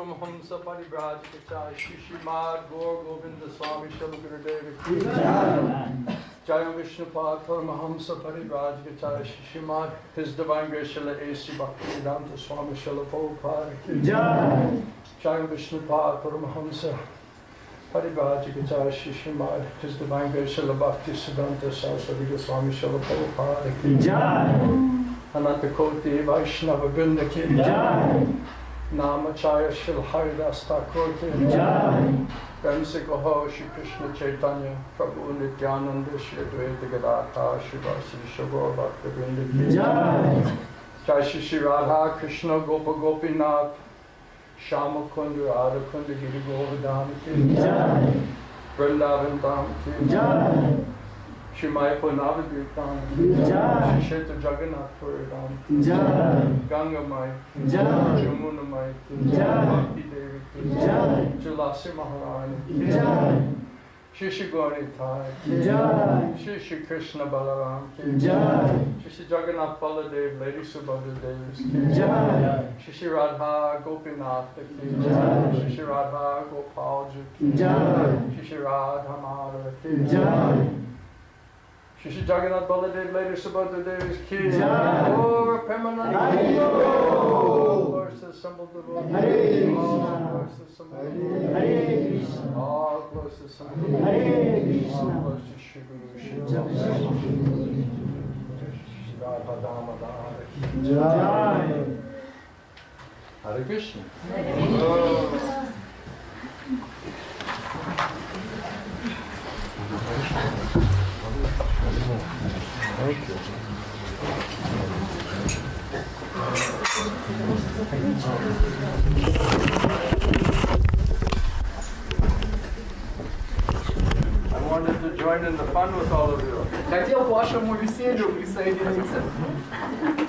Paramhamsa Parivrajakacha Shishimad Gaur Govinda Swami Srila Gurudeva Jaya Vishnupad Paramahamsa Parivrajakacha Shishimad His Divine Grace Srila A.C. Bhaktivedanta Swami Srila Prabhupada Jaya Vishnupad Paramahamsa Parivrajakacha Shishimad His Divine Grace Srila Bhaktivedanta Saraswati Goswami Srila Prabhupada Anantakoti Vaishnava Vrinda Ki Namachaya Shri Haridas Thakur Ki Gansikaho Shri Krishna Chaitanya Prabhu Nityananda Shri Advaita Gadadhar Shri Vasi Shagor Bhakta Vrinda Ki Jai Shri Radha Krishna Gopa Gopinath Shama Kundu Radha Kundu Giri Govardhan Ki Vrindavan Dham Ki Shri Mayapur Navadvip Dham Shri Kshetra Jagannath Puri Dham Ganga Mai Jamuna Mai Bhakti Devi Julasi Maharani Shri Shri Gauri Thai Shri Shri Krishna Balaram Shri Shri Jagannath Baladev Lady Subhadra Devi Shri Shri Radha Gopinath Shri Shri Radha Gopal Shri Shri Radha Madhava Shri Shri Jagannath Baladev Lady Subhadra Devi's Ki Gaur Premanandi All the assembled devotees All the assembled devotees All close to assembled devotees All close to Shri Guru Shri Radha Damodar Hare Krishna Thank you. I wanted to join in the fun with all of you. Хотел к вашему веселью присоединиться.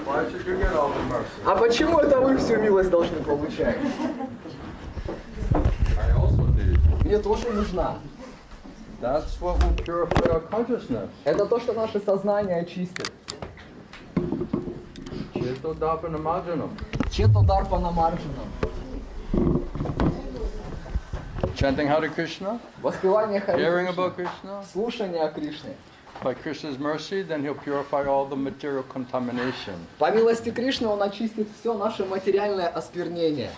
Why should you get all the mercy? А почему это вы всю милость должны получать? I also need. Мне тоже нужна. That's what will purify our consciousness. Это то, что наше сознание очистит. Cheto Dapana Marjanam. Чето дарпана марджанам. Chanting Hare Krishna, Воспевание Хари hearing Кришны. about Krishna. Слушание о Кришне. By Krishna's mercy, then he'll purify all the material contamination. По милости Кришны Он очистит все наше материальное осквернение.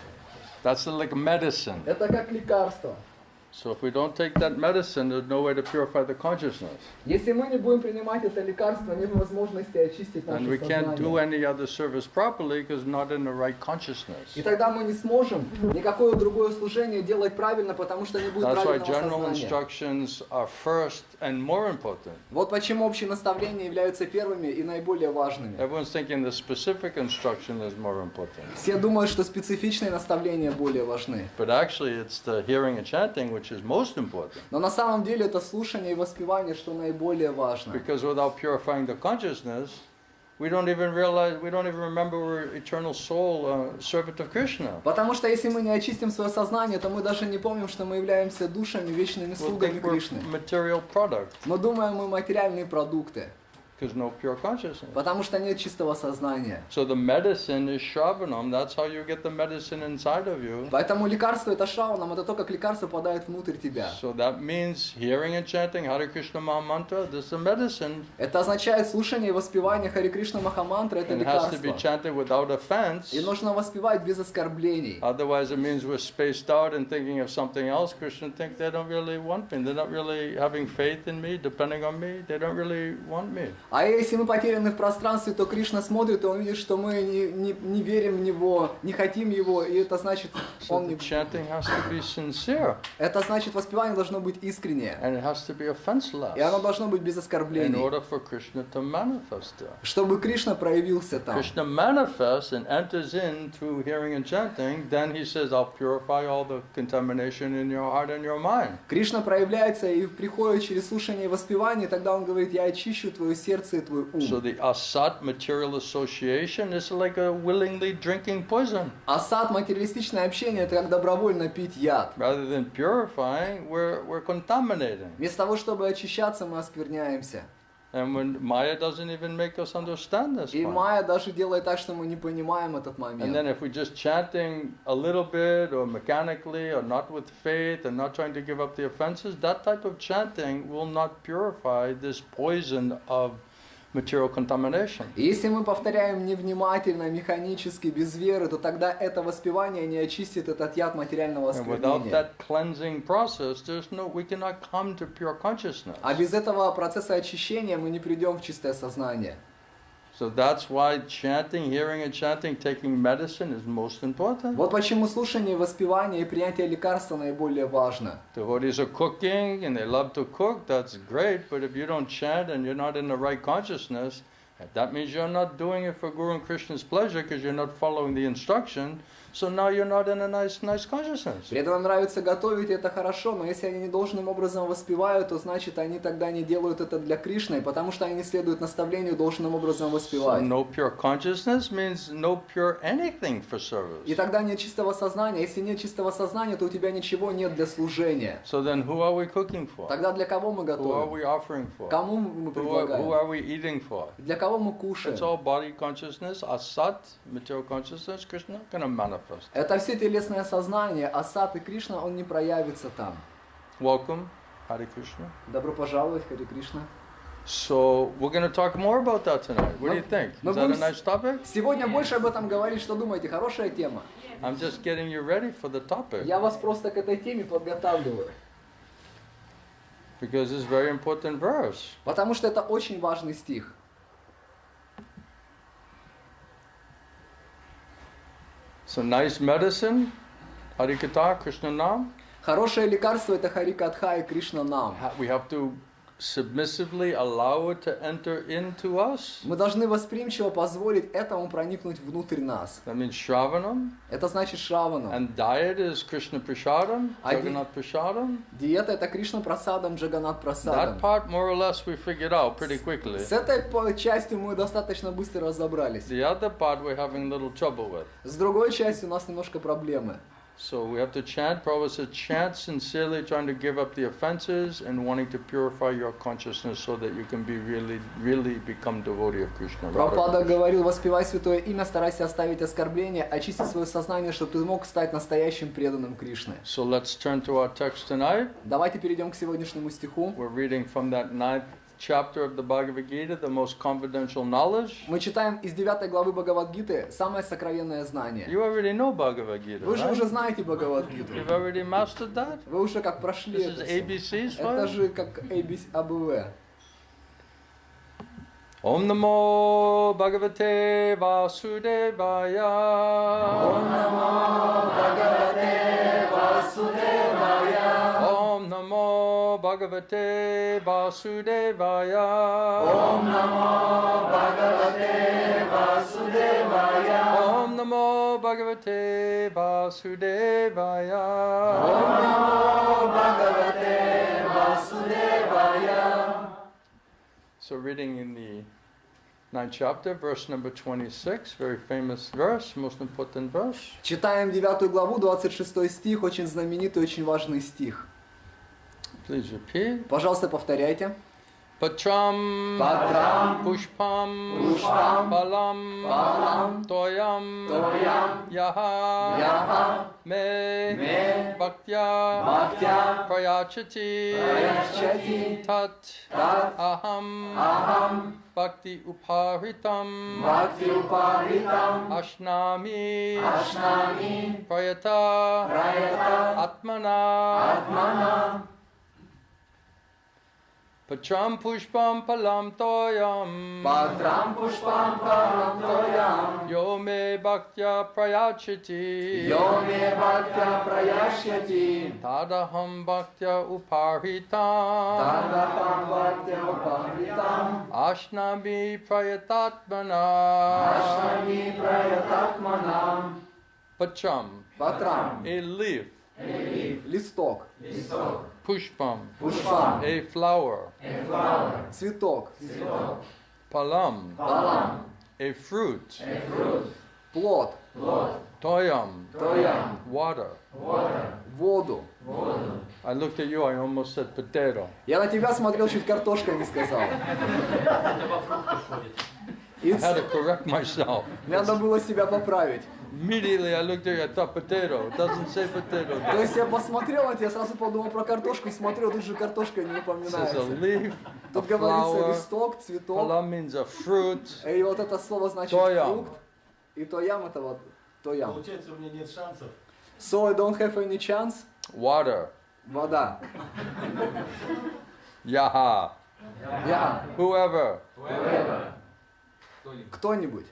That's like medicine. Это как лекарство. So if we don't take that medicine, there's no way to purify the consciousness. Если мы не будем принимать это лекарство, нет возможности очистить наше And we can't do сознание. any other service properly because not in the right consciousness. И тогда мы не сможем никакое другое служение делать правильно, потому что не будет That's why правильного general сознания. instructions are first and more important. Вот почему общие наставления являются первыми и наиболее важными. Everyone's thinking the specific instruction is more important. Все думают, что специфичные наставления более важны. But actually it's the hearing and chanting which is most important. Но на самом деле это слушание и воспевание, что наиболее важно. Because without purifying the consciousness, we don't even realize, we don't even remember we're eternal soul, servant of Krishna. Потому что если мы не очистим свое сознание, то мы даже не помним, что мы являемся душами, вечными We'll слугами think we're Кришны. material product Мы думаем, мы материальные продукты, because no pure consciousness. потому что нет чистого сознания. So the medicine is Shravanam. That's how you get the medicine inside of you. Поэтому лекарство это шраванам, это то, как лекарство попадает внутрь тебя. So that means hearing and chanting Hare Krishna Maha Mantra. This is a medicine. Это означает слушание и воспевание Хари Кришна Махамантры, это And it has to be лекарство. chanted without offense. И нужно воспевать без оскорблений. Otherwise it means we're spaced out and thinking of something else. Krishna thinks they don't really want me. They're not really having faith in me, depending on me. They don't really want me. А если мы потеряны в пространстве, то Кришна смотрит, и он видит, что мы не верим в Него, не хотим Его, и это значит, So он the не... chanting has to be sincere. Это значит, воспевание должно быть искреннее. And it has to be offenseless. И оно должно быть без In оскорблений. order for Krishna to manifest there. Чтобы Кришна проявился там. Krishna manifests and enters in through hearing and chanting, then he says, I'll purify all the contamination in your heart and your mind. Кришна проявляется и приходит через слушание и воспевание, тогда он говорит, я очищу твое сердце и твой ум. So the asat material association is like a willingly drinking poison. Асад, материалистичное общение, это как добровольно пить яд. Rather than purifying, we're contaminating. Вместо того, чтобы очищаться, мы оскверняемся. And when Maya doesn't even make us understand this И point. майя даже делает так, что мы не понимаем этот And момент. then if we're just chanting a little bit or mechanically or not with faith and not trying to give up the offenses, that type of chanting will not purify this poison of material contamination. И если мы повторяем невнимательно, механически, без веры, то тогда это воспевание не очистит этот яд материального And without осквернения. that cleansing process, we cannot come to pure consciousness. А без этого процесса очищения мы не придем в чистое сознание. So that's why chanting, hearing and chanting, taking medicine is most important. Вот почему слушание, воспевание и принятие лекарства наиболее важно. Devotees are cooking and they love to cook, that's great, but if you don't chant and you're not in the right consciousness, that means you're not doing it for Guru and Krishna's pleasure because you're not following the instruction, so now you're not in a nice consciousness. Преданным нравится готовить, это хорошо, но если они недолжным образом воспевают, то значит они тогда не делают это для Кришны, потому что они не следуют наставлению должным образом So воспевать. no pure consciousness means no pure anything for service. И тогда нет чистого сознания. Если нет чистого сознания, то у тебя ничего нет для служения. So then who are we cooking for? Тогда для кого мы Who are готовим? we offering for? Кому мы Who предлагаем? are we eating for? Для кого мы кушаем? It's all body consciousness, asat, material consciousness, Krishna gonna manifest. Это все телесное сознание, а Сат и Кришна, он не проявится там. Welcome, Hare Krishna. Добро пожаловать, Харе Кришна. So we're going to talk more about that tonight. What do you think? Is that a nice topic? Сегодня больше об этом говорить, что думаете? Хорошая тема. I'm just getting you ready for the topic Я вас просто к этой теме подготавливаю. because it's a very important verse. Потому что это очень важный стих. So nice medicine, Harikatha, Krishna Nam. Хорошее лекарство это Харикатха и Кришна Нам. We have to submissively allow it to enter into us. Мы должны восприимчиво позволить этому проникнуть внутрь нас. That means Shravanam. Это значит Шраванам. And diet is Krishna Prasadam, Jagannath Prasadam. Диета это Кришна Прасадам, Джаганат Прасадам. That part more or less we figured out pretty quickly. С этой частью мы достаточно быстро разобрались. The other part we're having a little trouble with. С другой частью у нас немножко проблемы. So we have to chant. Prabhupada said, chant sincerely, trying to give up the offenses and wanting to purify your consciousness so that you can be really become devotee of Krishna. Прабхупада говорил, воспевай святое имя, старайся оставить оскорбления, очисти свое сознание, чтобы ты мог стать настоящим преданным Кришны. So let's turn to our text tonight. Давайте перейдем к сегодняшнему стиху. We're reading from that 9th chapter of the Bhagavad Gita, the most confidential knowledge. Мы читаем из 9 главы Бхагавад-гиты «Самое сокровенное знание». You already know Bhagavad Gita, Вы же right? уже знаете Бхагавад-гиту. You've already mastered that? Вы уже как прошли This это is всё. ABCs for Это you? же как АБВ. Om Namo Bhagavate Vasudevaya. Ом намо Бхагавате Васудевая. Om Namo Bhagavate Vasudevaya. Ом намо Бхагавате Васудевая. Om Namo Bhagavate Vasudevaya. Ом намо Бхагавате Васудевая. So reading in the 9th chapter, verse number 26, very famous verse, most important verse. Читаем 9 главу, 26 стих, очень знаменитый, очень важный стих. Please repeat. Пожалуйста, повторяйте. Patram, Патрам, Pushpam, Pushpam, Palam, Palam, Toyam, Тоям, Yaha, Яха, Me, Bhaktya, Бхактя, Prayachati, Праящати, Tat, Тат, Aham, Ахам, Bhakti Upahritam, Бхакти Упаритам, Ashnami, Ашнами, Prayata, Праята, Atmana, Атмана, Patram Pushpam Palam Toyam, Патрам Пушпам Палам Тоям, Yome Bhaktya Prayachati, Йоме Бхактя Праящати, Tadaham Bhaktya Upahritam, Тадахам Бхактя Упаритам, Ashnami Prayatatmana, Ашнами Праятатманам, Patram, Патрам, a leaf, листок, Pushpam, Пушпам, a flower, цветок, Palam, Палам, a fruit, плод, Toyam. Тоям. Water. Воду. I looked at you, I almost said potato. Я на тебя смотрел, чуть картошка не сказал. I had to correct myself. Надо было себя поправить. Immediately I looked at you, I thought potato. It doesn't say potato. То есть я посмотрел на тебя, сразу подумал про картошку, смотрю, тут же картошка не It says a упоминается. leaf, a Тут говорится flower. листок, цветок. Pala means a fruit. И вот это слово значит Тоям. фрукт. И тоям это вот тоям. Получается, у меня нет шансов. So I don't have any chance. Water. Вода. Yaha. Я. Whoever. Кто-нибудь.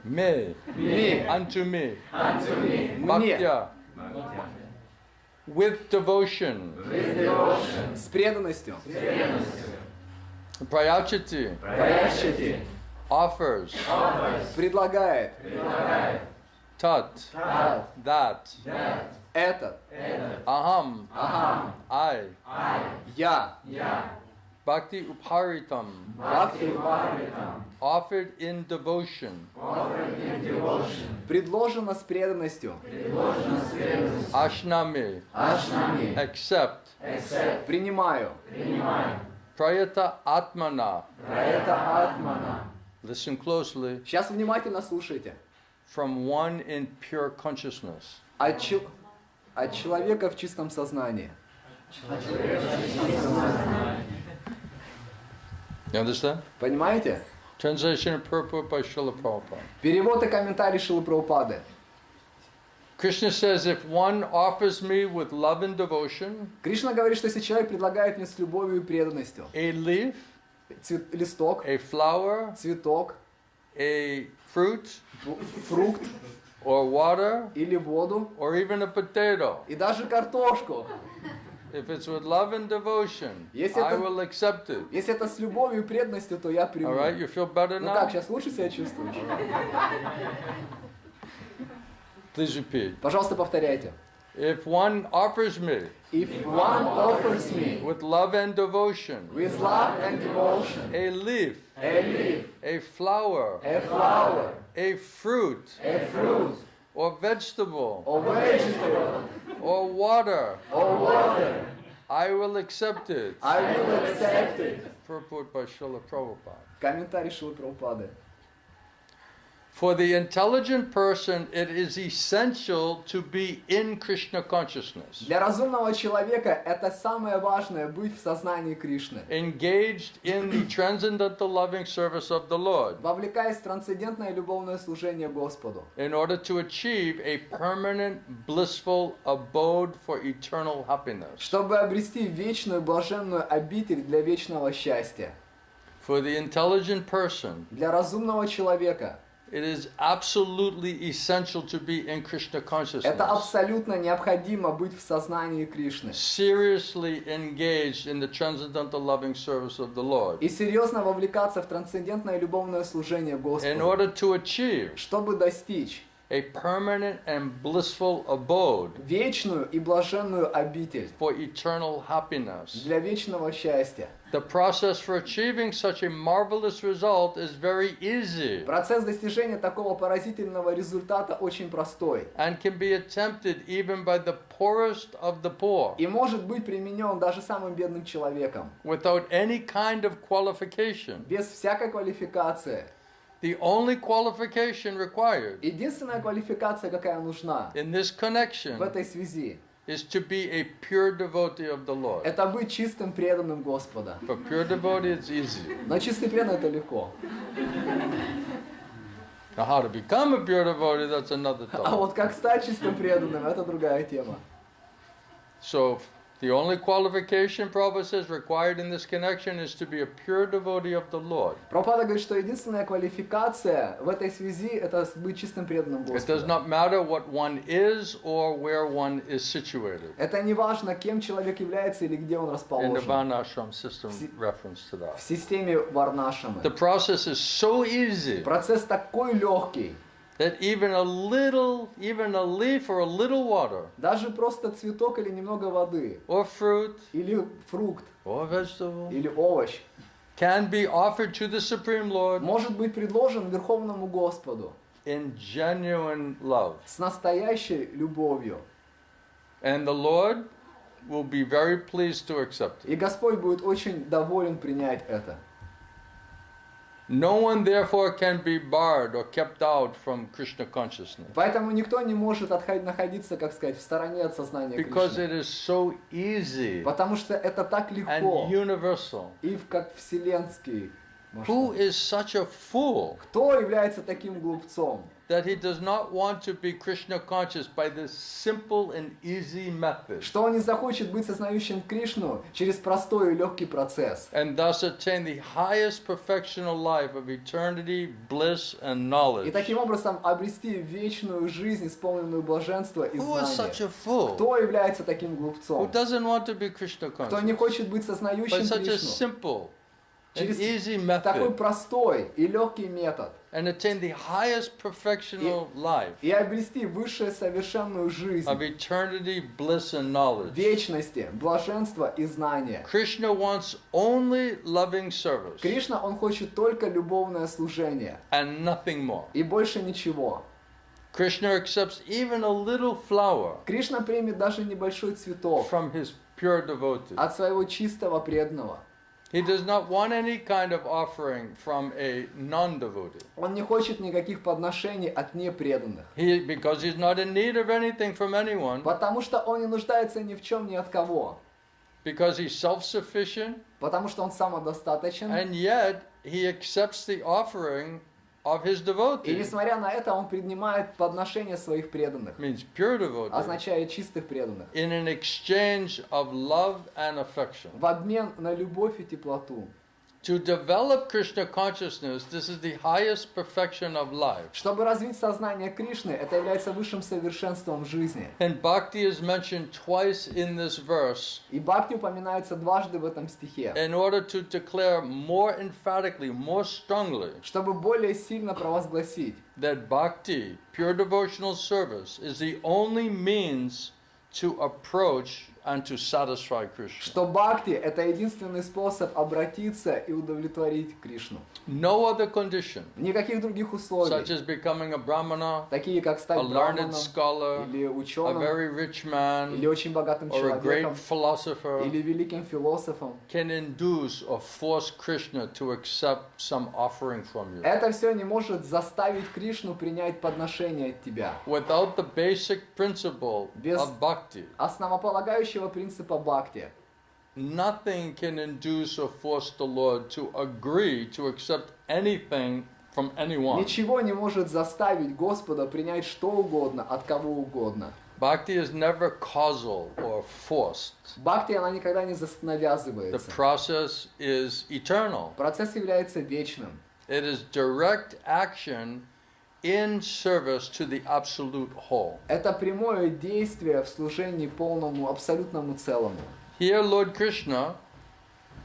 Me. Me. Unto me. Мне. Bhaktya. With devotion. С преданностью. Prayachiti. Праящити. Offers. Предлагает. Tat. That. Этот. Aham. Ага. I. Я. Bhakti uparitam. Бхакти Бхагаватам. Offered in devotion. Предложено с преданностью. Ashnami. Ашнами. Accept. Принимаю. Prayata atmana. Про это атмана. Listen closely. Сейчас внимательно слушайте. From one in pure consciousness. От человека в чистом сознании. You understand? Понимаете? Translation and purport by Srila Prabhupada. Перевод и комментарий Шилы Прабхупады. Krishna says, if one offers me with love and devotion Кришна говорит, что если человек предлагает мне с любовью и преданностью a leaf, листок, a flower, цветок, a fruit, фрукт or water, или воду, or even a potato, и даже картошку, if it's with love and devotion, Если I это- will accept it. если это с любовью и преданностью, то я All приму. right, you feel better Ну как, now? сейчас лучше себя чувствуешь? Please repeat. Пожалуйста, повторяйте. If one offers me If one offers me with love and devotion with love and devotion a leaf, a leaf, a flower, a flower, a fruit, a fruit, or vegetable, or vegetable, or water, or water, I will accept it. I will accept it. Purport by Srila Prabhupada. Комментарий Шилы Прабхупады. For the intelligent person, it is essential to be in Krishna consciousness, Для разумного человека это самое важное — быть в сознании Кришны. engaged in the transcendental loving service of the Lord, Вовлекаясь в трансцендентное любовное служение Господу. in order to achieve a permanent blissful abode for eternal happiness. Чтобы обрести вечную блаженную обитель для вечного счастья. For the intelligent person, Для разумного человека it is absolutely essential to be in Krishna это consciousness, абсолютно необходимо быть в сознании Кришны. seriously engaged in the transcendental loving service of the Lord, И серьезно вовлекаться в трансцендентное любовное служение in Господу. order to achieve Чтобы достичь a permanent and blissful abode вечную и блаженную обитель for eternal happiness. для вечного счастья. The process for achieving such a marvelous result is very easy Процесс достижения такого поразительного результата очень простой and can be attempted even by the poorest of the poor и может быть применен даже самым бедным человеком, without any kind of qualification. без всякой квалификации. The only qualification required Единственная квалификация, какая нужна in this в connection этой связи, is to be a pure devotee of the Lord. это быть чистым преданным Господа. For pure devotee, it's easy. Но чистый преданный — это легко. Now, how to become a pure devotee, that's another А topic. вот как стать чистым преданным — это другая тема. So, the only qualification, Prabhupada says, required in this connection is to be a pure devotee of the Lord. Прабхупада говорит, что единственная квалификация в этой связи — это быть чистым преданным It does Господу. not matter what one is or where one is situated. Это не важно, кем человек является или где он In the расположен. Varnashram system, reference to В that. системе Варнашамы. The process is so easy Процесс такой легкий. that even a leaf or a little water, Даже просто цветок или немного воды, or fruit, или фрукт, or vegetable, или овощ can be offered to the Supreme Lord может быть предложен Верховному Господу in genuine love. с настоящей любовью. And the Lord will be very pleased to accept И it. Господь будет очень доволен принять это. No one therefore can be barred or kept out from Krishna consciousness. Поэтому никто не может находиться, как сказать, в стороне от сознания Because Кришны. it is so easy Потому что это так and легко universal. и как вселенский Who масштаб. is such a fool Кто является таким глупцом? that he does not want to be Krishna conscious by this simple and easy method, Что он не захочет быть сознающим Кришну через простой и легкий процесс. and thus attain the highest perfectional life of eternity, bliss, and И knowledge? таким образом обрести вечную жизнь, исполненную блаженства и Who is such знания. a fool? Кто является таким Who глупцом? doesn't want to be Krishna Кто не conscious хочет быть by сознающим such a Кришну simple and через easy такой method простой и легкий метод and attain the highest perfectional life и обрести высшую совершенную жизнь of eternity, bliss, and knowledge? вечности, блаженства и знания? Krishna wants only loving service Кришна, он хочет только любовное служение and nothing more. и больше ничего. Krishna accepts even a little flower Кришна примет даже небольшой цветок from his pure devotee. от своего чистого преданного. He does not want any kind of offering from a non-devotee. Он не хочет никаких подношений от непреданных. Because he's not in need of anything from anyone, Потому что он не нуждается ни в чем, ни от кого. because he's self-sufficient, Потому что он самодостаточен. and yet he accepts the offering of his И devotee. несмотря на это, он принимает подношения своих преданных. Means pure devotee. Означает чистых преданных. In an exchange of love and affection. В обмен на любовь и теплоту. To develop Krishna consciousness, this is the highest perfection of life. Чтобы развить сознание Кришны, это является высшим совершенством жизни. And bhakti is mentioned twice in this verse И бхакти упоминается дважды в этом стихе. in order to declare more emphatically, more strongly, Чтобы более сильно провозгласить, that bhakti, pure devotional service, is the only means to approach and to satisfy Krishna. что бхакти – это единственный способ обратиться и удовлетворить Кришну. No other condition, Никаких других such условий, as becoming a brahmana, такие как a стать learned браманом, scholar, или a ученым, very rich man, или очень богатым or a great человеком, philosopher, или великим философом. can induce or force Krishna to accept some offering from you. Это все не может заставить Кришну принять подношение от тебя. Without the basic principle Без- of bhakti, Основополагающего принципа бхакти. nothing can induce or force the Lord to agree to accept anything from anyone. Ничего не может заставить Господа принять что угодно от кого угодно. Bhakti is never causal or forced. Бхакти, она никогда не The навязывается. process is eternal. Процесс является вечным. It is direct action in service to the absolute whole. Это прямое действие в служении полному, абсолютному целому. Here, Lord Krishna,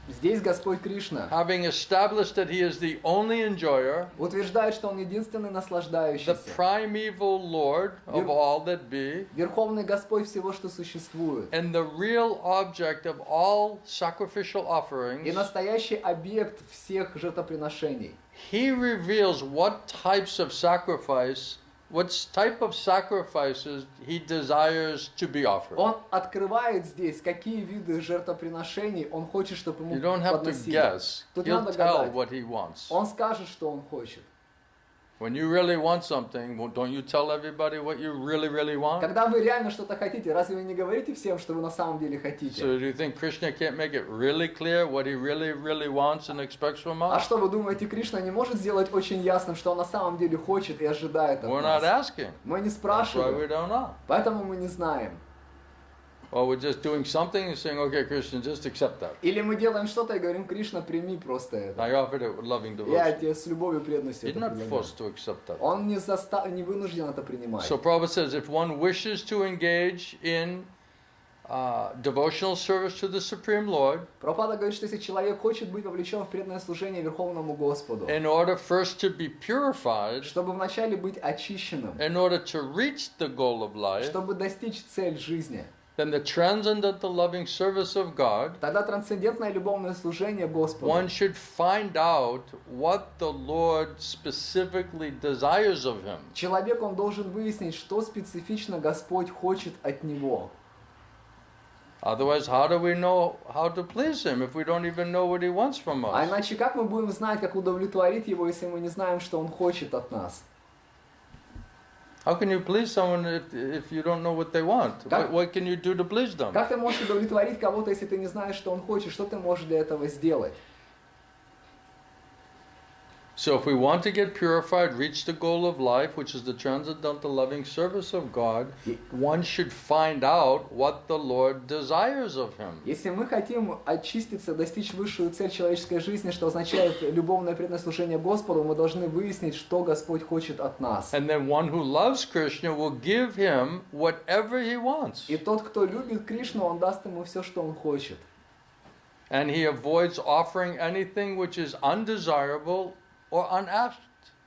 Здесь Господь Кришна having established that he is the only enjoyer, утверждает, что Он единственный the наслаждающийся, primeval Lord of all that be, Верховный Господь всего, что существует, and the real object of all sacrificial и offerings. настоящий объект всех жертвоприношений. He reveals what types of sacrifices he desires to be offered. Он открывает здесь, какие виды жертвоприношений Он хочет, чтобы You ему don't have to подносили. guess. Тут He'll надо tell гадать. what he wants. Он скажет, что Он хочет. When you really want something, well, don't you tell everybody what you really want? Когда вы реально что-то хотите, разве вы не говорите всем, что вы на самом деле хотите? So do you think Krishna can't make it really clear what he really wants and expects from А us? что вы думаете, Кришна не может сделать очень ясным, что Он на самом деле хочет и ожидает от We're not нас? asking. Мы не That's why we спрашиваем, don't know. поэтому мы не знаем. Or we're just doing something and saying, okay, Krishna, just accept that. Или мы делаем что-то и говорим, Кришна, прими просто это. I offered it with loving Я devotion. тебе с любовью и преданностью He's это not предлагаю. forced to accept that. Он не вынужден это принимать. So Prabhupada says, if one wishes to engage in devotional service to the Supreme Lord, Прабхупада говорит, что если человек хочет быть вовлечен в преданное служение Верховному Господу, in order first to be purified, чтобы вначале быть очищенным, in order to reach the goal of life, чтобы достичь цель жизни, then the transcendental loving service of God, тогда трансцендентное любовное служение Господу. one should find out what the Lord specifically desires of him. Человек, он должен выяснить, что специфично Господь хочет от него. Otherwise, how do we know how to please him if we don't even know what he wants from А us? иначе как мы будем знать, как удовлетворить его, если мы не знаем, что он хочет от нас? How can you please someone if you don't know what they want? What can you do to please them? Как ты можешь удовлетворить кого-то, если ты не знаешь, что он хочет? Что ты можешь для этого сделать? So if we want to get purified, reach the goal of life, which is the transcendental loving service of God, one should find out what the Lord desires of him. Если мы хотим очиститься, достичь высшую цель человеческой жизни, что означает любовное преданное служение Господу, мы должны выяснить, что Господь хочет от нас. And then one who loves Krishna will give him whatever he wants. И тот, кто любит Кришну, он даст ему все, что он хочет. And he avoids offering anything which is undesirable or unasked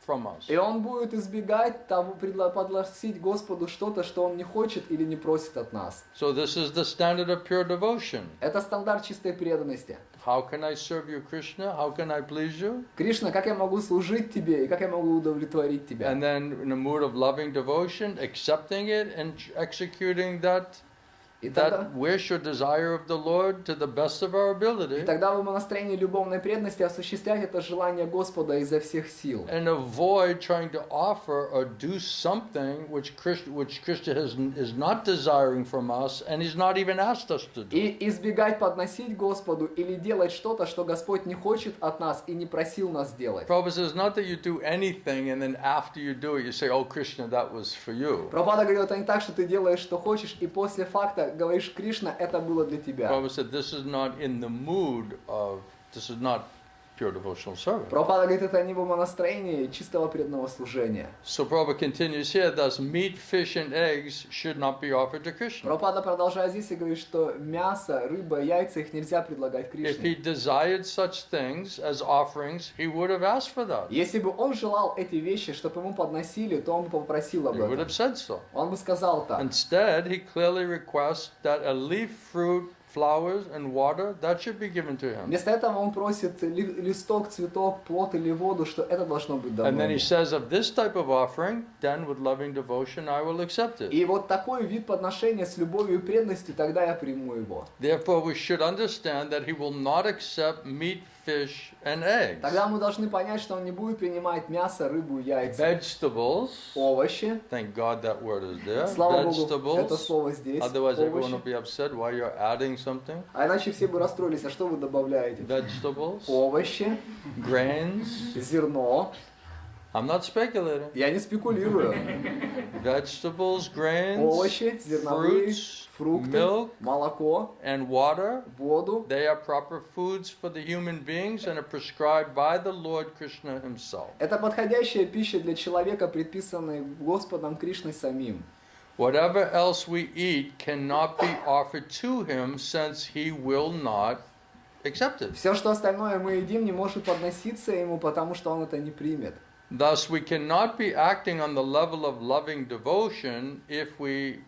from us. И он будет избегать того, подносить Господу что-то, что он не хочет или не просит от нас. So this is the standard of pure devotion. Это стандарт чистой преданности. How can I serve you, Krishna? How can I please you? Кришна, как я могу служить тебе и как я могу удовлетворить тебя? And then in a mood of loving devotion, accepting it and executing that wish or desire of the Lord to the best of our И ability. тогда в настроении любовной преданности осуществлять это желание Господа изо всех сил. And avoid trying to offer or do something which Krishna is not desiring from us and he's not even asked us to do. И избегать подносить Господу или делать что-то, что Господь не хочет от нас и не просил нас делать. Prabhupada says not that you do anything and then after you do it you say, oh Krishna, that was for you. Прабхупада говорил, это не так, что ты делаешь, что хочешь, и после факта говоришь, Кришна, это было для тебя. Prabhupada said this is not in the mood of, this is not pure devotional service. Прабхупада говорит, это не в настроении чистого преданного служения. So Prabhupada continues here, thus meat, fish and eggs should not be offered to Krishna. Прабхупада продолжает здесь и говорит, что мясо, рыба, яйца, их нельзя предлагать If Кришне. he desired such things as offerings, he would have asked for that. Если бы он желал эти вещи, чтобы ему подносили, то он бы попросил об He would этом. have said so. Он бы сказал так. Instead, he clearly requests that a leaf, fruit, flowers and water, that should be given to him. Вместо этого он просит листок, цветок, плод или воду, что это должно быть And then дано. he says of this type of offering, then with loving devotion I will accept it. И вот такой вид подношения с любовью и преданностью, тогда я приму его. Therefore, we should understand that he will not accept meat, fish, and eggs. Тогда мы должны понять, что он не будет принимать мясо, рыбу, яйца, Vegetables, овощи. thank God that word is there. Слава Богу, это Vegetables, слово здесь. otherwise everyone will Овощи. be upset why you're adding something. А иначе все бы расстроились, а что вы добавляете? Vegetables, Овощи, grains. зерно. I'm not speculating. Я не спекулирую. Vegetables, grains, Овощи, зерновые, fruits, фрукты, milk, молоко, and water. воду. They are proper foods for the human beings and are prescribed by the Lord Krishna himself. Это подходящая пища для человека, предписанная Господом Кришной самим. Whatever else we eat cannot be offered to him since he will not accept it. Все, что остальное мы едим, не может подноситься ему, потому что он это не примет. Thus, we cannot be acting on the level of loving devotion if we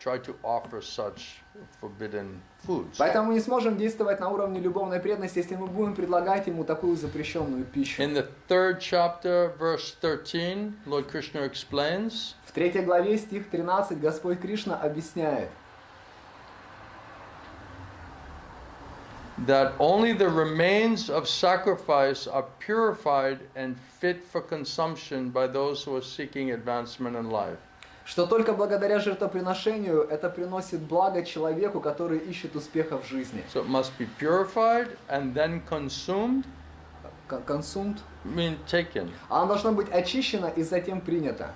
try to offer such forbidden foods. Поэтому мы не сможем действовать на уровне любовной преданности, если мы будем предлагать ему такую запрещенную пищу. In the 3rd chapter, verse 13, Lord Krishna explains, В 3 главе, стих 13, Господь Кришна объясняет, that only the remains of sacrifice are purified and fit for consumption by those who are seeking advancement in life. что только благодаря жертвоприношению это приносит благо человеку, который ищет успеха в жизни. So it must be purified and then consumed, Консумт. taken, А оно должно быть очищено и затем принято.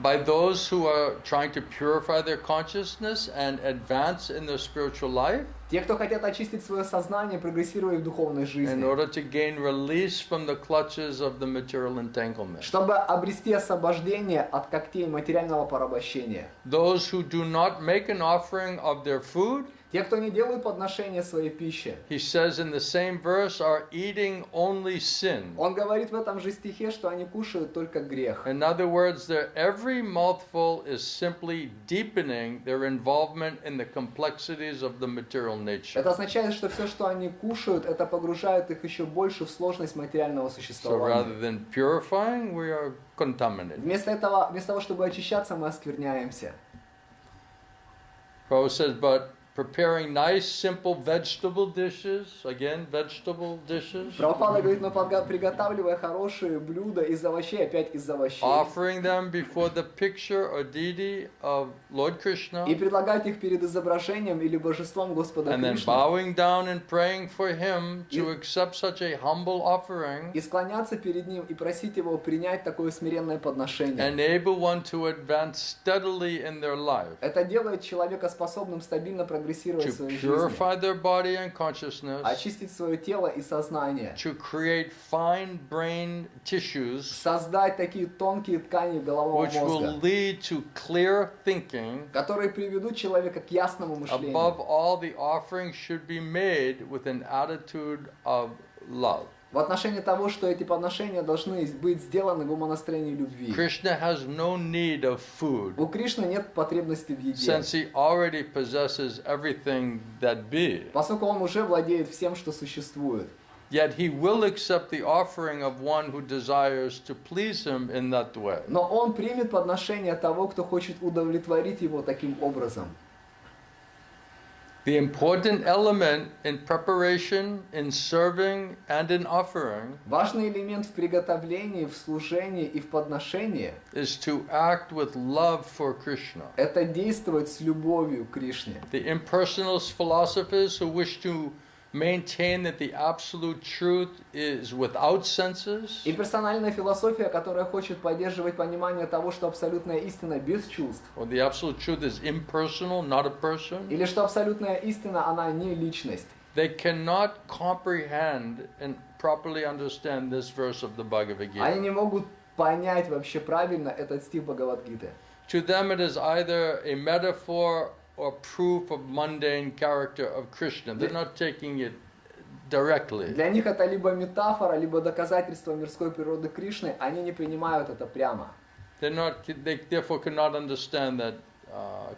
by those who are trying to purify their consciousness and advance in their spiritual life Те, кто хотят очистить свое сознание, прогрессируя в духовной in жизни, order to gain release from the clutches of the material entanglement. чтобы обрести освобождение от когтей материального порабощения. Those who do not make an offering of their food, Те, кто не делают подношения своей пище. He says in the same verse, are eating only sin. Он говорит в этом же стихе, что они кушают только грех. In other words, every mouthful is simply deepening their involvement in the complexities of the material nature. Это означает, что все, что они кушают, это погружает их еще больше в сложность материального So существования. rather than purifying, we are contaminated. Вместо того, чтобы очищаться, мы оскверняемся. Paul says, but preparing nice, simple vegetable dishes, again, vegetable dishes, Прабхупада говорит, но приготавливая хорошие блюда из овощей, опять из овощей, offering them before the picture or deity of Lord Krishna, и предлагать их перед изображением или божеством Господа and then Кришны, bowing down and praying for him to accept such a humble offering, и склоняться перед ним и просить его принять такое смиренное подношение. enable one to advance steadily in their life, Это делает человека способным стабильно прогрессировать в to своей жизни, purify their body and consciousness, очистить свое тело и сознание, to create fine brain tissues создать такие тонкие ткани головного which will мозга, lead to clear thinking. которые приведут человека к ясному мышлению. Above all, the offering should be made with an attitude of love. В отношении того, что эти подношения должны быть сделаны в умонастроении любви. Krishna has no need of food, У Кришны нет потребности в еде, since he already possesses everything that be. поскольку он уже владеет всем, что существует. Yet he will accept the offering of one who desires to please him in that way. Но он примет подношение того, кто хочет удовлетворить его таким образом. The important element in preparation, in serving, and in offering Важный элемент в приготовлении, в служении и в подношении is to act with love for Krishna. – это действовать с любовью к Кришне. The impersonalist philosophers who wish to maintain that the absolute truth is without senses, И персональная философия, которая хочет поддерживать понимание того, что абсолютная истина без чувств, or the absolute truth is impersonal, not a person, или что абсолютная истина, она не личность. they cannot comprehend and properly understand this verse of the Bhagavad Gita. Они не могут понять вообще правильно этот стих Бхагавад-гиты. To them it is either a metaphor or proof of mundane character of Krishna. They're not taking it directly. Для них это либо метафора, либо доказательство мирской природы Кришны, они не принимают это прямо. They therefore cannot understand that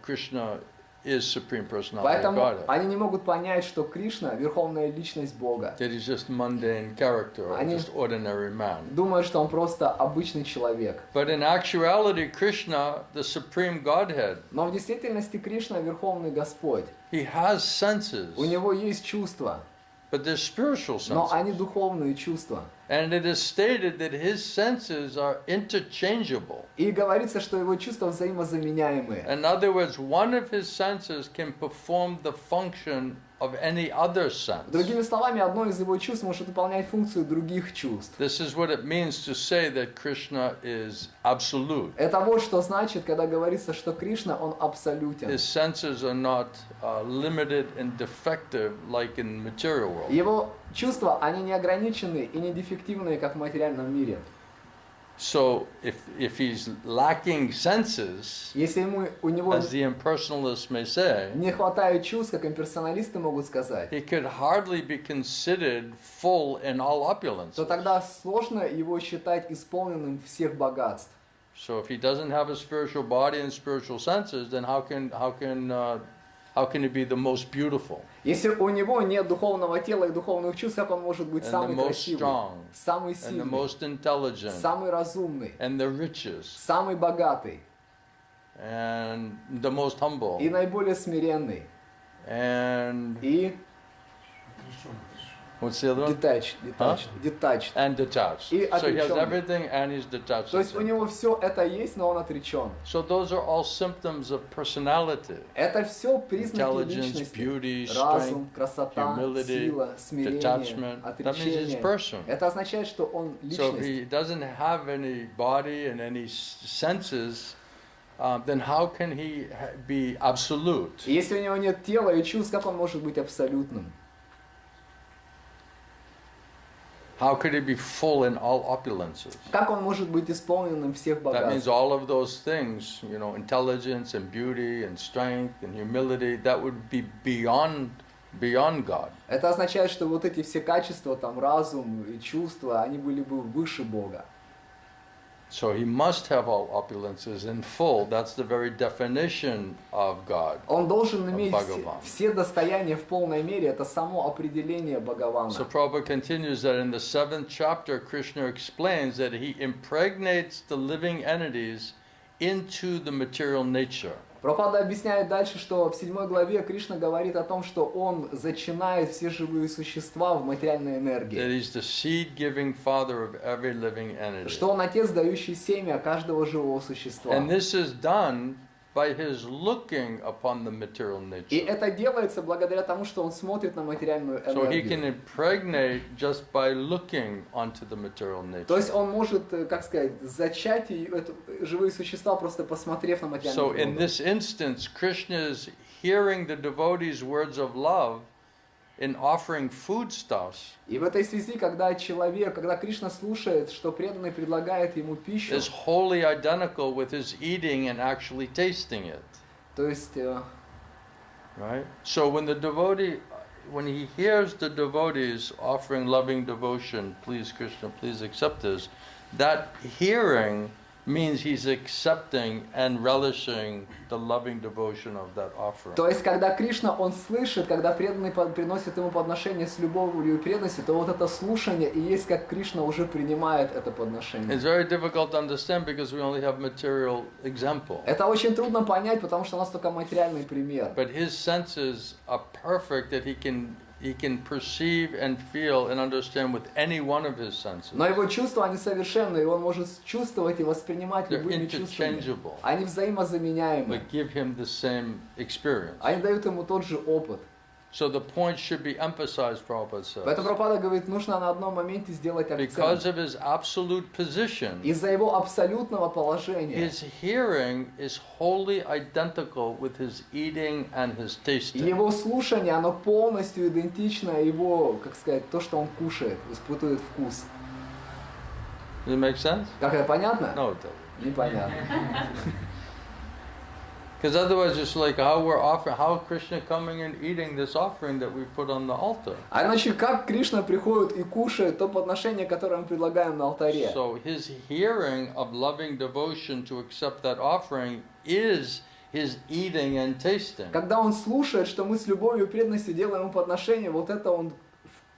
Krishna is Supreme Personality of Поэтому Godhead. они не могут понять, что Кришна – верховная личность Бога. That he's just mundane character, or Они just ordinary man. думают, что он просто обычный человек. But in actuality, Krishna, the Supreme Godhead, Но в действительности Кришна – верховный Господь. he has senses, У него есть чувства, but they're spiritual но они senses. духовные чувства. And it is stated that his senses are interchangeable. И говорится, что его чувства взаимозаменяемые. In other words, one of his senses can perform the function of any other sense. Другими словами, одно из его чувств может выполнять функцию других чувств. This is what it means to say that Krishna is absolute. Это вот что значит, когда говорится, что Кришна, он абсолютен. His senses are not limited and defective like in the material world. Его чувства, они не ограничены и не дефективные, как в материальном мире. So if he's lacking senses, Если у него as the impersonalists may say, не хватает чувств, как имперсоналисты могут сказать, he could hardly be considered full in all opulence. то тогда сложно его считать исполненным всех богатств. So if he doesn't have a spiritual body and spiritual senses, then how can he be the most beautiful, Если у него нет духовного тела и духовных чувств, как он может быть and the самый most красивый, strong, самый and the сильный, most intelligent, самый разумный, and the richest, самый богатый and the most humble, и наиболее смиренный, and и what's the other one? detached. And detached. И So he has отреченный. everything and he's detached. То есть у него все это есть, но он отречен. So those are all symptoms of personality. Это все признаки Intelligence, личности. beauty, Разум, strength, красота, humility, сила, смирение, detachment. That means he's отречение. person. Это означает, что он So if личность. he doesn't have any body and any senses, then how can he be absolute? И если у него нет тела и чувств, как он может быть абсолютным? How could he be full in all opulences? Как он может быть исполненным всех That means богатств? all of those things, intelligence and beauty and strength and humility, that would be beyond God. Это означает, что вот эти все качества, там, разум и чувства, они были бы выше Бога. So he must have all opulences in full. That's the very definition of God. Он должен иметь Бхагаван. все достояния в полной мере. Это само определение Бхагавана. So Prabhupada continues that in the 7th chapter, Krishna explains that he impregnates the living entities into the material nature. Прабхупада объясняет дальше, что в 7 главе Кришна говорит о том, что он зачинает все живые существа в материальной That энергии. he's the seed-giving father of every living entity. Что он отец, дающий семя каждого живого существа. And this is done by his looking upon the material И nature. это делается благодаря тому, что он смотрит на материальную So he can энергию. impregnate just by looking onto the material То есть nature. он может, как сказать, зачать живые существа, просто посмотрев на материальную So in природу. this instance, Krishna is hearing the devotees' words of love in offering foodstuffs И в этой связи, когда Кришна слушает, что преданный предлагает ему пищу, is wholly identical with his eating and actually tasting it. то есть Right? So when he hears the devotees offering loving devotion, please Krishna, please accept this, that hearing means he's accepting and relishing the loving devotion of that offering. То есть, когда Кришна, он слышит, когда преданный приносит ему подношение с любовью и преданностью, то вот это слушание и есть, как Кришна уже принимает это подношение. It's very difficult to understand because we only have material example. Это очень трудно понять, потому что у нас только материальный пример. But his senses are perfect that he can perceive and feel and understand with any one of his senses. Но его чувства, они совершенны, и он может чувствовать и воспринимать They're любыми чувствами. interchangeable. Они взаимозаменяемы. But give him the same experience. Они дают ему тот же опыт. So the point should be emphasized, Prabhupada says. Поэтому Прабхупада говорит, нужно на одном моменте сделать Because акцент. of his absolute position, Из-за его абсолютного положения. his hearing is wholly identical with his eating and his tasting. Его слушание, оно полностью идентично его, как сказать, то, что он кушает, испытывает вкус. Does it make sense? Как это понятно? No, it doesn't. Непонятно. Because otherwise it's like how Krishna coming and eating this offering that we put on the altar. А иначе как Кришна приходит и кушает то подношение, которое мы предлагаем на алтаре? So his hearing of loving devotion to accept that offering is his eating and tasting. Когда он слушает, что мы с любовью и преданностью делаем ему подношение, вот это он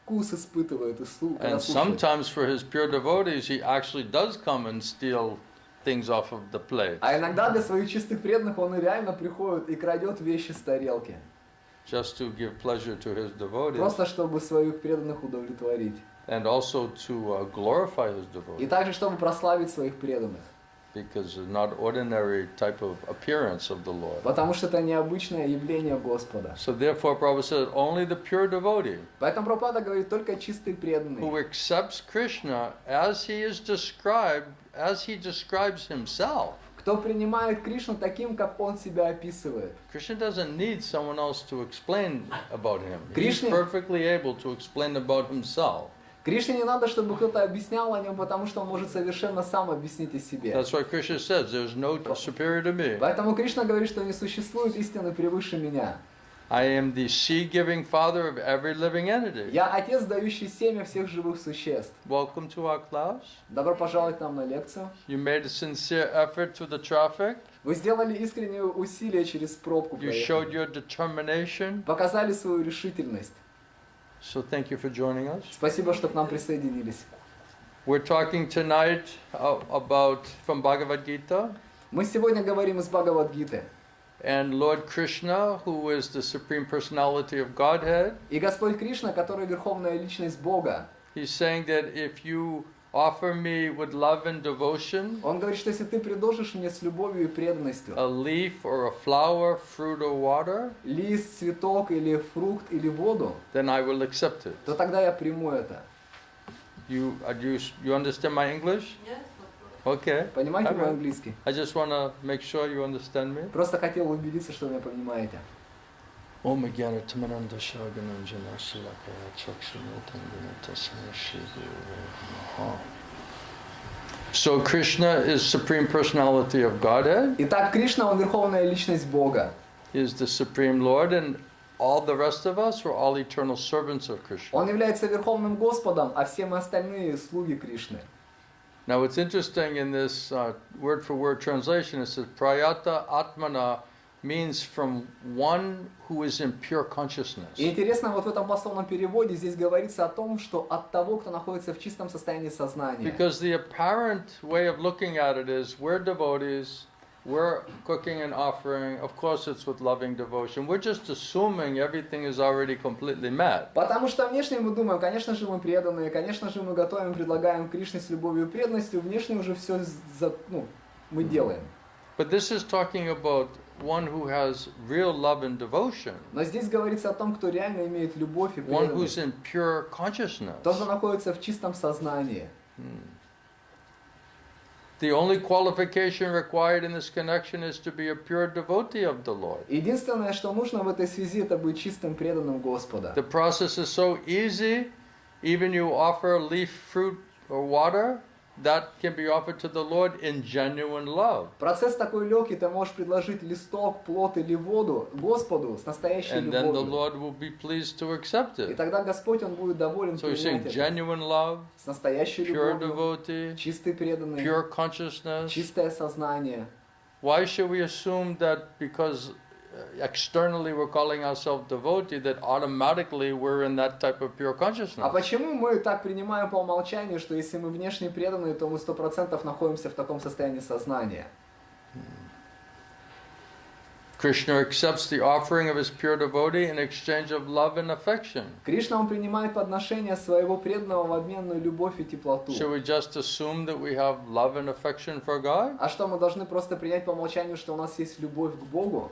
вкус испытывает. Когда And слушает. sometimes for his pure devotees, he actually does come and steal things off of the plate. А иногда для своих чистых преданных он и реально приходит и крадет вещи с тарелки. Just to give pleasure to his devotees. Просто чтобы своих преданных удовлетворить. And also to glorify his И devotees. также чтобы прославить своих преданных. Because it's not ordinary type of appearance of the Lord. Потому что это необычное явление Господа. So therefore Prabhupada said, only the pure devotee Поэтому Прабхупада говорит, только чистый преданный, who accepts Krishna as he describes himself. кто принимает Кришну таким, как он себя описывает. Krishna doesn't need someone else to explain about him. He's Krishna- perfectly able to explain about himself. Кришне не надо, чтобы кто-то объяснял о нем, потому что он может совершенно сам объяснить о себе. That's why Krishna says, there's no superior to me. Поэтому Кришна говорит, что не существует истины превыше меня. I am the seed-giving father of every living entity. Я отец, дающий семя всех живых существ. Welcome to our class. Добро пожаловать к нам на лекцию. You made a sincere effort through the traffic. Вы сделали искреннее усилие через пробку. You проехали. showed your determination. Показали свою решительность. So thank you for joining us. Спасибо, что к нам присоединились. We're talking tonight about from Bhagavad Gita. Мы сегодня говорим из Бхагавад-гиты. And Lord Krishna, who is the Supreme Personality of Godhead, И Господь Кришна, который верховная личность Бога, he's saying that if you offer me with love and devotion Он говорит, что если ты предложишь мне с любовью и преданностью a leaf or a flower, fruit or water, лист, цветок или фрукт или воду, then I will accept it. то тогда я приму это. You understand my English? Yes. Okay. Понимаете All мой right. английский? I just want to make sure you understand me. Просто хотел убедиться, что вы меня понимаете. Om Jnana Timiranda Shagananjana Shalakaya Chakshunatangana Tasma Shri Guru Namaha. So Krishna is Supreme Personality of Godhead. Итак, Кришна, он верховная личность Бога. He is the Supreme Lord, and all the rest of us were all eternal servants of Krishna. Он является верховным Господом, а все мы остальные слуги Кришны. Now what's interesting in this word-for-word translation, it says Prayata Atmana means from one who is in pure consciousness. И интересно, вот в этом пословном переводе здесь говорится о том, что от того, кто находится в чистом состоянии сознания. Because the apparent way of looking at it is we're devotees, we're cooking and offering, of course it's with loving devotion. We're just assuming everything is already completely met. Потому что внешне мы думаем, конечно же мы преданные, конечно же мы готовим, предлагаем Кришне с любовью и преданностью, внешне уже все мы делаем. But this is talking about one who has real love and devotion. Но здесь говорится о том, кто реально имеет любовь и One who's преданность. in pure consciousness. Тот, кто находится в чистом сознании. The only qualification required in this connection is to be a pure devotee of the Lord. Единственное, что нужно в этой связи, это быть чистым преданным Господа. The process is so easy, even you offer a leaf, fruit, or water, that can be offered to the Lord in genuine love. Процесс такой легкий, ты можешь предложить листок, плод или воду Господу с настоящей And then the любовью. Lord will be pleased to accept И it. тогда Господь, Он будет доволен So you're saying принять это. genuine love, С настоящей pure любовью, devotee, чистый преданный, pure consciousness. чистое сознание. Why should we assume that because externally we're calling ourselves devotee, that automatically we're in that type of pure А consciousness? почему мы так принимаем по умолчанию, что если мы внешне преданные, то мы 100% находимся в таком состоянии сознания? Krishna accepts the offering of his pure devotee in exchange of love and affection. Кришна, Он принимает подношение своего преданного в обмен на любовь и теплоту. Should we just assume that we have love and affection for God? А что, мы должны просто принять по умолчанию, что у нас есть любовь к Богу?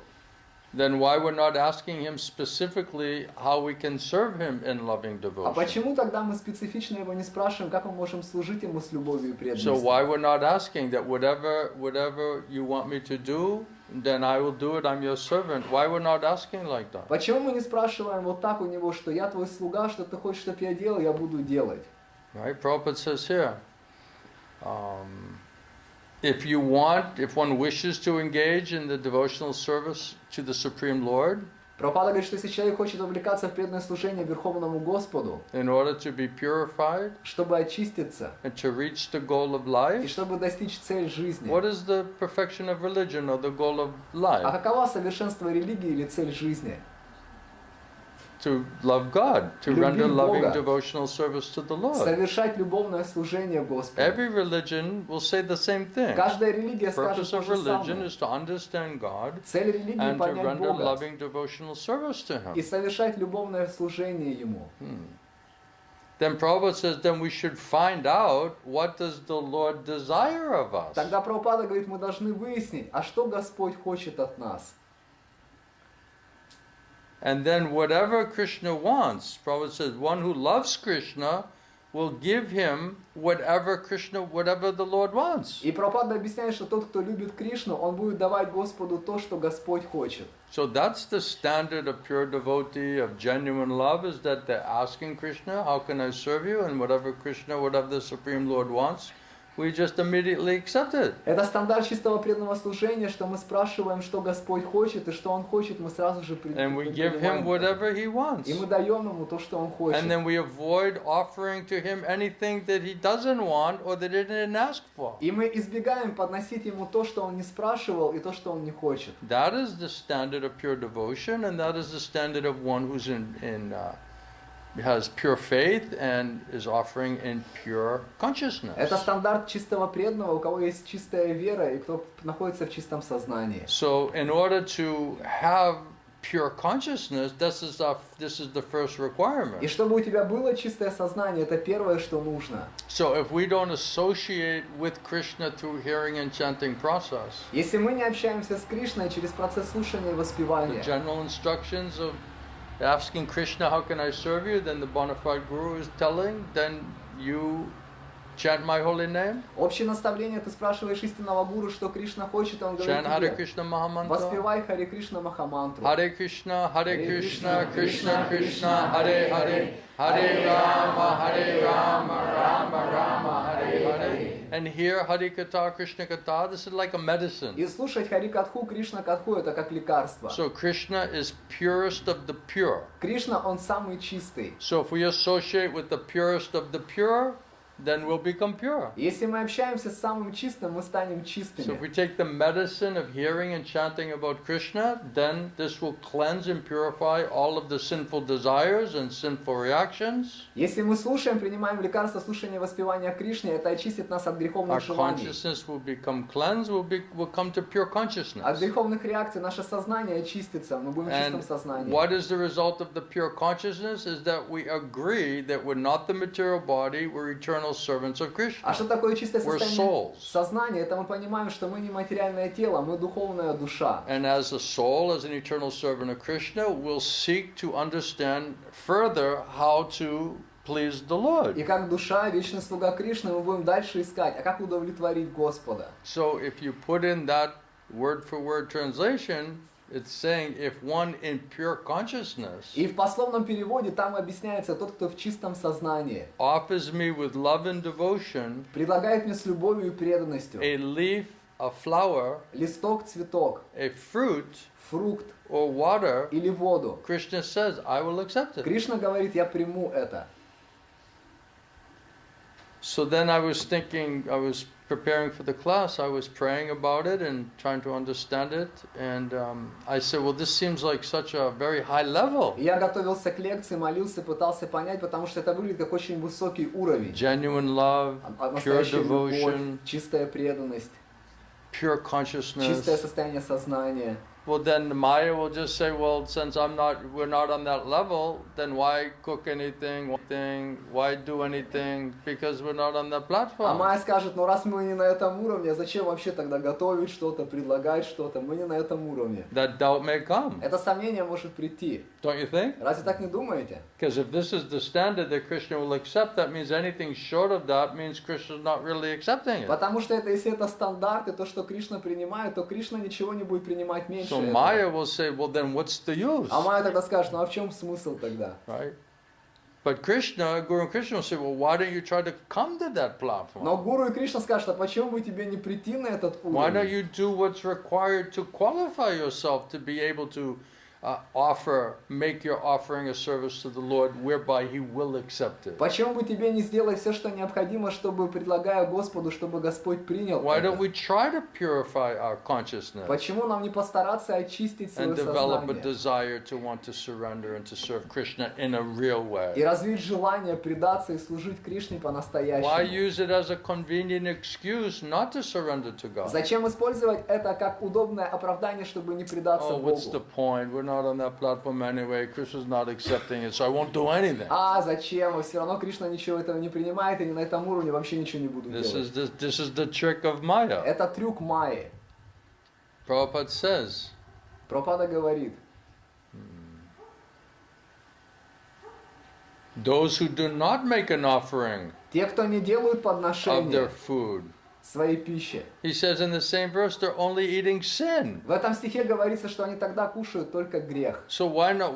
Then why we're not asking him specifically how we can serve him in loving А devotion? почему тогда мы специфично его не спрашиваем, как мы можем служить ему с любовью и So преданностью? why we're not asking that whatever you want me to do, then I will do it, I'm your servant. Why we're not asking like that? Почему мы не спрашиваем вот так у него, что я твой слуга, что ты хочешь, чтобы я делал, я буду делать? Right? Prabhupada says here, if one wishes to engage in the devotional service to the Supreme Lord, Прабхупада говорит, что если человек хочет увлекаться в преданное служение Верховному Господу, in order to be purified чтобы очиститься and to reach the goal of и life, чтобы достичь цель жизни, what is the perfection of religion or the goal of а life? какова совершенство религии или цель жизни? To love God, to Любить render loving Бога. devotional service to the Lord. Совершать любовное служение Господу. Every religion will say the same thing. Каждая религия скажет Purpose то of же religion самое. is to understand God Цель религии and to понять render Бога loving devotional service to и Him. совершать любовное служение Ему. Then Prabhupada says, then we should find out what does the Lord desire of us. Тогда Прабхупада говорит, мы должны выяснить, а что Господь хочет от нас. And then whatever Krishna wants, Prabhupada says, one who loves Krishna will give him whatever the Lord wants. И Прабхупада объясняет, что тот, кто любит Кришну, он будет давать Господу то, что Господь хочет. So that's the standard of pure devotee, of genuine love, is that they're asking Krishna, how can I serve you? And whatever the Supreme Lord wants, we just immediately accept it. Это стандарт чистого преданного служения, что мы спрашиваем, что Господь хочет, и что Он хочет, мы сразу же And we give him принимаем. whatever he wants. И мы даем Ему то, что Он хочет. And then we avoid offering to him anything that he doesn't want or that he didn't ask for. И мы избегаем подносить Ему то, что Он не спрашивал, и то, что Он не хочет. That is the standard of pure devotion, and that is the standard of one who's has pure faith and is offering in pure consciousness. Это стандарт чистого преданного, у кого есть чистая вера, и кто находится в чистом сознании. So, in order to have pure consciousness, this is the first requirement. И чтобы у тебя было чистое сознание, это первое, что нужно. So, if we don't associate with Krishna through hearing and chanting process, Если мы не общаемся с Кришной через процесс слушания и the воспевания, general instructions of asking Krishna, how can I serve you? Then the bona fide guru is telling, then you chant my holy name, Общее наставление, ты спрашиваешь истинного гуру, что Кришна хочет, он говорит chant Hare тебе, Krishna Mahamantra, воспевай Харе Кришна Махамантру. Hare Krishna, Krishna Krishna, Hare Hare, Hare Rama, Rama Rama, Hare Hare. And here Harikatha, Krishna-katha, this is like a medicine. И слушать Хари-катху, Кришна-катху, это как лекарство. So Krishna is purest of the pure. Кришна, он самый чистый. So if we associate with the purest of the pure, then we'll become pure. Если мы общаемся с самым чистым, мы станем So if чистыми. we take the medicine of hearing and chanting about Krishna, then this will cleanse and purify all of the sinful desires and sinful reactions. Если мы слушаем, принимаем лекарство слушания воспевания Кришны, это очистит нас от Our греховных желаний. consciousness will become cleansed, we'll come to pure От consciousness. греховных реакций наше сознание очистится, мы будем в чистом And сознании. what is the result of the pure consciousness is that we agree that we're not the material body, we're eternal servants of А Krishna. что такое чистое We're состояние souls. сознания? Это мы понимаем, что мы не материальное тело, мы духовная душа. And as a soul, as an eternal servant of Krishna, will seek to understand further how to please the И Lord. как душа, вечный слуга Кришны, мы будем дальше искать, а как удовлетворить Господа. So if you put in that word-for-word translation, it's saying if one in pure consciousness И в пословном переводе там объясняется тот, кто в чистом сознании, offers me with love and devotion предлагает мне с любовью и преданностью a leaf, a flower, листок, цветок, a fruit, фрукт or water, или воду. Krishna says, I will accept it. Кришна говорит, я приму это. So then I was thinking, I was preparing for the class, I was praying about it and trying to understand it, and I said, well, this seems like such a very high level. И я готовился к лекции, молился, пытался понять, потому что это выглядит как очень высокий уровень. Genuine love, pure Настоящая любовь, devotion, чистая преданность, pure чистое consciousness. состояние сознания. Well, then Maya will just say, well, since we're not on that level, then why cook anything, why do anything, because we're not on that А platform. Майя скажет, ну раз мы не на этом уровне, зачем вообще тогда готовить что-то, предлагать что-то? Мы не на этом уровне. That doubt may come, Это сомнение может прийти. don't you think? Разве так не думаете? Because if this is the standard that Krishna will accept, that means anything short of that means Krishna's not really accepting it. Потому что это, если это стандарты, то, что Кришна принимает, то Кришна ничего не будет принимать меньше So этого. Maya will say, well, then what's the use? А Майя тогда скажет, ну а в чем смысл тогда? Right? But Krishna, Guru Krishna will say, well, why don't you try to come to that platform? Но Гуру и Кришна скажут, а почему бы тебе не прийти на этот Why don't уровень? you do what's required to qualify yourself to be able to make your offering a service to the Lord whereby He will accept it? Почему бы тебе не сделать все, что необходимо, чтобы, предлагая Господу, чтобы Господь принял Why это? don't we try to purify our consciousness Почему нам не постараться очистить свое and develop a сознание desire to want to surrender and to serve Krishna in a real и way? развить желание предаться и служить Кришне Why по-настоящему? use it as a convenient excuse not to surrender to God? Зачем использовать это как удобное оправдание, чтобы не предаться Oh, what's the Богу? point? We're not on that platform anyway. Krishna's not accepting it, so I won't do anything. А зачем? Все равно Кришна ничего этого не принимает, и не на этом уровне вообще ничего не буду This делать. is the trick of Maya. Это трюк Майи. Prabhupada says, Прабхупада говорит, those who do not make an offering те, кто не делают of their подношения food, своей пищи. he says in the same verse, they're only eating sin. В этом стихе говорится, что они тогда кушают только грех. So why not?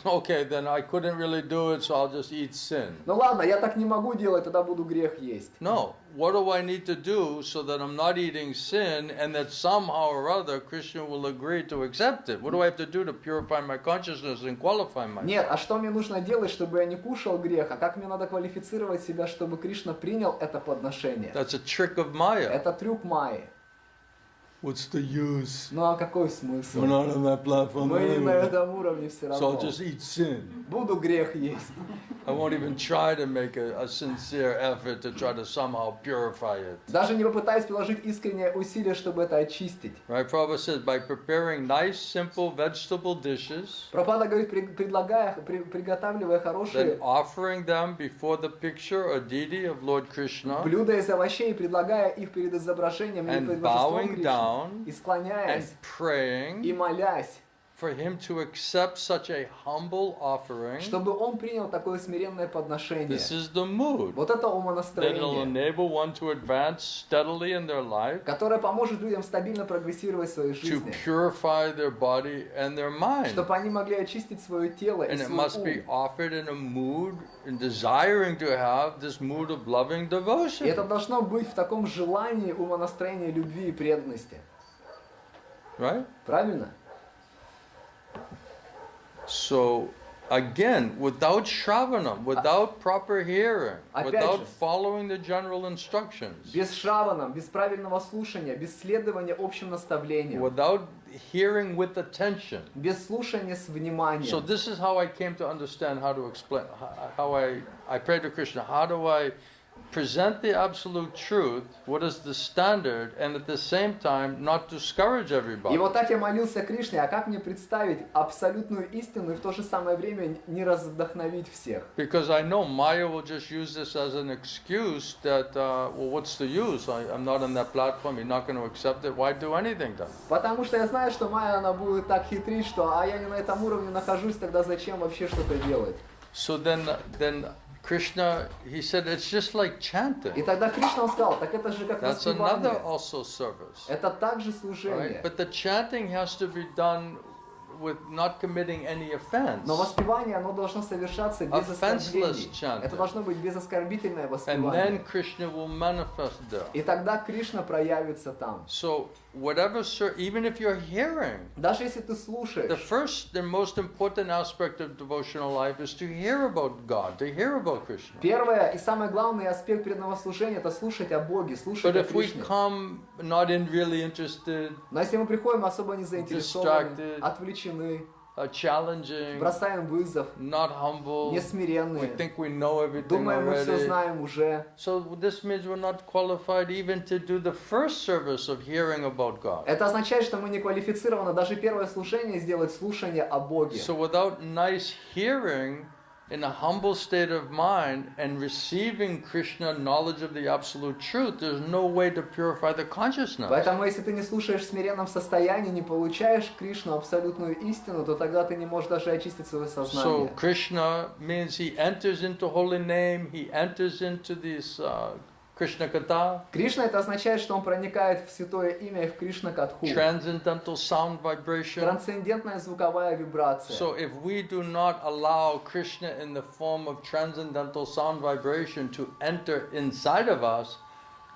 Okay, then I couldn't really do it, so I'll just eat sin. Ну ладно, я так не могу делать, тогда буду грех есть. No. What do I need to do so that I'm not eating sin and that somehow or other Krishna will agree to accept it? What do I have to do to purify my consciousness and qualify myself? Нет, а что мне нужно делать, чтобы я не кушал грех? А как мне надо квалифицировать себя, чтобы Кришна принял это подношение? That's a trick of Maya. Это трюк Майи. What's the use? Ну а какой смысл? We're not on that platform Мы не на anyway, этом уровне все so равно. I'll just eat sin. Буду грех есть. I won't even try to make a sincere effort to try to somehow purify it. Даже не попытаюсь приложить искреннее усилие, чтобы это очистить. Right? Prabhupada says by preparing nice, simple vegetable dishes, Прабхупада говорит, приготавливая then хорошие offering them before the picture or deity of Lord Krishna, блюда из овощей, предлагая их перед изображением или and перед божеством bowing Кришны, down и and склоняясь, и praying молясь for for him to accept such a humble offering, чтобы он принял такое смиренное подношение. this is the mood Вот это that will умонастроение, enable one to advance steadily in their life, которое поможет людям стабильно прогрессировать в своей to жизни, purify their body and their mind. чтобы они могли очистить свое тело и And it свой must be ум. offered in a mood and desiring to have this mood of loving И devotion. это должно быть в таком желании, умонастроении, любви и преданности. Right? Правильно? So, again, without shravanam, without proper hearing, Опять without же. following the general instructions, Без шравана, без правильного слушания, без следования общим наставлениям, without hearing with attention. без слушания с So вниманием. this is how I came to understand how to explain, how I pray to Krishna. How do I present the absolute truth, what is the standard, and at the same time not discourage И everybody? вот так я молился Кришне, а как мне представить абсолютную истину и в то же самое время не раздохновить всех? Because I know Maya will just use this as an excuse that, well, what's the use? I'm not on that platform, you're not going to accept it, why do anything then? Потому что я знаю, что Майя, она будет так хитрить, что а я не на этом уровне нахожусь, тогда зачем вообще что-то делать? So then Krishna, he said, it's just like chanting. И тогда Кришна он сказал, так это же как That's another воспевание. also service. Это также Right? служение. But the chanting has to be done with not committing any offense. Но воспевание, оно должно совершаться без оскорблений. chanting. Это должно быть безоскорбительное And воспевание. then Krishna will manifest there. И тогда Кришна проявится там. So whatever, even if you're hearing, Даже если ты the слушаешь, first and most important aspect of devotional life is to hear about God, to hear about Krishna. первое и самый главный аспект преданного служения — это слушать о Боге, слушать But о if we Кришне. come not in really interested, Но если мы приходим особо не заинтересованы, Distracted. отвлечены, challenging, бросаем вызов, not humble, we несмиренные, think we know everything думаем, мы все already. знаем уже, So this means we're not qualified even to do the first service of hearing about God. это означает, что мы не квалифицированы даже первое служение сделать слушание о Боге. So without nice hearing, in a humble state of mind and receiving Krishna knowledge of the absolute truth, there's no way to purify the consciousness. Поэтому, если ты не слушаешь в смиренном состоянии, не получаешь Кришну, абсолютную истину, то тогда ты не можешь даже очистить свое So сознание. Krishna means he enters into holy name, he enters into this krishna-katha, Кришна — это означает, что он проникает в святое имя и в Кришна-катху. transcendental sound vibration. Трансцендентная звуковая вибрация. So if we do not allow Krishna in the form of transcendental sound vibration to enter inside of us,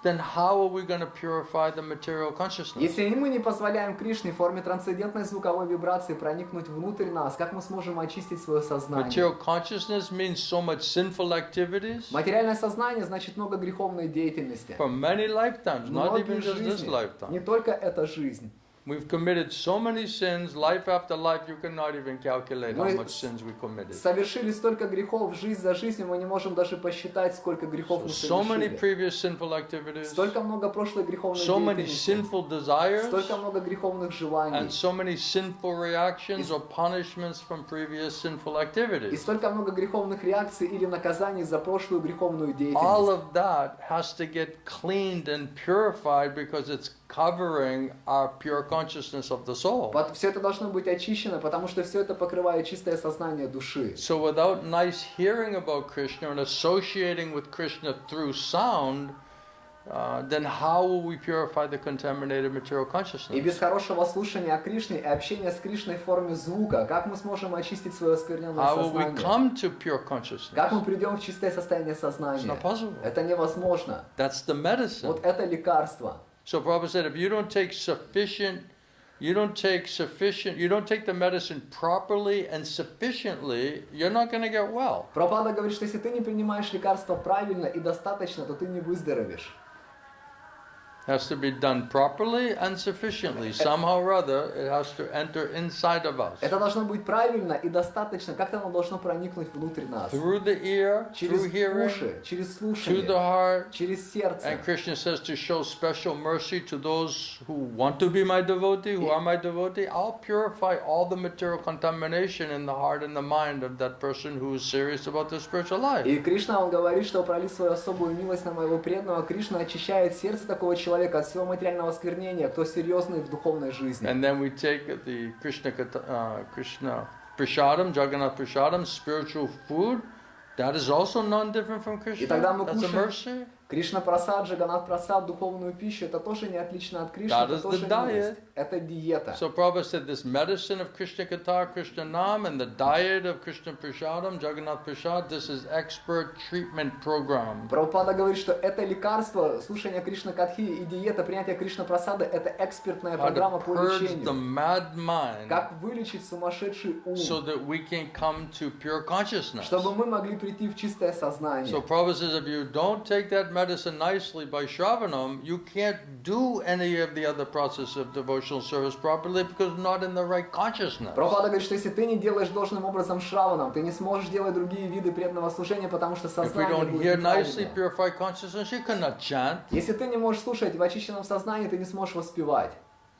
then how are we going to purify the material consciousness? Если мы не позволяем Кришне в форме трансцендентной звуковой вибрации проникнуть внутрь нас, как мы сможем очистить свое сознание? Material consciousness means so much sinful activities Материальное сознание значит много греховной деятельности. for many lifetimes, not Многие even just this жизни, lifetime. не только эта жизнь. We've committed so many sins, life after life, you cannot even calculate how Мы much sins we committed. совершили столько грехов жизнь за жизнью, мы не можем даже посчитать, сколько грехов мы So many совершили. previous sinful activities, Столько много прошлой греховной so many деятельности, sinful desires, столько много греховных желаний, and so many sinful reactions or punishments from previous sinful и activities. столько много греховных реакций или наказаний за прошлую греховную All деятельность. of that has to get cleaned and purified because it's covering our pure consciousness of the soul. Вот все это должно быть очищено, потому что все это покрывает чистое сознание души. So without nice hearing about Krishna and associating with Krishna through sound, then how will we purify the contaminated material И consciousness? без хорошего слушания о Кришне и общения с Кришной в форме звука, как мы сможем очистить свое оскверненное How will we сознание? come to pure Как consciousness? мы придем в чистое состояние It's сознания? not possible. Это невозможно. That's the medicine. Вот это лекарство. So Prabhupada said, if you don't take the medicine properly and sufficiently, you're not going to get well. Прабхупада говорит, что если ты не принимаешь лекарство правильно и достаточно, то ты не выздоровеешь. It has to be done properly and sufficiently. Somehow or other, it has to enter inside of us. Это должно быть правильно и достаточно, как-то оно должно проникнуть внутрь нас. Through the ear, Через through hearing, уши, через to the слушание, heart. через сердце. And Krishna says to show special mercy to those who want to be my devotee, who are my devotee. I'll purify all the material contamination in the heart and the mind of that person who is serious about their spiritual life. И Кришна, он говорит, что пролив свою особую милость на моего преданного, Кришна очищает сердце такого человека, человека от всего материального осквернения, кто серьезный в духовной жизни. And then we take the Krishna Prashadam, Jagannath Prashadam, spiritual food. That is also non-different from Krishna. И тогда мы That's a кушаем mercy. Кришна Прасад, Джаганат Прасад, духовную пищу, это тоже не отлично от Кришны, That это is тоже the diet. милость. Это диета. So Prabhupada said this medicine of krishna-katha, Krishna Nam, and the diet of Krishna Prashadam, Jagannath Prasad, this is expert treatment program. Прабхупада говорит, что это лекарство, слушание Кришна-катхи и диета, принятие Кришна-прасада, это экспертная How программа to по purge the лечению. mad mind Как вылечить сумасшедший ум, so that we can come to pure consciousness. чтобы мы могли прийти в чистое So сознание. Prabhupada says if you don't take that medicine nicely by Shravanam, you can't do any of the other process of devotional service properly because not in the right consciousness. Прабхупада говорит, что если ты не делаешь должным образом шраванам, ты не сможешь делать другие виды преданного служения, потому что If we сознание don't будет hear nicely неправильное. purified consciousness, you cannot chant, Если ты не можешь слушать в очищенном сознании, ты не сможешь воспевать,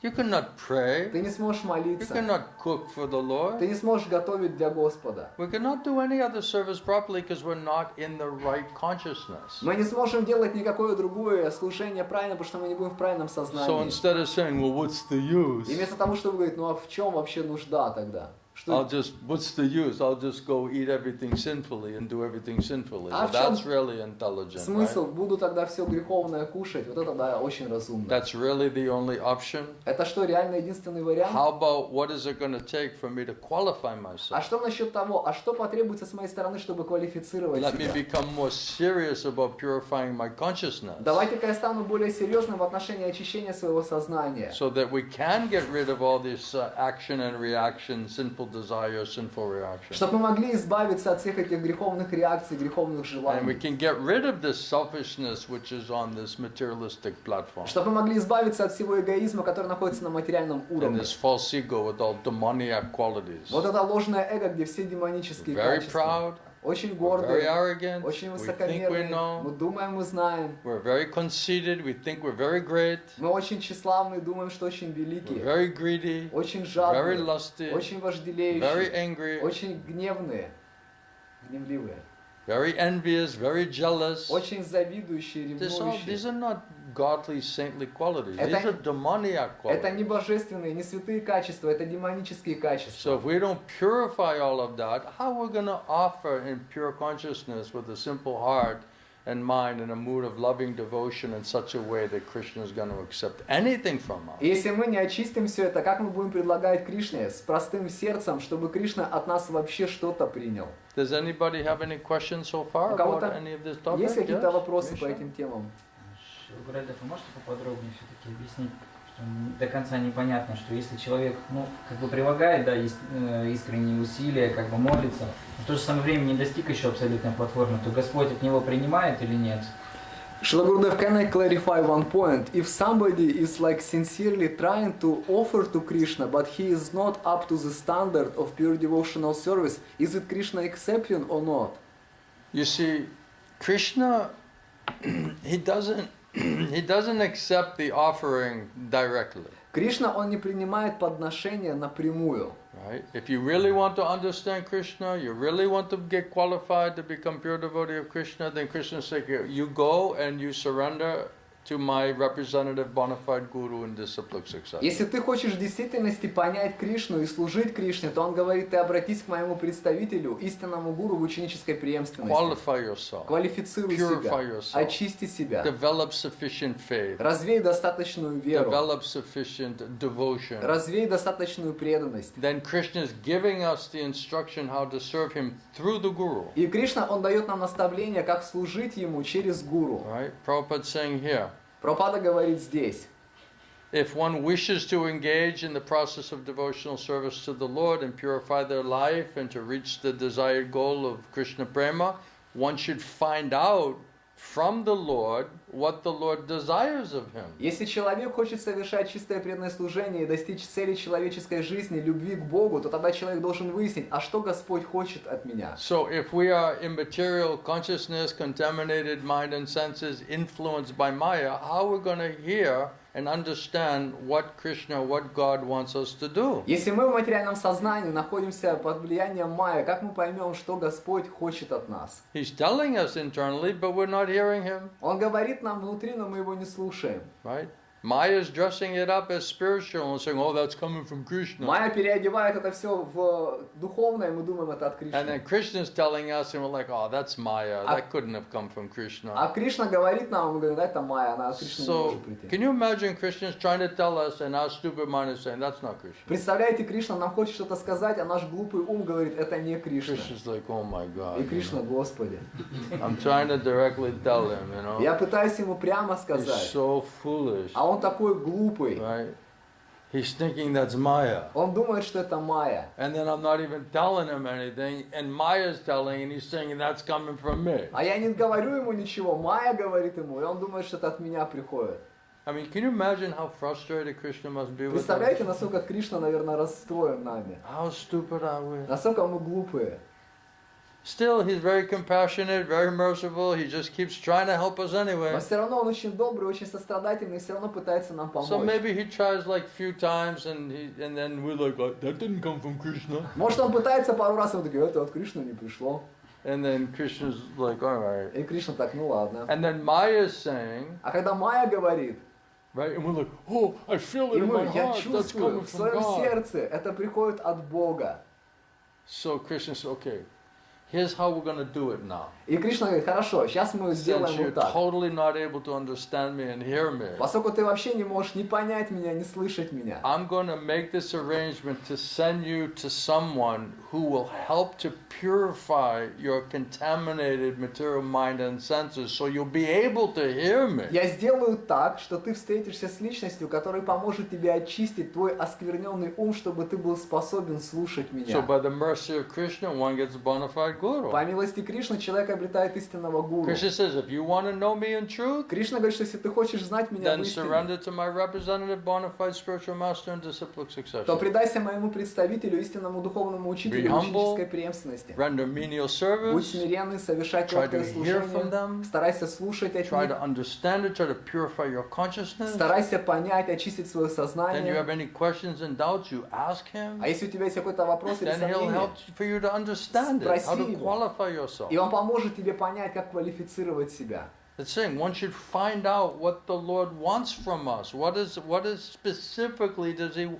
you cannot pray, ты не сможешь you молиться, cannot cook for the Lord. ты не сможешь готовить для Господа. We cannot do any other service properly because we're not in the right consciousness. Мы не сможем делать никакое другое служение правильно, потому что мы не будем в правильном So сознании. instead of saying, well, what's the И use? вместо того, чтобы говорить, ну а в чем вообще нужда тогда? What's the use? I'll just go eat everything sinfully and do everything sinfully. А Well, в чем that's really intelligent, смысл? right? Буду тогда все греховное кушать. Вот это, да, очень разумно. That's really the only option. Это что, реально единственный вариант? How about what is it going to take for me to qualify А myself? что насчет того, а что потребуется с моей стороны, чтобы квалифицировать Let me себя? become more serious about purifying my consciousness Давайте-ка я стану более серьезным в отношении очищения своего сознания. so that we can get rid of all this action and reaction, sinful desire, sinful reaction. Чтобы мы могли избавиться от всех этих греховных реакций, греховных And we желаний. can get rid of this selfishness which is on this materialistic platform. Чтобы мы могли избавиться от всего эгоизма, который находится на материальном And уровне. this false ego with all demoniac qualities. Вот это ложное эго, где все демонические Very качества. proud, Очень we're very гордые, arrogant, очень we think we высокомерные. Мы know, думаем, мы знаем. we're very conceited, we think we're very great, Мы очень тщеславны, думаем, что очень we're великие. very greedy, Очень very жадные, lusty, очень very вожделеющие, angry, очень гневные, гневливые, very envious, very jealous. очень завидующие, These ревнующие. are not godly, saintly qualities. Это- These are demoniac Это не qualities. божественные, не святые качества, это демонические So качества. if we don't purify all of that, how are we going to offer in pure consciousness with a simple heart and mind in a mood of loving devotion in such a way that Krishna is going to accept anything from us? И если мы не очистим все это, как мы будем предлагать Кришне с простым сердцем, чтобы Кришна от нас вообще что-то принял? Does anybody have any questions so far У about кого-то any of this topic? есть какие-то Yes? вопросы по Misha? этим темам? Гурдев, вы можете поподробнее все-таки объяснить, что до конца непонятно, что если человек, ну, как бы прилагает, да, искренние усилия, как бы молится, но в то же самое время не достиг еще абсолютной платформы, то Господь от него принимает или нет? Shila Gurudev, can I clarify one point? If somebody is like sincerely trying to offer to Krishna, but he is not up to the standard of pure devotional service, is it Krishna accepting or not? You see, Krishna, he doesn't accept the offering directly. Кришна, он не принимает подношения напрямую. Right? If you really want to understand Krishna, you really want to get qualified to become pure devotee of Krishna, then Krishna says, you go and you surrender to my representative bona fide guru in disciplic success. Если ты хочешь в действительности понять Кришну и служить Кришне, то он говорит, ты обратись к моему представителю, истинному гуру в ученической преемственности. Qualify yourself. Квалифицируй Purify себя, yourself. очисти себя, Develop sufficient faith. развей достаточную веру, Develop sufficient devotion. развей достаточную преданность. Then Krishna is giving us the instruction how to serve him through the guru. И Кришна, он дает нам наставление, как служить ему через гуру. Right? Prabhupada saying here, Прабхупада говорит здесь, if one wishes to engage in the process of devotional service to the Lord and purify their life and to reach the desired goal of Krishna Prema, one should find out from the Lord what the Lord desires of him. если человек хочет совершать чистое преданное служение и достичь цели человеческой жизни, любви к Богу, то тогда человек должен выяснить, а что Господь хочет от меня. So if we are in material consciousness, contaminated mind and senses, influenced by Maya, how are we going to hear and understand what Krishna, what God wants us to do. Если мы в материальном сознании находимся под влиянием майя, как мы поймем, что Господь хочет от нас? He's telling us internally, but we're not hearing him. Он говорит нам внутри, но мы его не слушаем. Right? Maya is dressing it up as spiritual and saying, oh, that's coming from Krishna. Майя переодевает это все в духовное, и мы думаем, это от And Кришны. then Krishna is telling us, and we're like, oh, that's Maya. That couldn't have come from Krishna. А Кришна говорит нам, мы говорим, да, это Майя, она от Кришны не So, может прийти. can you imagine Krishna is trying to tell us, and our stupid mind is saying, that's not Krishna. Представляете, Кришна нам хочет что-то сказать, а наш глупый ум говорит, это не Кришна. Krishna's like, oh my God. И Кришна, Господи. I'm trying to directly tell him, you know. Я пытаюсь ему прямо He's сказать, so foolish. а он такой глупый. Right? He's thinking that's Maya. Он думает, что это Майя. And then I'm not even telling him anything, and Maya's telling, and he's saying that's coming from me. А я не говорю ему ничего, Майя говорит ему, и он думает, что это от меня приходит. I mean, can you imagine how frustrated Krishna must be with us? Представляете, насколько Кришна, наверное, расстроен нами? How stupid are we? Насколько мы глупые. Still, he's very compassionate, very merciful. He just keeps trying to help us anyway. Но все равно он очень добрый, очень сострадательный, и все равно пытается нам помочь. So maybe he tries like few times, and then we're like, oh, that didn't come from Krishna. Может, он пытается пару раз, и он такой, это от Кришны не пришло. And then Krishna's like, all right. И Кришна так, ну ладно. And then Maya's saying, А когда Майя говорит, right, and we're like, oh, I feel it и in my мы, я heart. That's чувствую coming в from своем God. сердце, это приходит от Бога. So Krishna says, okay, here's how we're going to do it now. И Кришна говорит, хорошо, сейчас мы Since сделаем you're вот так. totally not able to understand me and hear me, Поскольку ты вообще не можешь ни понять меня, ни слышать меня, I'm going to make this arrangement to send you to someone who will help to purify your contaminated material mind and senses so you'll be able to hear me. я сделаю так, что ты встретишься с личностью, которая поможет тебе очистить твой оскверненный ум, чтобы ты был способен слушать So меня. by the mercy of Krishna, one gets a bona fide guru. По милости Кришны человек обретает истинного гуру. Krishna says, if you want to know me in truth, Кришна говорит, что если ты хочешь знать меня в then истине, surrender to my representative bona fide spiritual master in disciplic то succession. предайся моему представителю, истинному духовному учителю Be humble, ученической преемственности. Render menial Будь service, смиренный, совершай try to кроткое hear from служение, them, старайся слушать от try них, to understand it, try to purify your consciousness. старайся понять, очистить свое Then you сознание. have any questions and doubts, you ask him. А если у тебя есть какой-то вопрос или Then he'll сомнение, help for you to understand it, how to Спроси его. qualify yourself. и он поможет тебе понять, как квалифицировать себя. It's saying one should find out what the Lord wants from us. What is specifically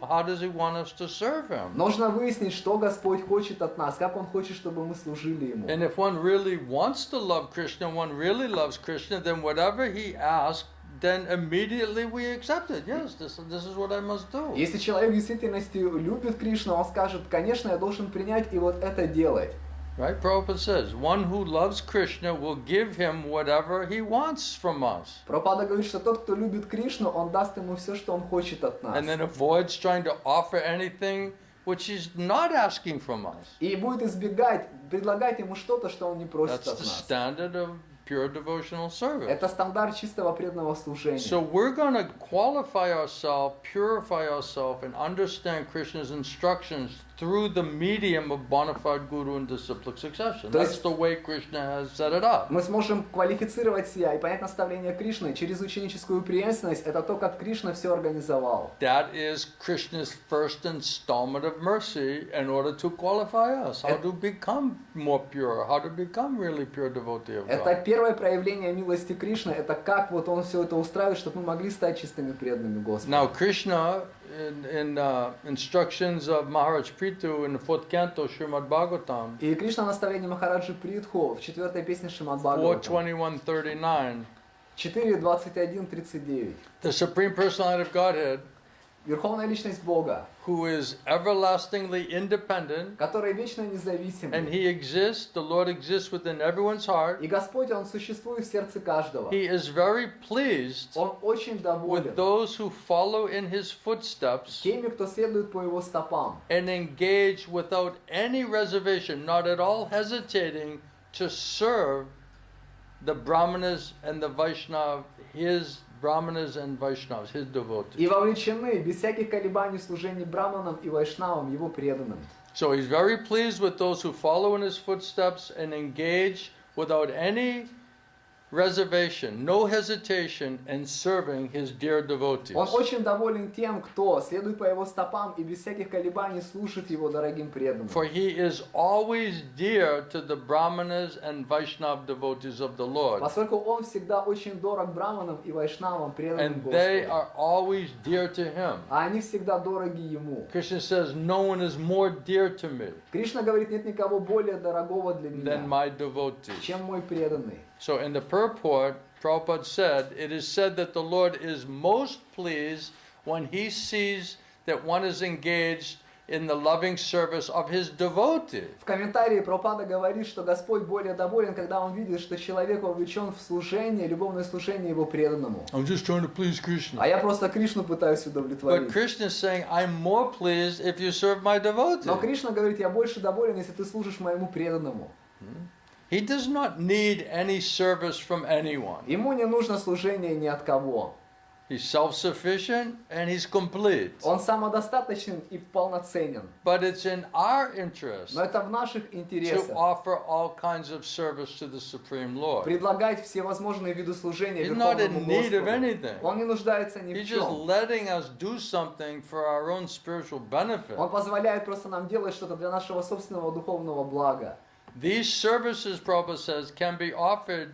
how does he want us to serve him? Нужно выяснить, что Господь хочет от нас, как Он хочет, чтобы мы служили Ему. And if one really wants to love Krishna, one really loves Krishna, then whatever he asks, then immediately we accept it. Yes, this is what I must do. Если человек в действительности любит Кришну, он скажет, конечно, я должен принять и вот это делать. Right? Prabhupada says, one who loves Krishna will give him whatever he wants from us. Прабхупада говорит, что тот, кто любит Кришну, он даст ему все, что он хочет от нас. And then avoids trying to offer anything which he's not asking from us. И будет избегать, предлагать ему что-то, что он не просит That's от the нас. standard of pure devotional service. Это стандарт чистого преданного служения. So we're going to qualify ourselves, purify ourselves, and understand Krishna's instructions through the medium of bona fide guru and disciplic succession. То That's есть the way Krishna has set it up. мы сможем квалифицировать себя и понять наставление Кришны через ученическую преемственность. Это то, как Кришна все организовал. That is Krishna's first installment of mercy in order to qualify us. How to become more pure, how to become really pure devotee of Это God. первое проявление милости Кришны. Это как вот он все это устраивает, чтобы мы могли стать чистыми преданными Господу. Now Krishna, in instructions of Maharaj Prithu in the 4th canto Srimad Bhagavatam, И Кришна наставление Махараджи Притху в 4-й песне Шримад Бхагаватам 4:21-39, 4:21-39. the Supreme Personality of Godhead, Верховная Личность Бога, who is everlastingly independent, который вечно and независимый. He exists, the Lord exists within everyone's heart. И Господь, Он существует в сердце каждого. He is very pleased Он очень доволен with those who follow in His footsteps теми, кто следует по Его стопам. and engage without any reservation, not at all hesitating, to serve the Brahmanas and the Vaishnava, His Brahmanas and Vaishnavas, His devotees. И вовлечены без всяких колебаний в служении браманам и вайшнавам, Его преданным. So He's very pleased with those who follow in His footsteps and engage without any reservation, no hesitation in serving his dear devotees. Он очень доволен тем, кто следует по его стопам и без всяких колебаний служит его дорогим преданным. For he is always dear to the Brahmanas and Vaishnav devotees of the Lord. Поскольку он всегда очень дорог браманам и вайшнавам, преданным And they Господу. are always dear to him. А они всегда дороги ему. Krishna says, no one is more dear to me Кришна говорит, нет никого более дорогого для than меня, my devotees. чем мой преданный. So in the purport, Prabhupada said, it is said that the Lord is most pleased when he sees that one is engaged in the loving service of his devotee. В комментарии Прабхупада говорит, что Господь более доволен, когда он видит, что человек вовлечен в служение, любовное служение его преданному. I'm just trying to please Krishna. А я просто Кришну пытаюсь But удовлетворить. Krishna is saying, I'm more pleased if you serve my devotee. Но Кришна говорит, я больше доволен, если ты служишь моему преданному. He does not need any service from anyone. Ему не нужно служение ни от кого. He's self-sufficient and he's complete. Он самодостаточен и полноценен. But it's in our interest Но это в наших to интересах offer all kinds of service to the Supreme Lord. предлагать всевозможные виды служения He's not in Верховному need of Господу. anything. Он не нуждается ни He's в just чем. letting us do something for our own spiritual benefit. Он позволяет просто нам делать что-то для нашего собственного духовного блага. These services, Prabhupada says, can be offered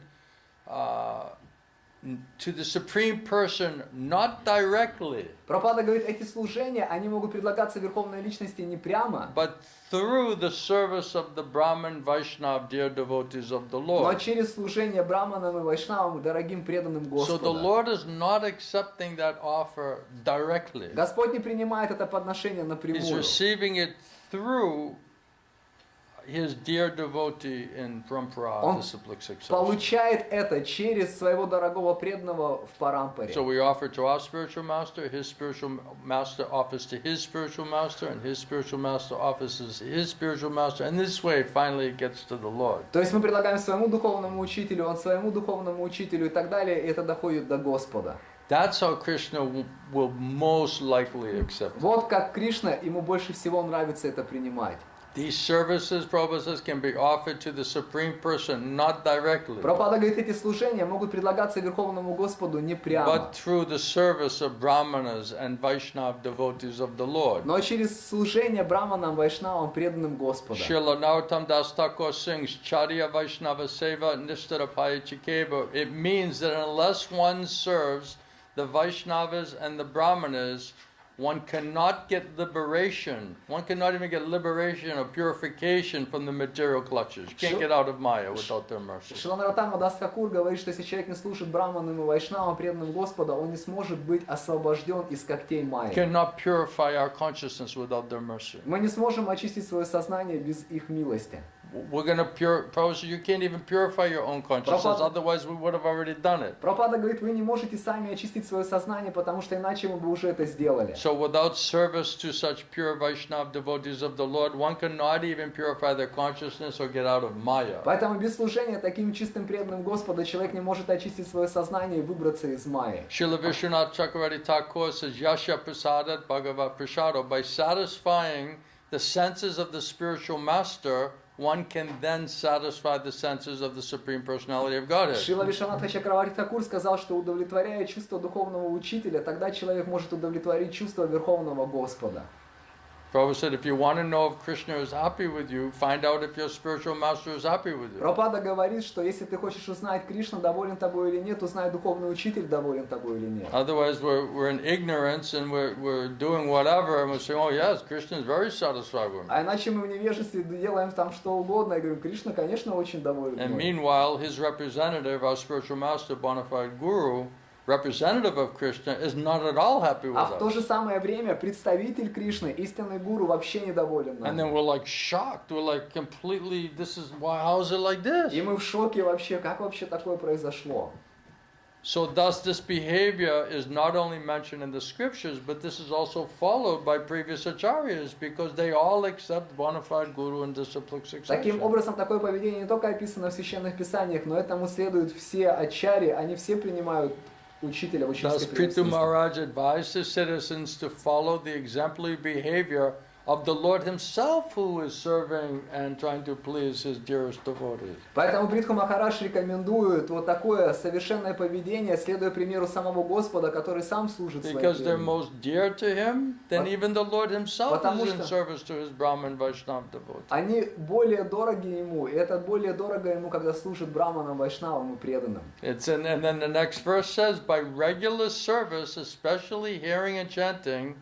to the Supreme Person not directly, Прабхупада говорит, эти служения, они могут предлагаться Верховной Личности не прямо, but through the service of the Brahman, Vaishnav, dear devotees of the но Lord. через служение браманам и вайшнавам, дорогим преданным So the Господа. Lord is not accepting that offer directly. Господь не принимает это подношение He's напрямую. receiving it through his dear devotee in Parampara, Он disciplic succession. Получает это через своего дорогого преданного в Парампаре. So we offer to our spiritual master, his spiritual master offers to his spiritual master, and his spiritual master offers to his spiritual master, and this way finally it gets to the Lord. То есть мы предлагаем своему духовному учителю, он своему духовному учителю и так далее, и это доходит до Господа. That's how Krishna will most likely accept it. Вот как Кришна, ему больше всего нравится это принимать. These services, Prabhupada says, can be offered to the Supreme Person, not directly, Прабхупада говорит, эти служения могут предлагаться Верховному Господу не прямо, but through the service of Brahmanas and Vaishnav devotees of the Lord. но через служение браманам, вайшнавам, преданным Господа. Srila Narottam Das Thakur sings Charya Vaishnava Seva Nishtarapaya Chikeva. It means that unless one serves the Vaishnavas and the Brahmanas, one cannot get liberation. One cannot even get liberation or purification from the material clutches. You can't get out of Maya without their mercy. Шрила Наротама Дас Такур говорит, что если человек не служит браманам и вайшнавам, преданным Господа, он не сможет быть освобожден из когтей Майи. Cannot purify our consciousness without their mercy. Мы не сможем очистить свое сознание без их милости. We're going to purify. You can't even purify your own consciousness. Otherwise, we would have already done it. Прабхупада говорит, вы не можете сами очистить свое сознание, потому что иначе мы бы уже это сделали. So without service to such pure Vaishnav devotees of the Lord, one cannot even purify their consciousness or get out of Maya. Поэтому без служения таким чистым преданным Господа человек не может очистить свое сознание и выбраться из Майи. Srila Vishwanath Chakravarti Thakur says, Yasha prasadat bhagavat prasado. By satisfying the senses of the spiritual master, one can then satisfy the senses of the Supreme Personality of Godhead. Шрила Вишванатха Чакраварти Такур сказал, что удовлетворяя чувство духовного учителя, тогда человек может удовлетворить чувство Верховного Господа. Prabhupada said, if you want to know if Krishna is happy with you, find out if your spiritual master is happy with you. Прабхупада говорит, что если ты хочешь узнать, Кришна доволен тобой или нет, узнай, духовный учитель доволен тобой или нет. Otherwise, we're in ignorance and we're doing whatever, and we're saying, oh yes, Krishna is very satisfied with me. А иначе мы в невежестве делаем там что угодно и говорим, Кришна, конечно, очень доволен And мной. meanwhile, his representative, our spiritual master, bona fide guru, representative of Krishna, is not at all happy with А в то us. же самое время представитель Кришны, истинный гуру, вообще недоволен And then нами. we're like shocked. We're like completely, this is, why, how is it like this? И мы в шоке вообще, как вообще такое произошло. So thus this behavior is not only mentioned in the scriptures, but this is also followed by previous acharyas because they all accept bona fide guru and disciplic Таким succession. образом, такое поведение не только описано в священных писаниях, но этому следуют все ачари, они все принимают учителя в Thus ученическое Prithu преемственство. Maharaj advised his citizens to follow the exemplary behavior of the Lord himself who is serving and trying to please his dearest devotees. Поэтому Притху Махарадж рекомендует вот такое совершенное поведение, следуя примеру самого Господа, который сам служит своим Because they're преданным. most dear to him, then even the Lord himself Потому is in что service to his Brahman Vaishnava devotees. Они более дороги ему, и это более дорого ему, когда служит браманам, вайшнавам и преданным. And then the next verse says, by regular service, especially hearing and chanting,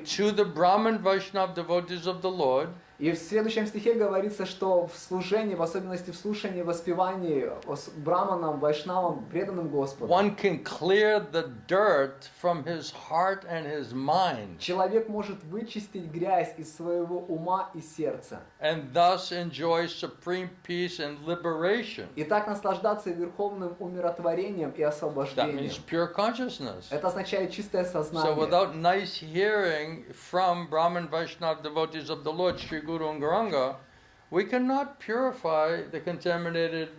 to the Brahman Vaishnava devotees of the Lord, И в следующем стихе говорится, что в служении, в особенности в слушании и воспевании браманам, вайшнавам, преданным Господу, one can clear the dirt from his heart and his mind, человек может вычистить грязь из своего ума и сердца. and thus enjoy supreme peace and liberation. И так наслаждаться верховным умиротворением и That освобождением. means pure consciousness. Это означает чистое So сознание. without nice hearing from Brahman Vaishnava devotees of the Lord, Sri Guru and Gauranga, we cannot purify the contaminated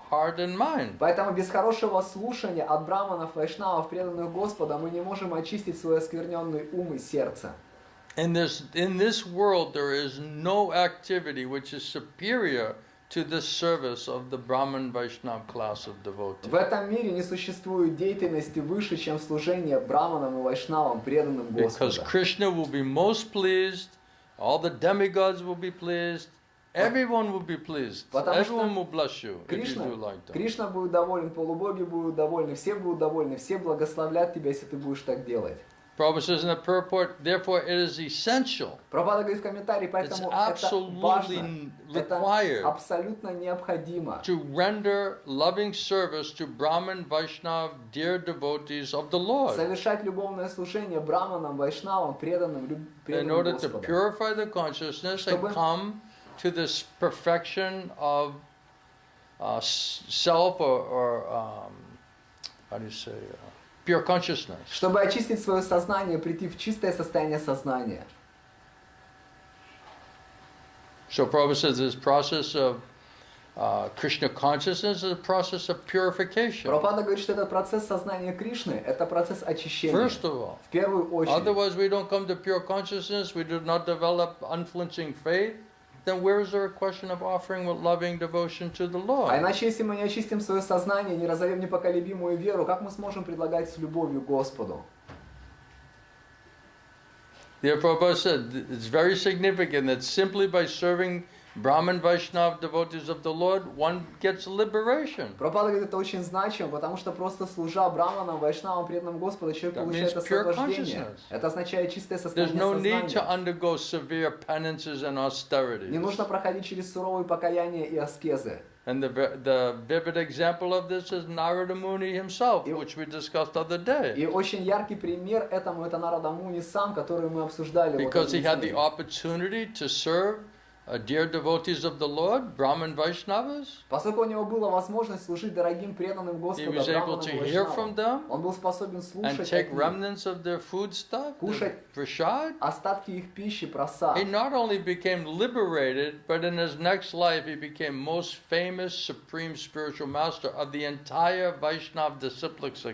heart and mind. Поэтому без хорошего слушания от браманов, вайшнавов, преданных Господа, мы не можем очистить свой оскверненный ум и сердце. In this world, there is no activity which is superior to the service of the Brahman Vaishnava class of devotees. В этом мире не существует деятельности выше, чем служение браманам и вайшнавам, преданным Because Господу. Krishna will be most pleased, all the demigods will be pleased, everyone will be pleased, Потому everyone что will bless you if you do like that. Кришна будет доволен, полубоги будут довольны, все будут довольны, все благословлят тебя, если ты будешь так делать. Prabhupada says in the purport, therefore it is essential, Прабхупада говорит в комментарии, it's поэтому это важно, absolutely это required абсолютно необходимо. to render loving service to Brahman Vaishnava dear devotees of the Lord Совершать любовное служение браманам, вайшнавам, преданным in order to Господу. purify the consciousness and Чтобы- come to this perfection of self or how do you say, pure consciousness. Чтобы очистить свое сознание, прийти в чистое состояние сознания. So Prabhupada says this process of Krishna consciousness is a process of purification. Прабхупада говорит, что этот процесс сознания Кришны, это процесс очищения. First of all. В первую очередь. Otherwise we don't come to pure consciousness, we do not develop unflinching faith, then where is there a question of offering with loving devotion to the А Lord? иначе, если мы не очистим свое сознание, не разовьем непоколебимую веру, как мы сможем предлагать с любовью Господу? Therefore Prabhupada said, it's very significant that simply by serving Brahman Vaishnava devotees of the Lord, one gets liberation. Прабхупада говорит, это очень значимо, потому что просто служа браманам, вайшнавам, преданным Господу, человек That получает means pure освобождение. consciousness. Это означает чистое There's состояние no need to сознания. undergo severe penances and austerities. Не нужно проходить через суровые покаяния и аскезы. And the vivid example of this is Narada Muni himself, which we discussed the other day. И очень яркий пример этому это Нарада Муни сам, который мы обсуждали. Because he had the вот opportunity to serve dear devotees of the Lord, Brahman Vaishnavas. Поскольку у него была возможность служить дорогим преданным He Господу, was able браманам to и hear from вайшнавам, them он был способен and слушать take от них remnants of their food stuff, their Кушать. prasad. остатки их пищи, просад. He not only became liberated, but in his next life he became most famous supreme spiritual master of the entire Vaishnava disciplic Он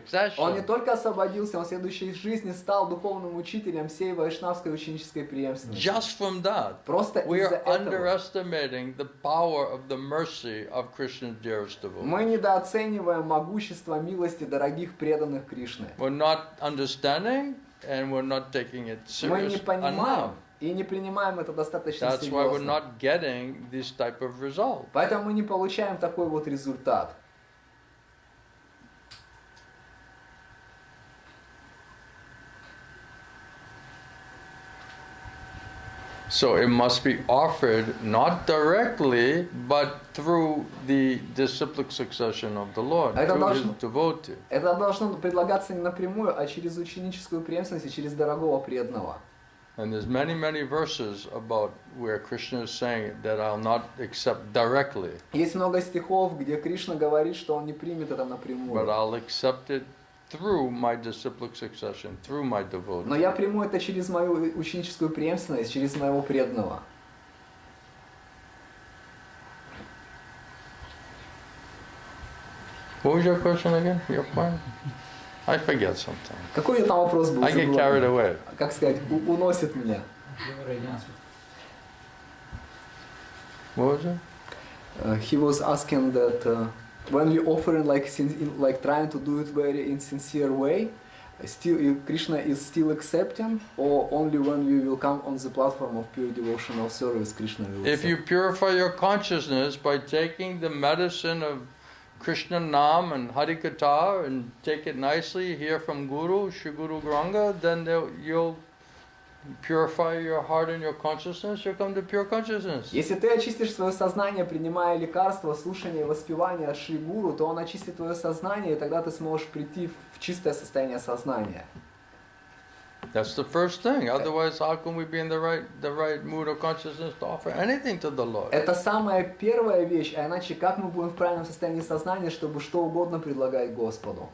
не succession. только освободился, он в следующей жизни стал духовным учителем всей вайшнавской ученической преемственности. Just from that, Просто we из-за are этого underestimating the power of the mercy of Krishna's dearest devotees. мы недооцениваем могущество милости дорогих преданных Кришны. We're not understanding and we're not taking it Мы не serious понимаем enough. и не принимаем это достаточно That's why we're серьезно. not getting this type of result. Поэтому мы не получаем такой вот результат. So it must be offered not directly, but through the disciplic succession of the Lord, Это through his должно- devotee. Это должно предлагаться не напрямую, а через ученическую преемственность и через дорогого преданного. And there's many, many verses about where Krishna is saying that I'll not accept directly, Есть много стихов, где Кришна говорит, что он не примет это but напрямую. I'll accept it through my disciplic succession, through my Но devotee. я приму это через мою ученическую преемственность, через моего преданного. What was your question again? Your point? I forget sometimes. Какой там вопрос был? I get Забыл. carried away. Как сказать, уносит меня. Говори, Ян, What was it? He was asking that when we offering like trying to do it very in sincere way, still Krishna is still accepting, or only when we will come on the platform of pure devotional service, Krishna will If you accept. purify your consciousness by taking the medicine of Krishna Nam and Harikatha and take it nicely, hear from Guru, Shri Guru Granga, then you'll purify your heart and your consciousness, you'll come to pure consciousness. Если ты очистишь свое сознание, принимая лекарства, слушание и воспевание от Шри Гуру, то он очистит твое сознание, и тогда ты сможешь прийти в чистое состояние сознания. That's the first thing. Otherwise, how can we be in the right mood of consciousness to offer anything to the Lord? Это самая первая вещь, а иначе как мы будем в правильном состоянии сознания, чтобы что угодно предлагать Господу?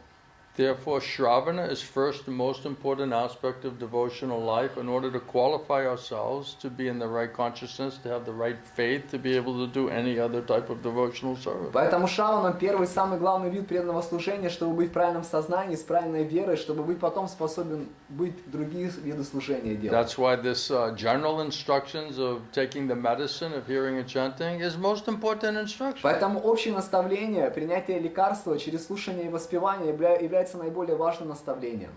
Therefore, Shravana is first the most important aspect of devotional life in order to qualify ourselves to be in the right consciousness, to have the right faith, to be able to do any other type of devotional service. Поэтому Шравана первый, самый главный вид преданного служения, чтобы быть в правильном сознании, с правильной верой, чтобы быть потом способен быть другие виды служения делать. That's why this general instructions of taking the medicine of hearing and chanting is most important instruction. Поэтому общее наставление, принятие лекарства через слушание и воспевание является наиболее важным наставлением.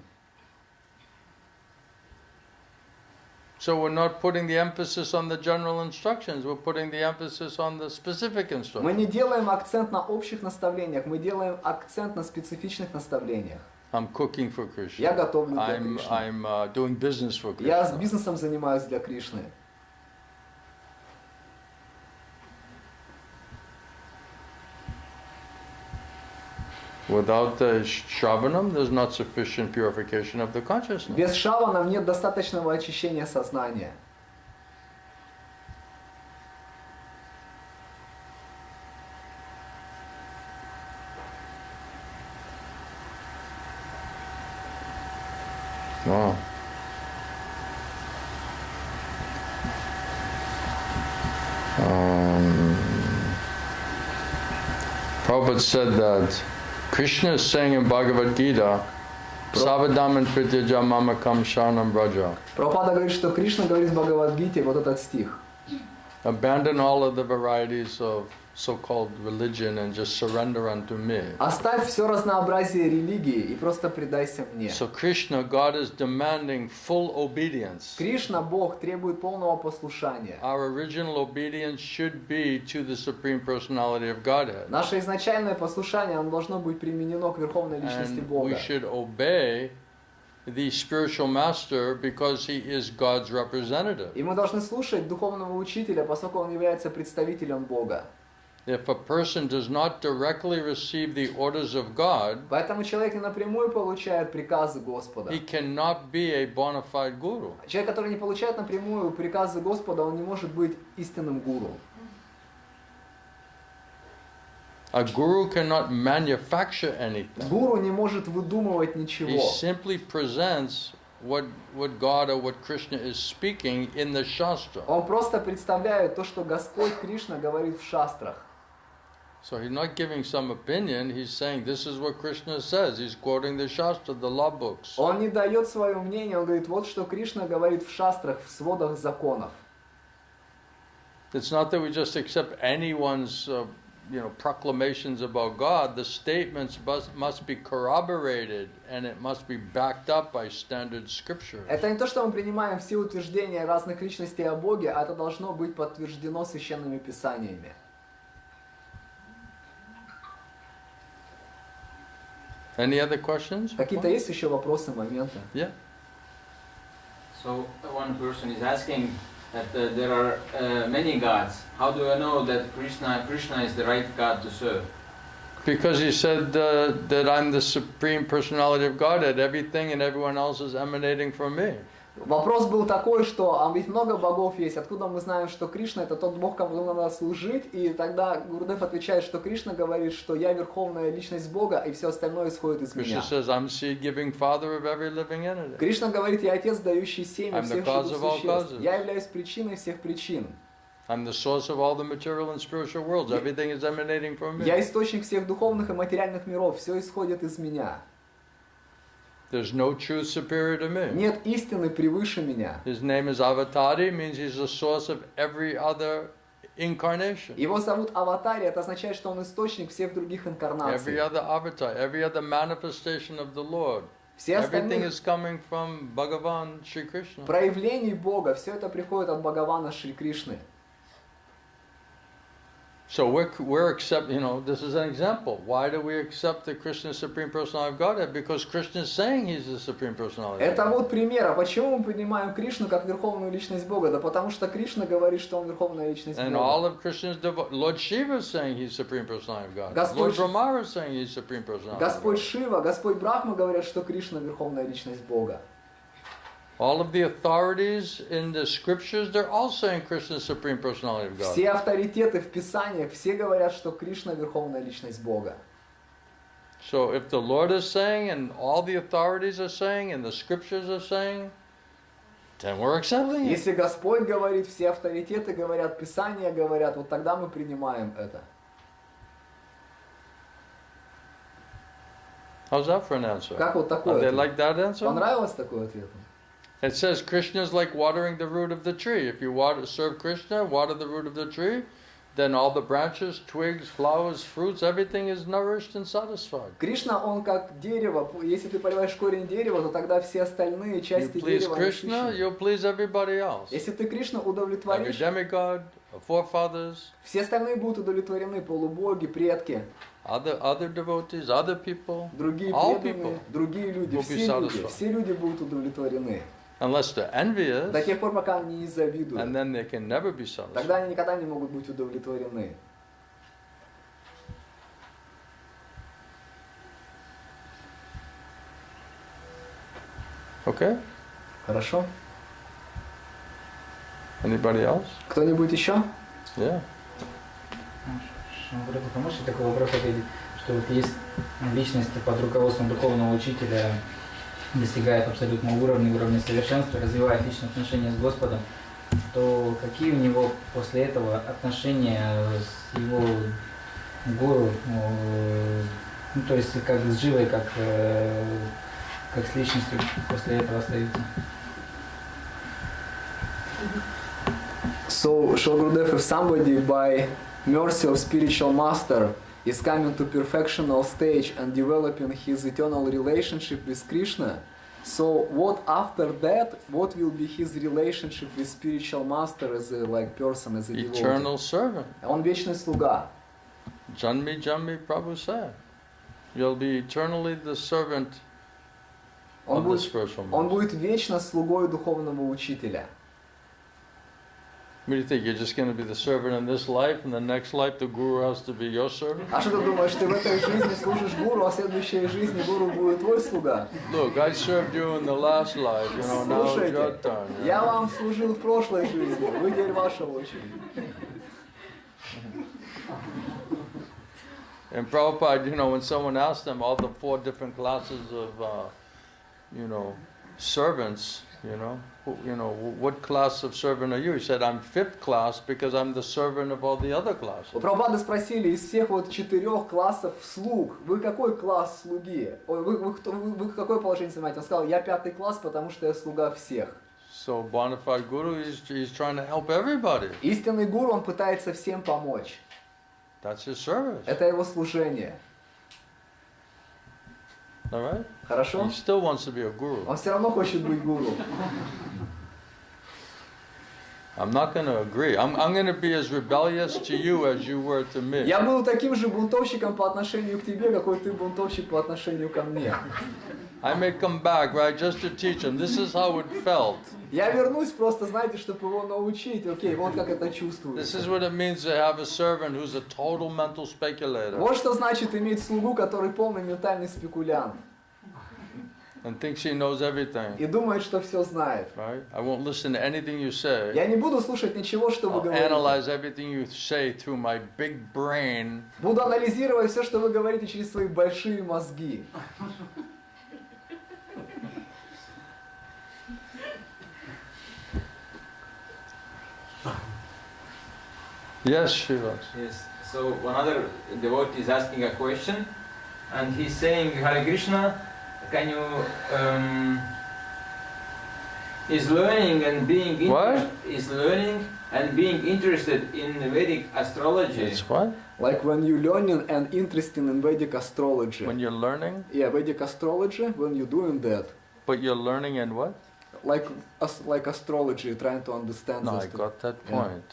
So we're not putting the emphasis on the general instructions, we're putting the emphasis on the specific Мы instructions. не делаем акцент на общих наставлениях, мы делаем акцент на специфичных наставлениях. I'm cooking for Krishna. Я готовлю для Кришны. I'm doing business for Я с Krishna. бизнесом занимаюсь для Кришны. Without the Shravanam, there's not sufficient purification of the consciousness. Без шаванов нет достаточного очищения сознания. Wow. Prabhupada said that Krishna is saying in Bhagavad Gita, Savadam and Prityaja Mamakam Shanam Braja. Прабхупада говорит, что Кришна говорит в Бхагавад-гите вот этот стих. Abandon all of the varieties of so-called religion and just surrender unto me. Оставь все разнообразие религии и просто предайся мне. So Krishna, God is demanding full obedience. Кришна, Бог, требует полного послушания. Our original obedience should be to the Supreme Personality of Godhead. Наше изначальное послушание, оно должно быть применено к Верховной Личности And Бога. we should obey the spiritual master because he is God's representative. И мы должны слушать духовного учителя, поскольку он является представителем Бога. If a person does not directly receive the orders of God, Поэтому человек не напрямую получает приказы Господа. he cannot be a bona fide guru. Человек, который не получает напрямую приказы Господа, он не может быть истинным гуру. A guru cannot manufacture anything. Гуру не может выдумывать He ничего. simply presents what God or what Krishna is speaking in the Shastra. Он просто представляет то, что Господь Кришна говорит в шастрах. So he's not giving some opinion, he's saying this is what Krishna says. He's quoting the Shastra, the law books. Он не дает свое мнение, он говорит, вот что Кришна говорит в шастрах, в сводах законов. It's not that we just accept anyone's proclamations about God. The statements must be corroborated and it must be backed up by standard scriptures. Это не то, что мы принимаем все утверждения разных личностей о Боге, а это должно быть подтверждено священными писаниями. Any other questions? Какие-то есть еще вопросы, моменты? Yeah. So one person is asking that there are many gods. How do I know that Krishna is the right God to serve? Because he said that I'm the Supreme Personality of Godhead. Everything and everyone else is emanating from me. Вопрос был такой, что ведь много богов есть, откуда мы знаем, что Кришна это тот бог, кому надо служить, и тогда Гурудев отвечает, что Кришна говорит, что я верховная личность Бога, и все остальное исходит из меня. Krishna says, I'm seed-giving father of every living entity. Кришна говорит, я отец, дающий семя I'm the всех cause живых of all существ. causes. Я являюсь причиной всех причин. I'm the source of all the material and spiritual worlds. Everything is emanating from me. Я источник всех духовных и материальных миров, все исходит из меня. There's no truth superior to me. Нет истины превыше меня. His name is Avatari, means he's the source of every other incarnation. Его зовут Аватари, это означает, что он источник всех других Every инкарнаций. other avatar, every other manifestation of the Lord. Все Everything остальные is coming from Bhagavan Shri Krishna. проявлений Бога, все это приходит от Бхагавана Шри Кришны. So we're accept, this is an example. Why do we accept that Krishna is Supreme Personality of Godhead? Because Krishna is saying He's the Supreme Personality. Это вот пример. А почему мы принимаем Кришну как Верховную Личность Бога? Да потому что Кришна говорит, что Он Верховная Личность And all Бога. of Krishna's Lord Shiva is saying He's Supreme Personality of Godhead. Господь Lord Ш- Brahma is saying He's Supreme Personality of Господь Godhead. Шива, Господь Брахма говорят, что Кришна Верховная Личность Бога. All of the authorities in the scriptures, they're all saying Krishna is Supreme Personality of Все Godhead. авторитеты в Писаниях, все говорят, что Кришна Верховная Личность Бога. So if the Lord is saying, and all the authorities are saying, and the scriptures are saying, then we're accepting it. Если Господь говорит, все авторитеты говорят, Писания говорят, вот тогда мы принимаем это. How's that for an answer? Как вот Are такой they ответ? like that answer? Понравилось такой ответ? It says Krishna is like watering the root of the tree. If you serve Krishna, water the root of the tree, then all the branches, twigs, flowers, fruits, everything is nourished and satisfied. Кришна, он как дерево. Если ты поливаешь корень дерева, то тогда все остальные You части please дерева Krishna, насыщены. you'll please everybody else. Если ты Кришну Every удовлетворишь, demigod, forefathers, все остальные будут удовлетворены, полубоги, предки, other devotees, other people, другие all преданные, people другие люди, will be все люди будут удовлетворены. unless they're envious, До тех пор, пока они не завидуют. and then they can never be satisfied. Тогда они никогда не могут быть удовлетворены. Okay? Хорошо? Anybody else? Кто-нибудь еще? Yeah. Вроде поможешь такой вопрос ответить, что вот есть личности под руководством духовного учителя, достигает абсолютного уровня совершенства, развивает личные отношения с Господом, то какие у него после этого отношения с его гуру, ну, то есть как с Дживой, как с личностью после этого остаются? So, Shri Gurudev, if somebody by mercy of spiritual master is coming to perfectional stage and developing his eternal relationship with Krishna, so what after that, what will be his relationship with spiritual master as a person, as a devotee? Eternal servant. Он вечный слуга. Janmi Prabhu said, you'll be eternally the servant of the spiritual Он master. будет вечно слугой духовного учителя. What do you think? You're just going to be the servant in this life, and the next life the guru has to be your servant? А что ты думаешь, ты в этой жизни служишь гуру, а в следующей жизни гуру будет твой слуга? Look, I served you in the last life, now it's your Слушайте, turn. я вам служил в прошлой жизни, вы теперь ваша очередь. And Prabhupada, when someone asked him all the 4 different classes of, servants, what class of servant are you? He said, I'm 5th class because I'm the servant of all the other classes. У Прабхупады спросили, из всех 4 классов слуг, вы какой класс слуги? Ой, вы какое положение занимаете? Он сказал, я 5 класс, потому что я слуга всех. So bona fide guru, he's trying to help everybody. Истинный гуру, он пытается всем помочь. That's his service. Это его служение. All right? Хорошо? He still wants to be a guru. Он все равно хочет быть гуру. I'm not going to agree. I'm going to be as rebellious to you as you were to me. Я был таким же бунтовщиком по отношению к тебе, какой ты бунтовщик по отношению ко мне. I may come back, right, just to teach him. This is how it felt. Я вернусь просто, знаете, чтобы его научить. Окей, вот как это чувствуется. This is what it means to have a servant who's a total mental speculator Вот что значит иметь слугу, который полный ментальный спекулянт. and thinks he knows everything. И думает, что все знает. Right? I won't listen to anything you say. Я не буду слушать ничего, что вы I'll говорите. analyze everything you say through my big brain. Буду анализировать все, что вы говорите через свои большие мозги. Yes, Shiva. Yes. So another devotee is asking a question, and he's saying, Hare Krishna, can you is learning and being What? is learning and being interested in Vedic astrology. It's what? Like when you're learning and interested in Vedic astrology. When you're learning? Yeah, Vedic astrology, when you're doing that. But you're learning in what? Like astrology, trying to understand No, this. I got that Yeah. point.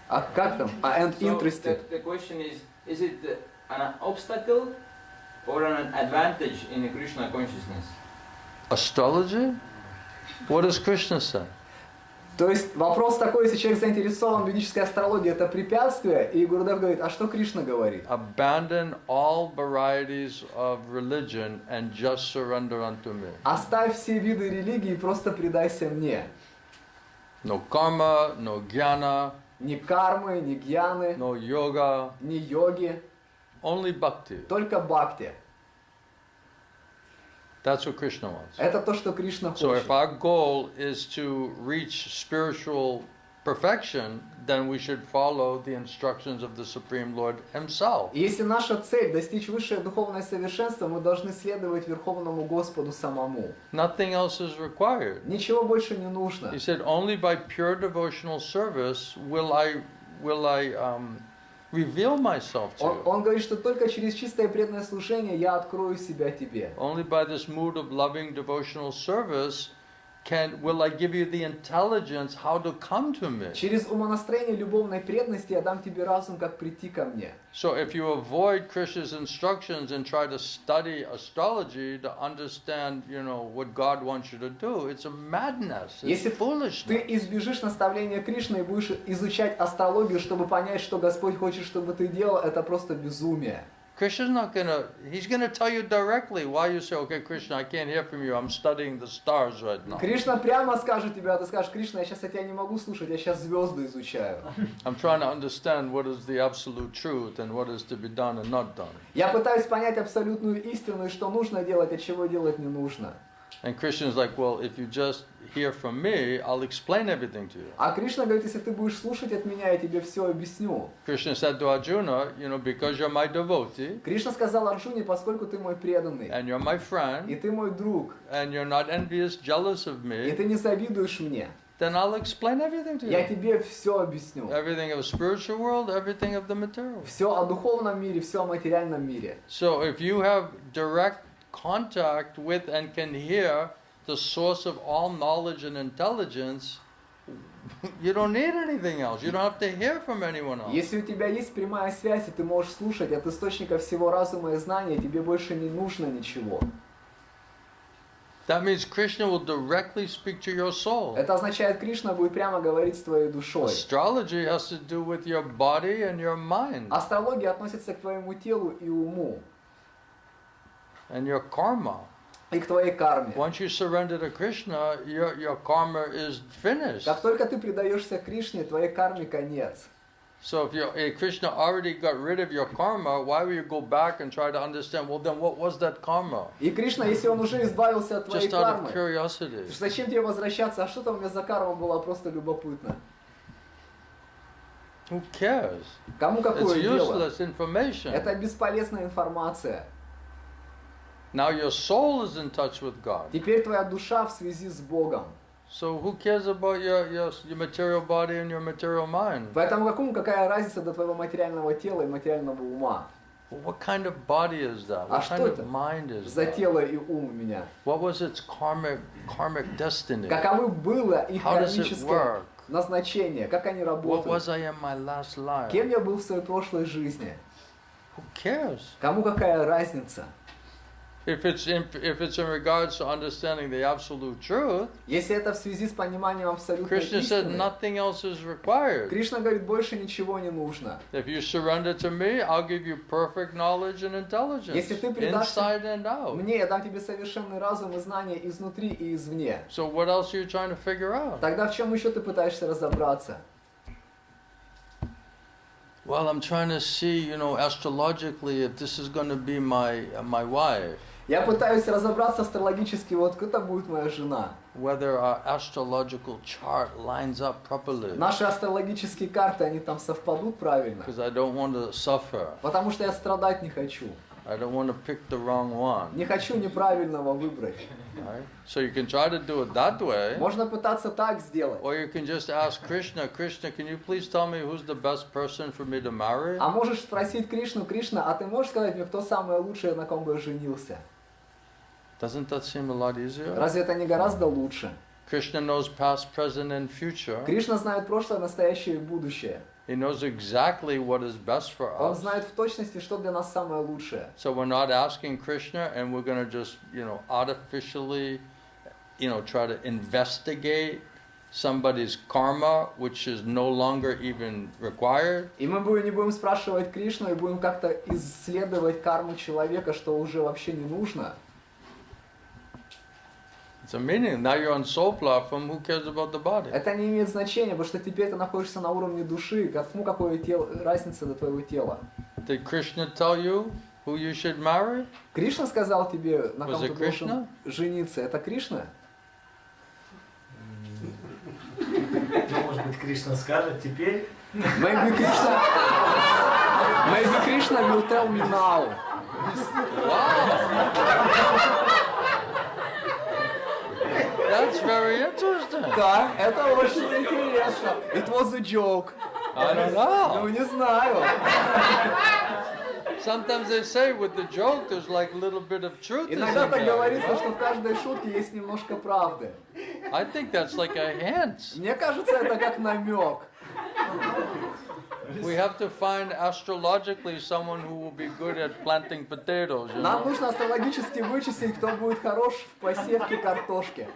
А как там? And So interested. the question is it an obstacle or an advantage in the Krishna consciousness? Astrology? What does Krishna say? То есть вопрос такой, если человек заинтересован в ведической астрологии, это препятствие, и Гурудев говорит, а что Кришна говорит? Abandon all varieties of religion and just surrender unto me. Оставь все виды религии и просто предайся мне. No karma, no jnana, Ни кармы, ни гьяны, no yoga, ни йоги, only bhakti. только бхакти. That's what Krishna wants. Это то, что Кришна So хочет. if our goal is to reach spiritual perfection, then we should follow the instructions of the Supreme Lord Himself. И если наша цель достичь высшее духовное совершенство, мы должны следовать Верховному Господу самому. Nothing else is required. Ничего больше не нужно. He said, only by pure devotional service will I reveal myself to you. Он говорит, что только через чистое преданное служение я открою себя тебе. Only by this mood of loving devotional service will I give you the intelligence how to come to me. Через умонастроение любовной преданности я дам тебе разум, как прийти ко мне. So if you avoid Krishna's instructions and try to study astrology to understand, what God wants you to do, it's a madness. It's Если foolishness. ты избежишь наставления Кришны и будешь изучать астрологию, чтобы понять, что Господь хочет, чтобы ты делал, это просто безумие. Krishna's not he's gonna tell you directly why you say, okay, Krishna, I can't hear from you, I'm studying the stars right now. Кришна прямо скажет тебе, а ты скажешь, Кришна, я сейчас от тебя не могу слушать, я сейчас звезды изучаю. I'm trying to understand what is the absolute truth and what is to be done and not done. Я пытаюсь понять абсолютную истину и что нужно делать, а чего делать не нужно. And Krishna is like, well, if you just hear from me, I'll explain everything to you. А Кришна говорит, если ты будешь слушать от меня, я тебе все объясню. Krishna said to Arjuna, because you're my devotee, Кришна сказал Арджуне, поскольку ты мой преданный, and you're my и friend, ты мой друг, and you're not envious, jealous of и me, ты не завидуешь мне, then I'll explain everything to я you. тебе все объясню. Everything of the spiritual world, everything of the material. Все о духовном мире, все о материальном мире. So if you have direct contact with and can hear the source of all knowledge and intelligence, you don't need anything else. You don't have to hear from anyone else. Если у тебя есть прямая связь, и ты можешь слушать от источника всего разума и знания, тебе больше не нужно ничего. That means Krishna will directly speak to your soul. Это означает, Кришна будет прямо говорить с твоей душой. Astrology has to do with your body and your mind Астрология относится к твоему телу и уму, and your karma. и к твоей карме. Once you surrender to Krishna, your karma is finished. Как только ты предаешься Кришне, твоей карме конец. So if Krishna already got rid of your karma, why will you go back and try to understand, well then what was that karma? И Кришна, если он уже избавился от твоей Just out кармы, of curiosity. зачем тебе возвращаться? А что там у меня за карма была? Просто любопытно. Who cares? Кому It's какое дело? useless information. Это бесполезная информация. Now your soul is in touch with God. Теперь твоя душа в связи с Богом. So who cares about your material body and your material mind? Поэтому какая разница до твоего материального тела и материального ума? Well, what kind of body is that? А What что kind это of mind is за that? тело и ум у меня? What was its karmic destiny? Каковы было их How does it кармическое work? назначение? Как они What работают? was I in my last life? Кем я был в своей прошлой жизни? Who cares? Кому какая разница? If it's in regards to understanding the absolute truth, Если это в связи с пониманием абсолютной Krishna said истины, nothing else is required. Кришна говорит, больше ничего не нужно. If you surrender to me, I'll give you perfect knowledge and intelligence, Если ты предашься inside and out. мне, я дам тебе совершенный разум и знания изнутри и извне. So what else are you trying to figure out? Тогда в чем еще ты пытаешься разобраться? Well, I'm trying to see, astrologically, if this is going to be my wife. Я пытаюсь разобраться астрологически, вот кто будет моя жена. Whether our astrological chart lines up properly. Наши астрологические карты, они там совпадут правильно? Because I don't want to suffer. Потому что я страдать не хочу. I don't want to pick the wrong one. Не хочу неправильного выбрать. Right? So you can try to do it that way. Можно пытаться так сделать. Or you can just ask Krishna, Krishna, can you please tell me who's the best person for me to marry? А можешь спросить Кришну, Кришна, а ты можешь сказать мне, кто самое лучшее, на ком бы я женился? Doesn't that seem a lot easier? Разве это не гораздо лучше? Krishna knows past, present, and future. Кришна знает прошлое, настоящее и будущее. He knows exactly what is best for Он us. знает в точности, что для нас самое лучшее. So we're not asking Krishna and we're going to just, artificially, try to investigate somebody's karma, which is no longer even required. И мы не будем спрашивать Кришну и будем как-то исследовать карму человека, что уже вообще не нужно. It's a meaning. Now you're on soul platform, who cares about the body? Это не имеет значения, потому что теперь ты находишься на уровне души. Кому какое разница до твоего тела? Did Krishna tell you who you should marry? Кришна сказал тебе, на ком Was ты it должен Krishna? жениться. Это Кришна? Может быть, Кришна скажет теперь? Maybe Krishna will tell me now. That's very interesting. Да, это очень интересно. It was a joke. I don't Ну, know. не знаю. Sometimes they say with the joke there's like a little bit of truth. Иногда так in говорится, there. что в каждой шутке есть немножко правды. I think that's like a hint. Мне кажется, это как намек. We have to find astrologically someone who will be good at planting potatoes. You Нам know? нужно астрологически вычислить, кто будет хорош в посевке картошки.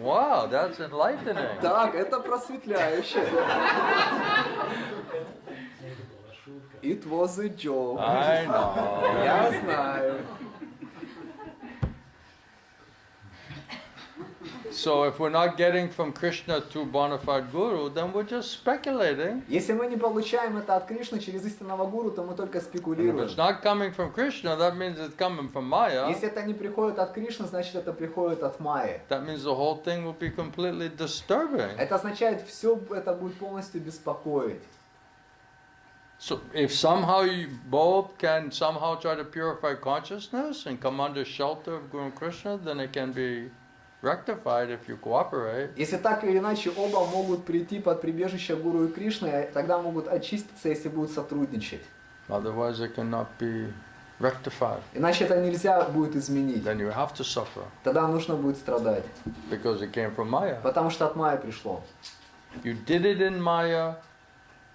Wow, that's enlightening. Так, это просветляюще. It was a joke. I know. Я знаю. So if we're not getting from Krishna to bona fide guru, then we're just speculating. Если мы не получаем это от Кришны через истинного гуру, то мы только And if спекулируем. it's not coming from Krishna, that means it's coming from Maya. Если это не приходит от Кришны, значит это приходит от Майи. That means the whole thing will be completely disturbing. Это означает, все это будет полностью беспокоить. So if somehow you both can somehow try to purify consciousness and come under shelter of Guru Krishna, then it can be rectified if you cooperate. Если так или иначе оба могут прийти под прибежище Гуру и Кришны, тогда могут очиститься, если будут сотрудничать. Otherwise it cannot be rectified. Иначе это нельзя будет изменить. Then you have to suffer Тогда нужно будет страдать. because it came from Maya. Потому что от Майи пришло. You did it in Maya,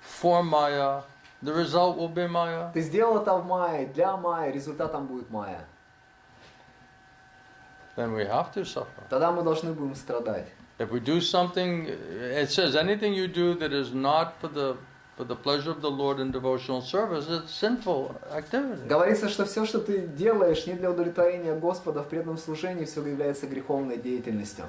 for Maya, the result will be Maya. Ты сделал это в Майе, для Майи, результатом будет Майя. Then we have to suffer. Тогда мы должны будем страдать. If we do something, it says anything you do that is not for the pleasure of the Lord in devotional service, it's sinful activity. Говорится, что все, что ты делаешь, не для удовлетворения Господа в преданном служении, все является греховной деятельностью.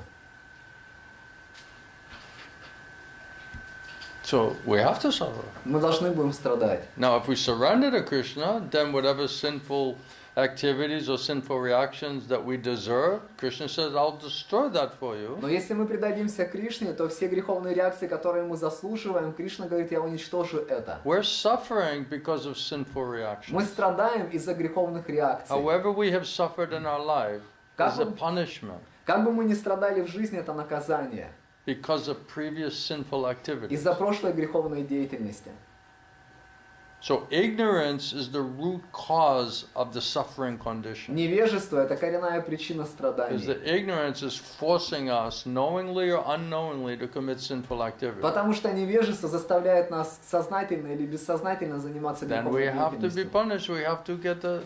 So we have to suffer. Мы должны будем страдать. Now, if we surrender to Krishna, then whatever sinful activities or sinful reactions that we deserve, Krishna says, I'll destroy that for you. Но если мы предадимся Кришне, то все греховные реакции, которые мы заслуживаем, Кришна говорит, я уничтожу это. We're suffering because of sinful Мы reactions. страдаем из-за греховных реакций. However we have suffered in our life is a punishment Как бы мы ни страдали в жизни, это наказание. because of previous sinful activities. Из-за прошлой греховной деятельности. So ignorance is the root cause of the suffering condition. Невежество – это коренная причина Because страданий. the ignorance is forcing us, knowingly or unknowingly, to commit sinful activities. Потому что невежество заставляет нас сознательно или бессознательно заниматься Then we греховной have to be деятельностью. punished.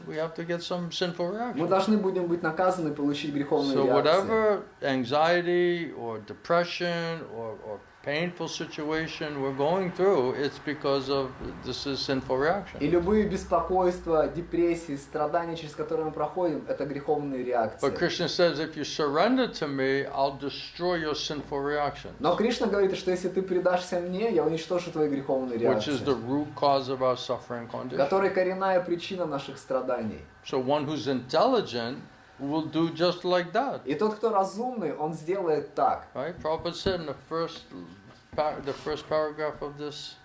We have to get some sinful Мы reaction. должны будем быть наказаны, получить греховные So реакции. whatever anxiety or depression or painful situation we're going through, it's because of this is sinful reaction. И любые беспокойства, депрессии, страдания, через которые мы проходим, это греховные реакции. But Krishna says, if you surrender to me, I'll destroy your sinful reactions, Но Кришна говорит, что если ты предашься мне, я уничтожу твои греховные which is the реакции, root cause of our suffering condition. которые коренная причина наших страданий. So one who's intelligent will do just like that. И тот, кто разумный, он сделает так. Right? Prabhupada said in the first paragraph of this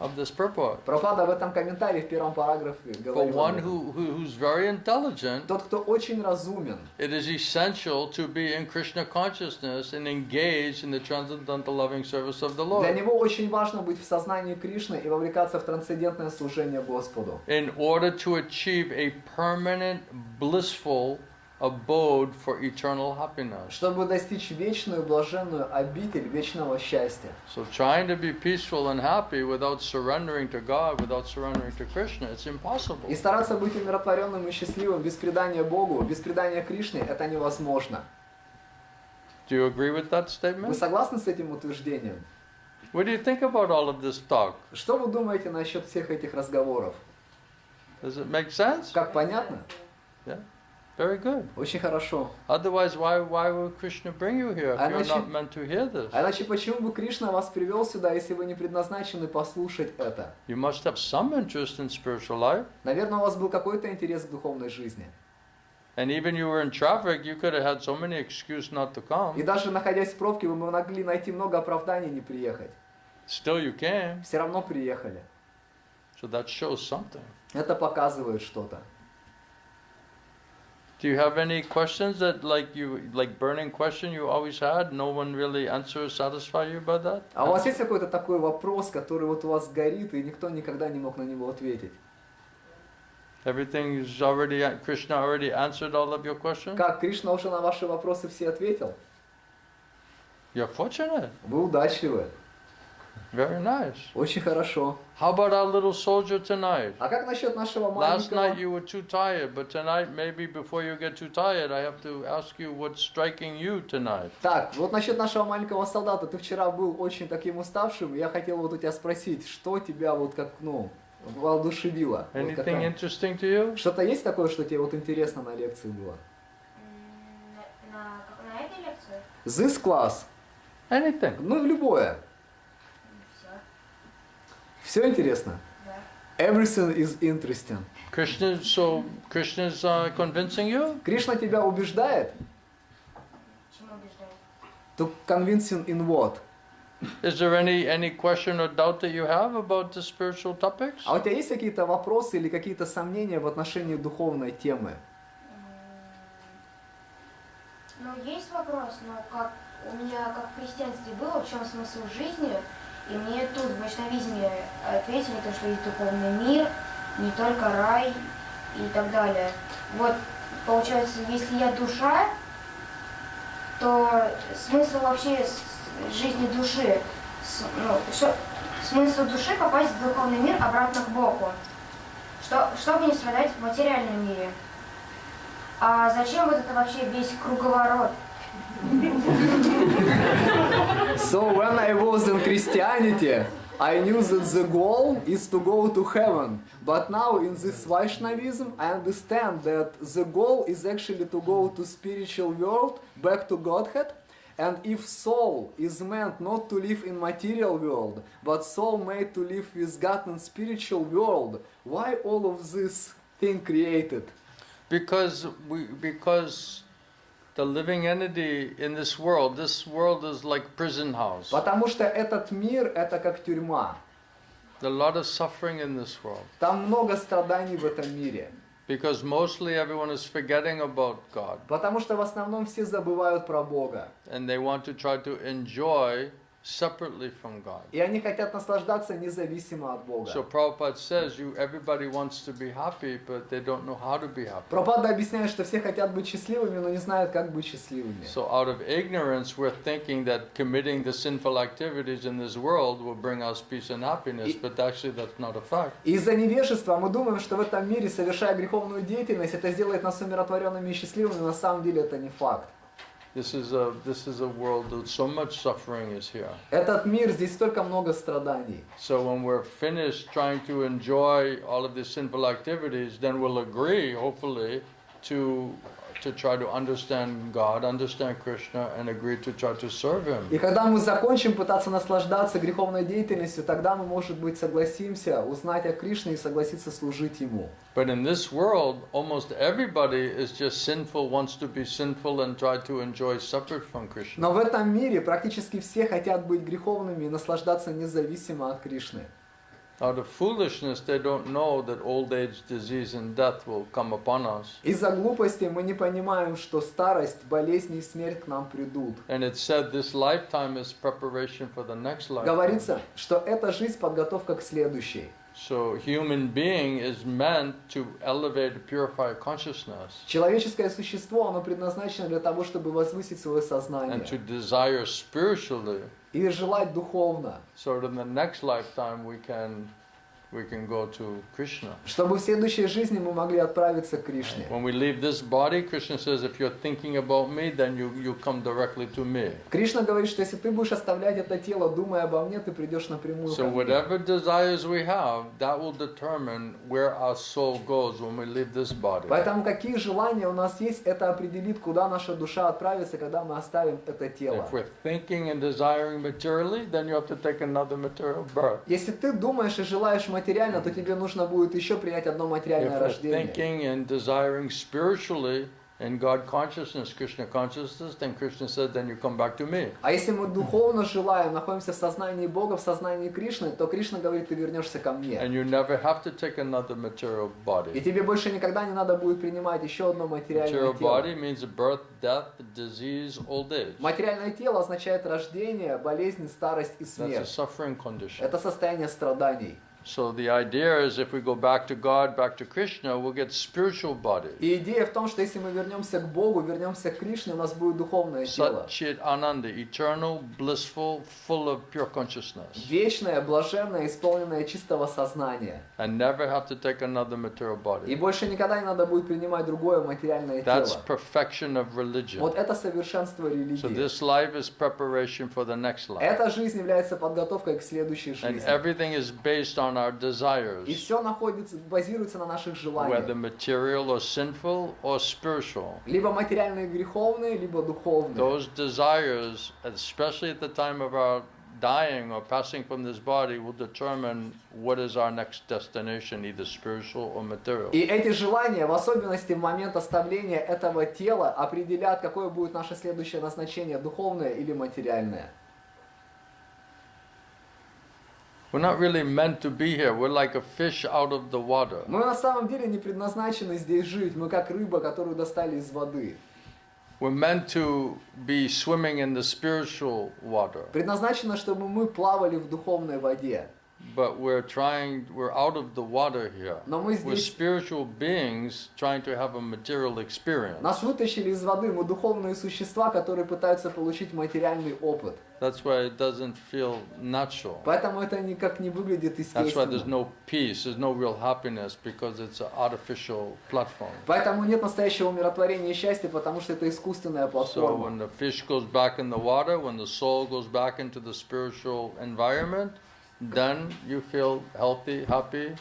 of this purport. Прабхупада в этом комментарии в первом параграфе For говорил об one этом. who's very intelligent, Тот, кто очень разумен, it is essential to be in Krishna consciousness and engage in the transcendental loving service of the для Lord. него очень важно быть в сознании Кришны и вовлекаться в трансцендентное служение Господу. In order to achieve a permanent, blissful abode for eternal happiness. Чтобы достичь вечную, блаженную обитель вечного счастья. So trying to be peaceful and happy without surrendering to God, without surrendering to Krishna, it's impossible. И стараться быть умиротворенным и счастливым без предания Богу, без предания Кришне, это невозможно. Do you agree with that Вы statement? согласны с этим утверждением? What do you think about all of this talk? Что вы думаете насчет всех этих разговоров? Does it make sense? Как понятно? Yeah. Very good. Очень хорошо. Otherwise, why would Krishna bring you here if А you're значит- not meant to hear this? А иначе почему бы Кришна вас привел сюда, если вы не предназначены послушать это? You must have some interest in spiritual life. Наверное, у вас был какой-то интерес к духовной жизни. And even you were in traffic, you could have had so many excuses not to И come. даже находясь в пробке, вы могли найти много оправданий не приехать. Still you came. Все равно приехали. So that shows something. Это показывает что-то. Do you have any questions that like burning question you always had? No one really answers, satisfy you by that? А у вас есть какой-то такой вопрос, который вот у вас горит, и никто никогда не мог на него ответить? Everything is already, Krishna already answered all of your questions? Как Кришна уже на ваши вопросы все ответил? You're fortunate. Вы удачливы. Very nice. Очень хорошо. How about our little soldier tonight? А как насчет нашего Last night маленького? you were too tired, but tonight maybe before you get too tired, I have to ask you what's striking you tonight. Так, вот насчет нашего маленького солдата. Ты вчера был очень таким уставшим, и я хотел вот у тебя спросить, что тебя вот как, воодушевило? Вот Anything какая- interesting to you? Что-то есть такое, что тебе вот интересно на лекции было? На этой лекции? This class? Anything. Ну, любое. Все. Все интересно? Да. Everything is interesting. Krishna's convincing you? Кришна тебя убеждает? Чему убеждает? To convincing in what? Is there any question or doubt that you have about the spiritual topics? А у тебя есть какие-то вопросы или какие-то сомнения в отношении духовной темы? Ну, есть вопрос, но как у меня как в христианстве было, в чем смысл жизни, и мне тут в вайшнавизме ответили, то, что есть духовный мир, не только рай и так далее. Вот, получается, если я душа, то смысл вообще жизни души, смысл души попасть в духовный мир обратно к Богу, чтобы не страдать в материальном мире. А зачем вот это вообще весь круговорот? So when I was in Christianity, I knew that the goal is to go to heaven. But now in this Vaishnavism, I understand that the goal is actually to go to spiritual world, back to Godhead. And if soul is meant not to live in material world, but soul made to live with God in spiritual world, why all of this thing created? Because the living entity in this world is like prison house. Потому что этот мир это как тюрьма. There's a lot of suffering in this world. Там много страданий в этом мире. Because mostly everyone is forgetting about God. Потому что в основном все забывают про Бога. And they want to try to enjoy separately from God. И они хотят наслаждаться независимо от Бога. So Prabhupada says everybody wants to be happy, but they don't know how to be happy. Прабхупада объясняет, что все хотят быть счастливыми, но не знают, как быть счастливыми. So out of ignorance, we're thinking that committing the sinful activities in this world will bring us peace and happiness, but actually that's not a fact. Из-за невежества мы думаем, что в этом мире, совершая греховную деятельность, это сделает нас умиротворенными и счастливыми, но на самом деле это не факт. This is a world that so much suffering is here. Этот мир, здесь столько много страданий. So when we're finished trying to enjoy all of these sinful activities, then we'll agree, hopefully, to try to understand God, understand Krishna, and agree to try to serve Him. И когда мы закончим пытаться наслаждаться греховной деятельностью, тогда мы, может быть, согласимся узнать о Кришне и согласиться служить Ему. But in this world, almost everybody is just sinful, wants to be sinful, and try to enjoy separate from Krishna. Но в этом мире практически все хотят быть греховными и наслаждаться независимо от Кришны. Out of foolishness, they don't know that old age, disease, and death will come upon us. Из-за глупости мы не понимаем, что старость, болезни и смерть к нам придут. And it said this lifetime is preparation for the next lifetime. Говорится, что эта жизнь подготовка к следующей. So human being is meant to elevate, purify consciousness. Человеческое существо, оно предназначено для того, чтобы возвысить свое сознание. And to desire spiritually. И желать духовно. So that in the next lifetime we can go to Krishna. Чтобы в следующей жизни мы могли отправиться к Кришне. When we leave this body, Krishna says, if you're thinking about me, then you come directly to me. Кришна говорит, что если ты будешь оставлять это тело, думая обо мне, ты придешь напрямую ко So мне. whatever desires we have, that will determine where our soul goes when we leave this body. Поэтому какие желания у нас есть, это определит, куда наша душа отправится, когда мы оставим это тело. If we're thinking and desiring materially, then you have to take another material birth. Если ты думаешь и желаешь материально, то тебе нужно будет еще принять одно материальное If we're рождение. thinking and desiring spiritually in God consciousness, Krishna consciousness, then Krishna said, then you come back to me. А если мы духовно желаем, находимся в сознании Бога, в сознании Кришны, то Кришна говорит, ты вернешься ко мне. And you never have to take another material И body. тебе больше никогда не надо будет принимать еще одно материальное Material тело. body means birth, death, disease, old age. Материальное тело означает рождение, болезнь, старость и That's a смерть. suffering condition. Это состояние страданий. So the idea is if we go back to God, back to Krishna, we'll get spiritual bodies. И идея в том, что если мы вернемся к Богу, вернемся к Кришне, у нас будет духовное тело. Satchit Ananda, eternal, blissful, full of pure consciousness. Вечное, блаженное, исполненное чистого сознания. And never have to take another material И body. больше никогда не надо будет принимать другое материальное That's тело. perfection of religion. Вот это совершенство So религии. this life is preparation for the next life. Эта жизнь является подготовкой к следующей And жизни. everything is based on our desires, И все базируется на наших whether желаниях. material or sinful or spiritual. Либо материальные греховные, либо духовные. Those desires, especially at the time of our dying or passing from this body, will determine what is our next destination, either spiritual or material. И эти желания, в особенности в момент оставления этого тела, определят, какое будет наше следующее назначение, духовное или материальное. We're not really meant to be here. We're like a fish out of the water. Мы на самом деле не предназначены здесь жить. Мы как рыба, которую достали из воды. We're meant to be swimming in the spiritual water. Предназначено, чтобы мы плавали в духовной воде. But we're out of the water here. Но мы We're здесь, spiritual beings trying to have a material experience. нас вытащили из воды, мы духовные существа, которые пытаются получить материальный опыт. That's why it doesn't feel natural. Поэтому это никак не выглядит That's why there's естественно. no peace, there's no real happiness, because it's an artificial platform. Поэтому нет настоящего умиротворения и счастья, потому что это искусственная So платформа. when the fish goes back in the water, when the soul goes back into the spiritual environment, then you feel healthy, happy,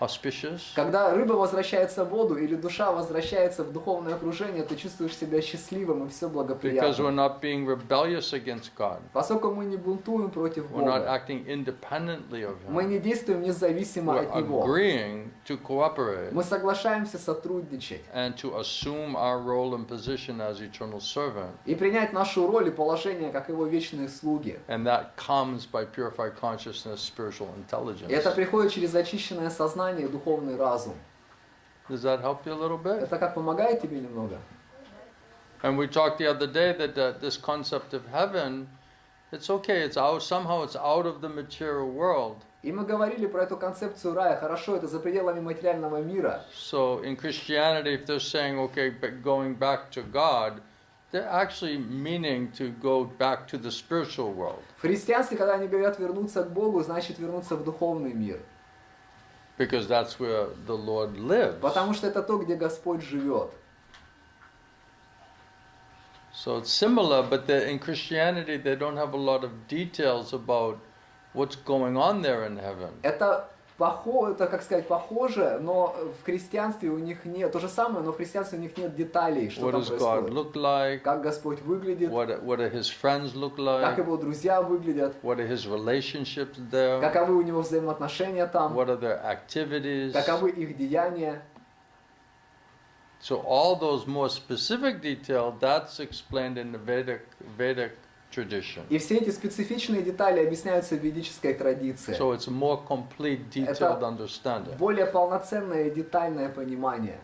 auspicious. Когда рыба возвращается в воду или душа возвращается в духовное окружение, ты чувствуешь себя счастливым и все Because we're благоприятно. not being rebellious against God. Поскольку мы не бунтуем против We're not Бога, acting independently of мы Him. не действуем независимо We're от Него. agreeing to cooperate Мы соглашаемся сотрудничать and to assume our role and position as eternal servant. и принять нашу роль и положение как Его вечные слуги. And that comes by purified consciousness, spiritual И это intelligence. приходит через очищенное сознание и духовный разум. Does that help you a little bit? Это как помогает тебе немного? And we talked the other day that this concept of heaven, it's okay, it's out, somehow it's out of the material world. И мы говорили про эту концепцию рая. Хорошо, это за пределами материального мира. So in Christianity, if they're saying, okay, but going back to God, they're actually meaning to go back to the spiritual world. В христианстве, когда они говорят вернуться к Богу, значит вернуться в духовный мир. Because that's where the Lord lives. Потому что это то, где Господь живет. So it's similar, but in Christianity, they don't have a lot of details about what's going on there in heaven. Это как сказать, похоже, но в христианстве у них нет, то же самое, но в христианстве у них нет деталей, что What там does God происходит. look like? Как Господь выглядит, What do His friends look как like? его друзья выглядят, What are His relationships there? каковы у него взаимоотношения там, What are their activities? каковы их деяния. So all those more specific detail, that's explained in the Vedic tradition. И все эти специфичные детали объясняются в ведической традиции. So it's a more complete, detailed understanding. Более полноценное и детальное понимание.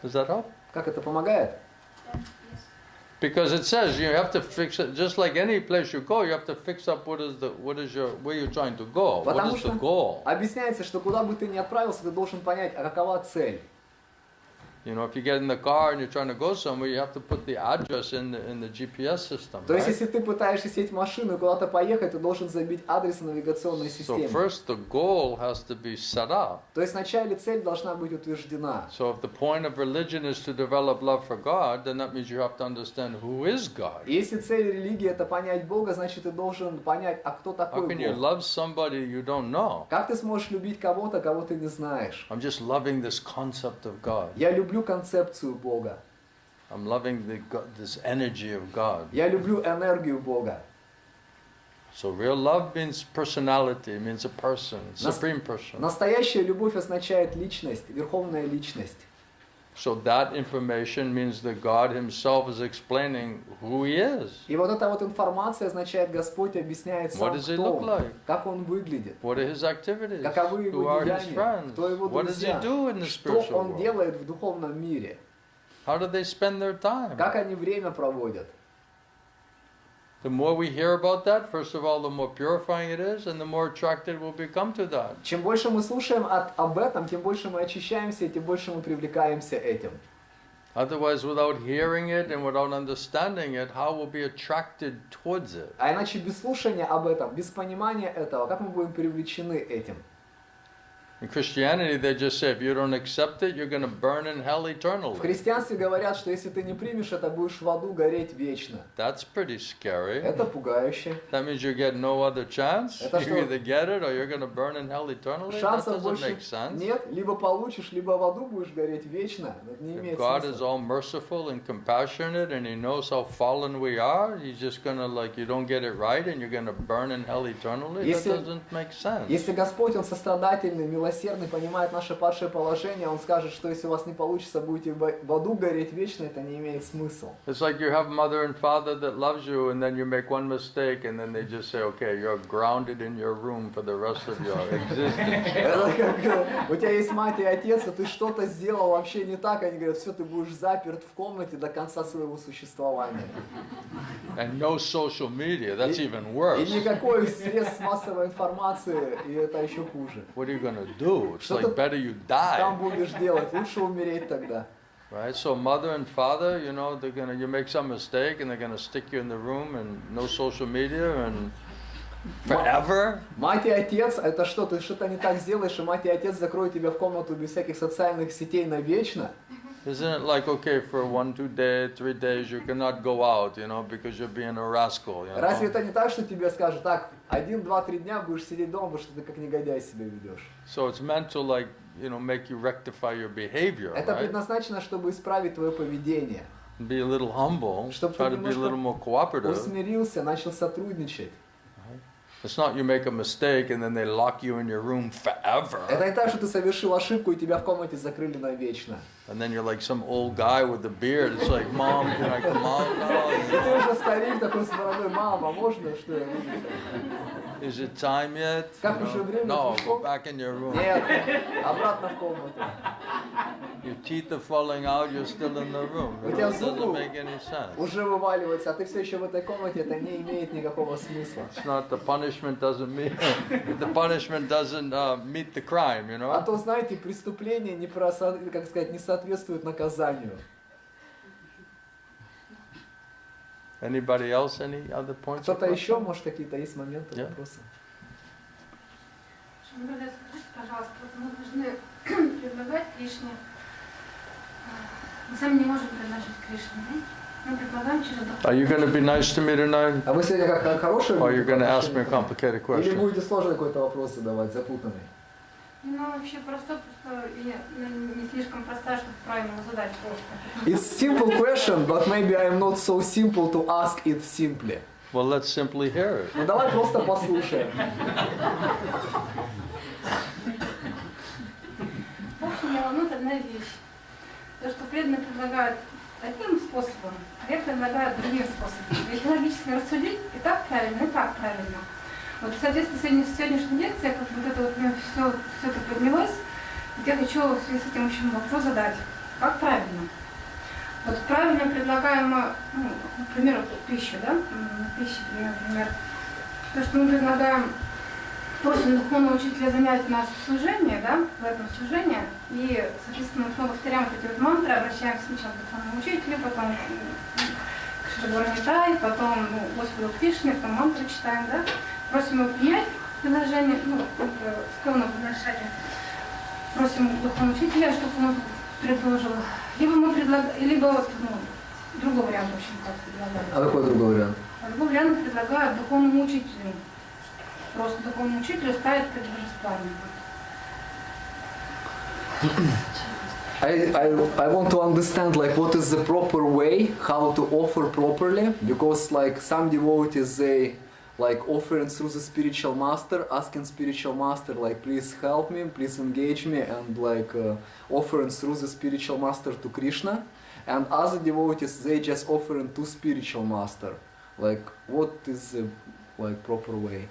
Does that help? Как это помогает? Because it says you have to fix it, just like any place you go, you have to fix up where you're trying to go. What Потому is the что goal? объясняется, что куда бы ты ни отправился, ты должен понять, а какова цель. You know, if you get in the car and you're trying to go somewhere, you have to put the address in the GPS system. То есть, Right? если ты пытаешься сесть в машину и куда-то поехать, ты должен забить адрес в навигационной So системе. first the goal has to be set up. То есть, вначале цель должна быть утверждена. So if the point of religion is to develop love for God, then that means you have to understand who is God. Если цель религии это понять Бога, значит, ты должен понять, а кто How такой can you Бог. love somebody you don't know? Как ты сможешь любить кого-то, кого ты не знаешь? I'm just loving this concept of God. Я люблю концепцию Бога. I'm loving this energy of God. Я люблю энергию Бога. So real love means personality, it means a person, supreme person. Настоящая любовь означает личность, верховная личность. So that information means that God Himself is explaining who He is. И вот эта вот информация означает, Господь объясняет сам, What does He кто look он, like? как он выглядит, What are His activities? каковы Who его are His деяния, friends? кто его What does He друзья, do in the что spiritual он world? делает в духовном мире, How do they spend their time? как они время проводят. The more we hear about that, first of all, the more purifying it is, and the more attracted we'll become to that. Чем больше мы слушаем об этом, тем больше мы очищаемся, и тем больше мы привлекаемся этим. Otherwise, without hearing it and without understanding it, how we'll be attracted towards it? А иначе без слушания об этом, без понимания этого, как мы будем привлечены этим? In Christianity, they just say, if you don't accept it, you're going to burn in hell В eternally. христианстве говорят, что если ты не примешь это, будешь в аду гореть вечно. That's pretty scary. Это пугающе. That means you get no other chance. Это You что? either get it or you're going to burn in hell eternally. That Шансов doesn't больше make sense. нет, либо получишь, либо в аду будешь гореть вечно. Это не If имеет God is смысла. all merciful and compassionate and He knows how fallen we are, He's just going to, like, you don't get it right and you're going to burn in hell eternally? That Если- doesn't make sense. Если Господь, Он сострадательный, милосердный, понимает наше падшее положение, Он скажет, что если у вас не получится, будете в аду гореть вечно, это не имеет смысла. It's like you have mother and father that loves you, and then you make one mistake, and then they just say, okay, you're grounded in your room for the rest of your existence. Это как у тебя есть мать и отец, а ты что-то сделал вообще не так, они говорят, все, ты будешь заперт в комнате до конца своего существования. And no social media, that's even И worse. никакой средств массовой информации, и это еще хуже. What are you going to do? It's Что like ты better you там die. будешь делать? Лучше умереть тогда. Right? So mother and father, you know, you make some mistake, and they're going to stick you in the room, and no social media, and forever. Мать и отец, это что, ты что-то не так сделаешь, и мать и отец закроют тебя в комнату без всяких социальных сетей навечно? Isn't it like, okay, for 1, 2 days, 3 days, you cannot go out, you know, because you're being a rascal, you Разве know? это не так, что тебе скажут, так, 1, 2, 3 дня будешь сидеть дома, потому что ты как негодяй себя ведешь? So it's meant to, like, you know, make you rectify your behavior, Это right? предназначено, чтобы исправить твое поведение. Be a little humble, Чтоб try ты to be a little more немножко cooperative. усмирился, начал сотрудничать. It's not you make a mistake and then they lock you in your room forever. Это не так, что ты совершил ошибку и тебя в комнате закрыли навечно. And then you're like some old guy with a beard. It's like, Mom, can I come out И now? ты уже старик такой с бородой, мама, можно, что я вижу? Is it time yet? Как You уже know? время No, пришло? go back in your room. Нет, обратно в комнату. Your teeth are falling out, you're still in the room. У It тебя doesn't зубы make any sense. уже вываливаются, а ты все еще в этой комнате, это не имеет никакого смысла. It's not the punishment doesn't meet the punishment doesn't meet the crime, you А know. то, знаете, преступление не, как сказать, не соответствует наказанию. Anybody else? Any other points? or Кто-то еще, questions? может, какие-то есть моменты, Yeah. вопросы? Мурали, скажите, пожалуйста, вот мы должны предлагать Кришне, мы сами не можем предложить Кришне, да? Мы предлагаем через духовность. Are you going to be nice to me tonight? А вы сегодня как хорошие? Or are you будете going to по ask me a отношению complicated к нам? Или question? будете сложный какой-то вопрос задавать, запутанный? Ну, вообще просто не слишком простая, чтобы правильно задать просто. It's simple question, but maybe I am not so simple to ask it simply. Well, let's simply hear it. Ну давай просто послушаем. В общем, меня волнует одна вещь. То, что преданные предлагают одним способом, а я предлагаю другим способом. Если логически рассудить, и так правильно, и так правильно. Вот, соответственно, сегодняшняя лекция, как вот это вот мне все это поднялось, я хочу в связи с этим еще вопрос задать. Как правильно? Вот правильно предлагаемая, ну, к примеру, пища, да? Пища, например. То, что мы предлагаем, просим духовного учителя занять нас в служении, да, в этом служении, и, соответственно, мы повторяем вот эти вот мантры, обращаемся сначала к духовному учителю, потом к Шри-Гуру-Нитай, потом Господу Кришне, потом мантры читаем, да, просим его принять предложение, ну, скромно подношение, просим духовного учителя, чтобы он предложил, либо мы предлагаем, либо вот, другой вариант, в общем, как предлагаем. А какой другой вариант? Другой вариант предлагают духовному учителю. Просто духовному учителю ставят как божествование. I want to understand like what is the proper way how to offer properly, because like some devotees they like offering through the spiritual master, asking spiritual master like please help me, please engage me, and like offering through the spiritual master to Krishna, and other devotees they just offering to spiritual master. Like what is the like proper way?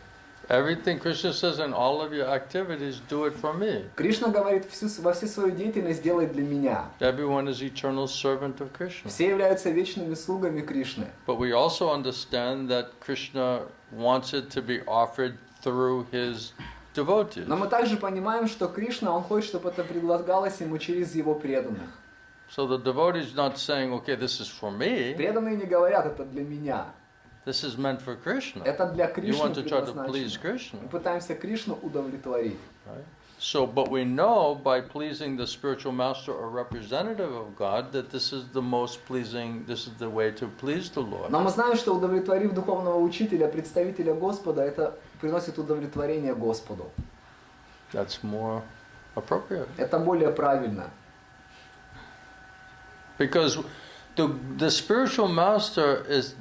Everything Krishna says in all of your activities, do it for me. Кришна говорит, во всю свою деятельность делай для меня. Everyone is eternal servant of Krishna. Все являются вечными слугами Кришны. But we also understand that Krishna wants it to be offered through his devotees. Но мы также понимаем, что Кришна, он хочет, чтобы это предлагалось ему через его преданных. So the devotee is not saying, okay, this is for me. Преданные не говорят, это для меня. This is meant for Krishna. Это для You Кришны want to try to please предназначено. Krishna. Мы пытаемся Кришну удовлетворить. Right? So, but we know by pleasing the spiritual master or representative of God that this is the most pleasing, this is the way to please the Lord. Но мы знаем, что удовлетворив духовного учителя, представителя Господа, это приносит удовлетворение Господу. That's more appropriate. Это более правильно. Because the spiritual master is,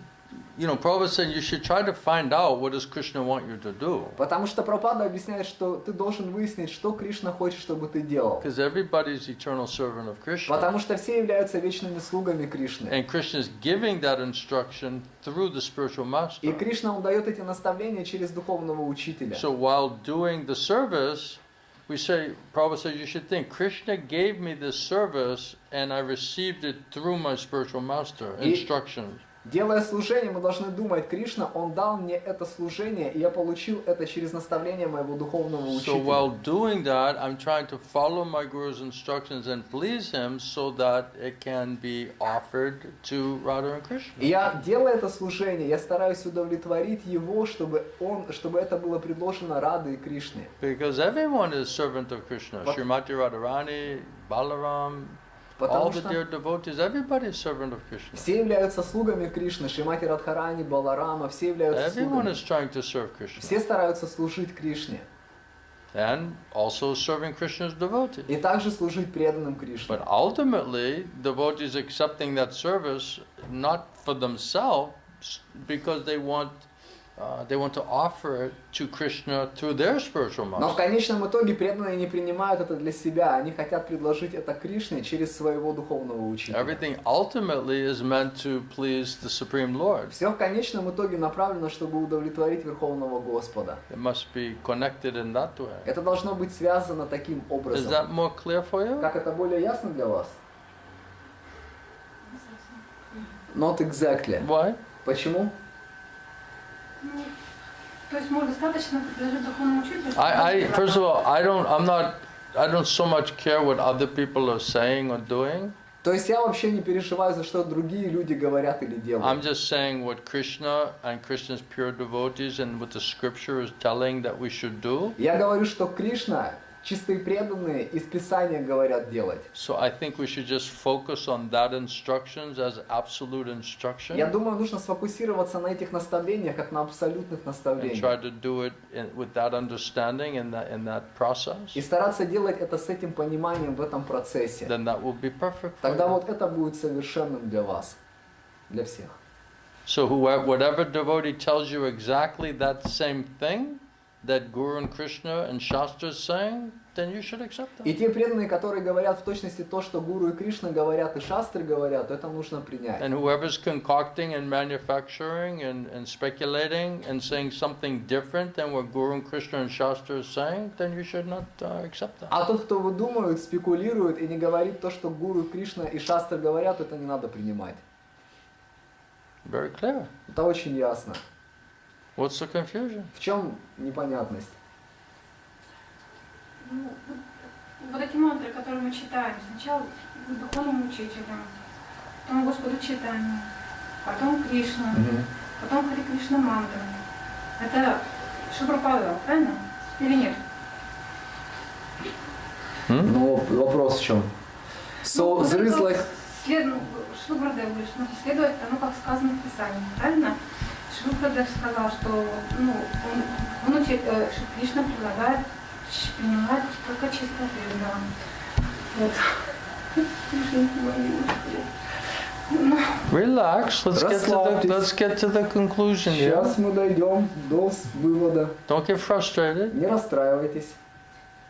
you know, Prabhupada said you should try to find out what does Krishna want you to do. Потому что Прабхупада объясняет, что ты должен выяснить, что Кришна хочет, чтобы ты делал. Because everybody is eternal servant of Krishna. Потому что все являются вечными слугами Кришны. And Krishna is giving that instruction through the spiritual master. И Кришна он дает эти наставления через духовного учителя. So while doing the service, we say, Prabhupada said, you should think, Krishna gave me this service and I received it through my spiritual master, instructions. Делая служение, мы должны думать, Кришна, он дал мне это служение, и я получил это через наставление моего духовного So while учителя. doing that, I'm trying to follow my Guru's instructions and please him so that it can be offered to Radha and Krishna. И я, делая это служение, я стараюсь удовлетворить его, чтобы это было предложено Радhe и Кришне. Because everyone is servant of Krishna. But- Srimati Radharani, Balaram, all Потому the что dear devotees, everybody is servant of Krishna. все являются слугами Кришны, Шримати Радхарани, Баларама, все являются Everyone слугами. is trying to serve Krishna. Все стараются служить Кришне. And also serving Krishna's devotees. И также служить преданным Кришне. But ultimately, devotees accepting that service not for themselves, because they want to offer it to Krishna through their spiritual Но в master. конечном итоге преданные не принимают это для себя, они хотят предложить это Кришне через своего духовного учителя. Everything ultimately is meant to please the Supreme Lord. Все в конечном итоге направлено, чтобы удовлетворить Верховного Господа. It must be connected in that way. Это должно быть связано таким Is образом. that more clear for you? Как это более ясно для вас? Not exactly. Why? Почему? Ну, то есть, может, достаточно предложить духовному учителю? First of all, I don't so much care what other people are saying or doing. То есть я вообще не переживаю, за что другие люди говорят или I'm делают. just saying what Krishna and Krishna's pure devotees and what the scripture is telling that we should do. Я говорю, что Кришна, чистые преданные, из Писания говорят делать. So I think we should just focus on that instructions as absolute instruction Я думаю, нужно сфокусироваться на этих наставлениях, как на абсолютных and try наставлениях. to do it with that understanding in that process. И стараться делать это с этим пониманием в этом процессе. Then that will be perfect for Тогда you. вот это будет совершенным для вас, для всех. So whatever devotee tells you exactly that same thing, that Guru and Krishna and Shastra is saying, then you should accept И that. те преданные, которые говорят в точности то, что Гуру и Кришна говорят, и шастры говорят, это нужно принять. And whoever's concocting and manufacturing and speculating and saying something different than what Guru and Krishna and Shastra is saying, then you should not accept that. А тот, кто выдумывает, спекулирует и не говорит то, что Гуру, Кришна и шастры говорят, это не надо принимать. Very clear. Это очень ясно. What's the confusion? В чем непонятность? Ну, вот эти мантры, которые мы читаем, сначала духовному учителю, потом Господу читанию, потом Кришна, потом Хари Кришна мантры. Это Шрила, правильно? Или нет? Ну, вопрос в чем? So, there is like... Шрила говорит, что следует тому, как сказано в Писании, правильно? Шрила сказал, что он учит, что Кришна предлагает принимать только чистое преданное. Вот. Relax. Let's get to the conclusion here. Сейчас мы дойдем до вывода. Don't get frustrated. Не расстраивайтесь.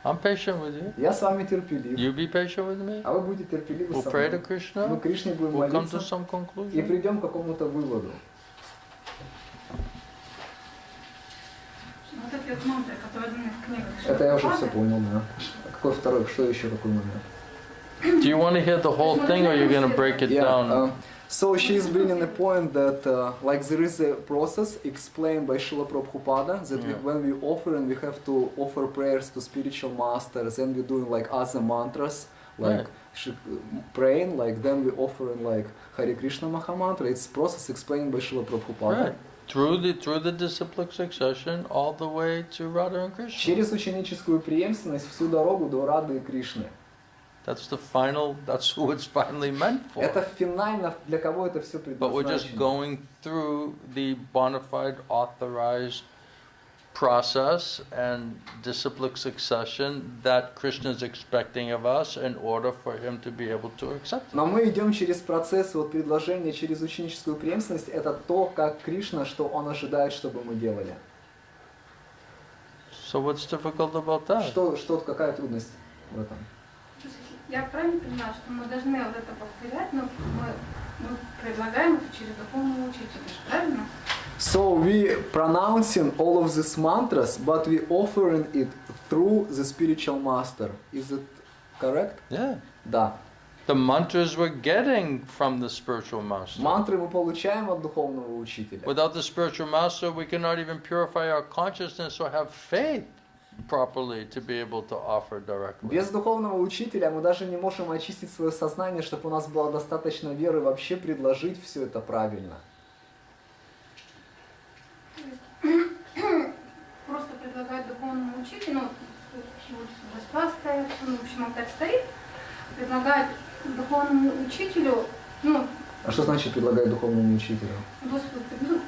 I'm patient with you. Я с вами терпелив. You be patient with me. А вы будете терпеливы We'll со pray to мной. Krishna. Мы Кришне будем We'll come to молиться some и conclusion. придем к какому-то выводу. Вот эти вот мантры, которые даны в книгах. Это я уже все понял, да. А какой второй? Что еще, какой момент? Do you want to hear the whole thing, or you're going to break it down? So she's bringing the point that like there is a process explained by Srila Prabhupada that when we offer and we have to offer prayers to spiritual masters and we're doing like other mantras like praying, like then we offer in like Hare Krishna Maha Mantra. It's process explained by Srila Prabhupada. Right. Through the disciplic succession all the way to Radha and Krishna. Через ученическую преемственность всю дорогу до Рады и Кришны. That's who it's finally meant for. Это финально для кого это все But we're just предназначено. going through the bona fide authorized process and disciplic succession that Krishna is expecting of us in order for him to be able to accept it. Но мы идем через процесс вот предложения, через ученическую преемственность. Это то, как Кришна, что он ожидает, чтобы мы делали. So what's difficult about that? Какая трудность в этом? Я правильно понимаю, что мы должны вот это повторять, но мы предлагаем это через духовного учителя, правильно? So we pronouncing all of these mantras, but we offering it through the spiritual master. Is it correct? Yeah. Да. The mantras we're getting from the spiritual master. Мантры мы получаем от духовного учителя. Without the spiritual master, we cannot even purify our consciousness or have faith properly to be able to offer directly. Без духовного учителя мы даже не можем очистить свое сознание, чтобы у нас было достаточно веры вообще предложить все это правильно. Просто предлагать духовному учителю, расклад стоит, в общем, он так стоит, предлагать духовному учителю, А что значит предлагать духовному учителю? Господу,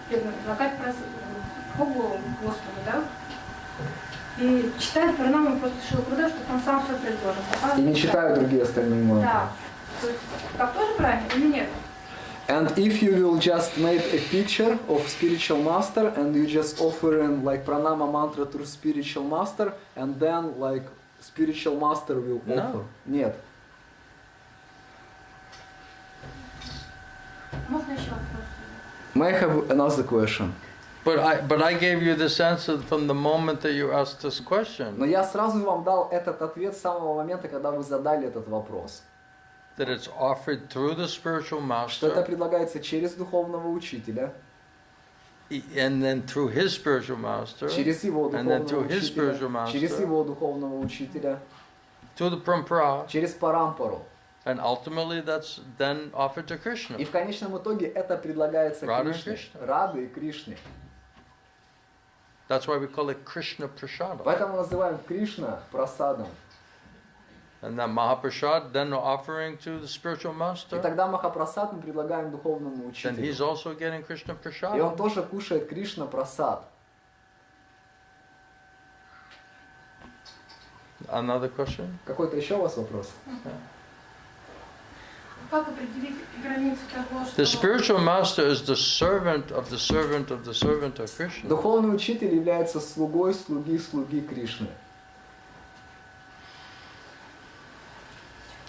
предлагать Господу, да? И читает пранаму просто Шилакруда, чтобы он сам все предложил. И не читают другие остальные мантры. Да. То есть, так тоже правильно или нет? And if you will just make a picture of spiritual master and you just offering like pranama mantra to spiritual master and then like spiritual master will offer. Нет. Можно еще вопрос? May I have another question? But I gave you this answer from the moment that you asked this question. Но я сразу вам дал этот ответ с самого момента, когда вы задали этот вопрос. That it's offered through the spiritual Что это master предлагается через духовного учителя, and then through his spiritual master, через его and then through духовного his spiritual учителя, через master, его духовного учителя, through the parampara, через парампару. and ultimately that's then offered to Krishna. И в конечном итоге это предлагается Рады и Кришне, Кришне. Рады и Кришне. That's why we call it Krishna Prasada. Поэтому называем Кришна прасадом. And that Mahaprasad then offering to the spiritual И master, тогда Махапрасад мы предлагаем духовному then he's учителю. also getting Krishna И он Prasad. тоже кушает Кришна прасад. Another question? Какой-то еще у вас вопрос? Как определить границу того, что... The spiritual master is the servant of the servant of the servant of Krishna. Духовный учитель является слугой слуги Кришны.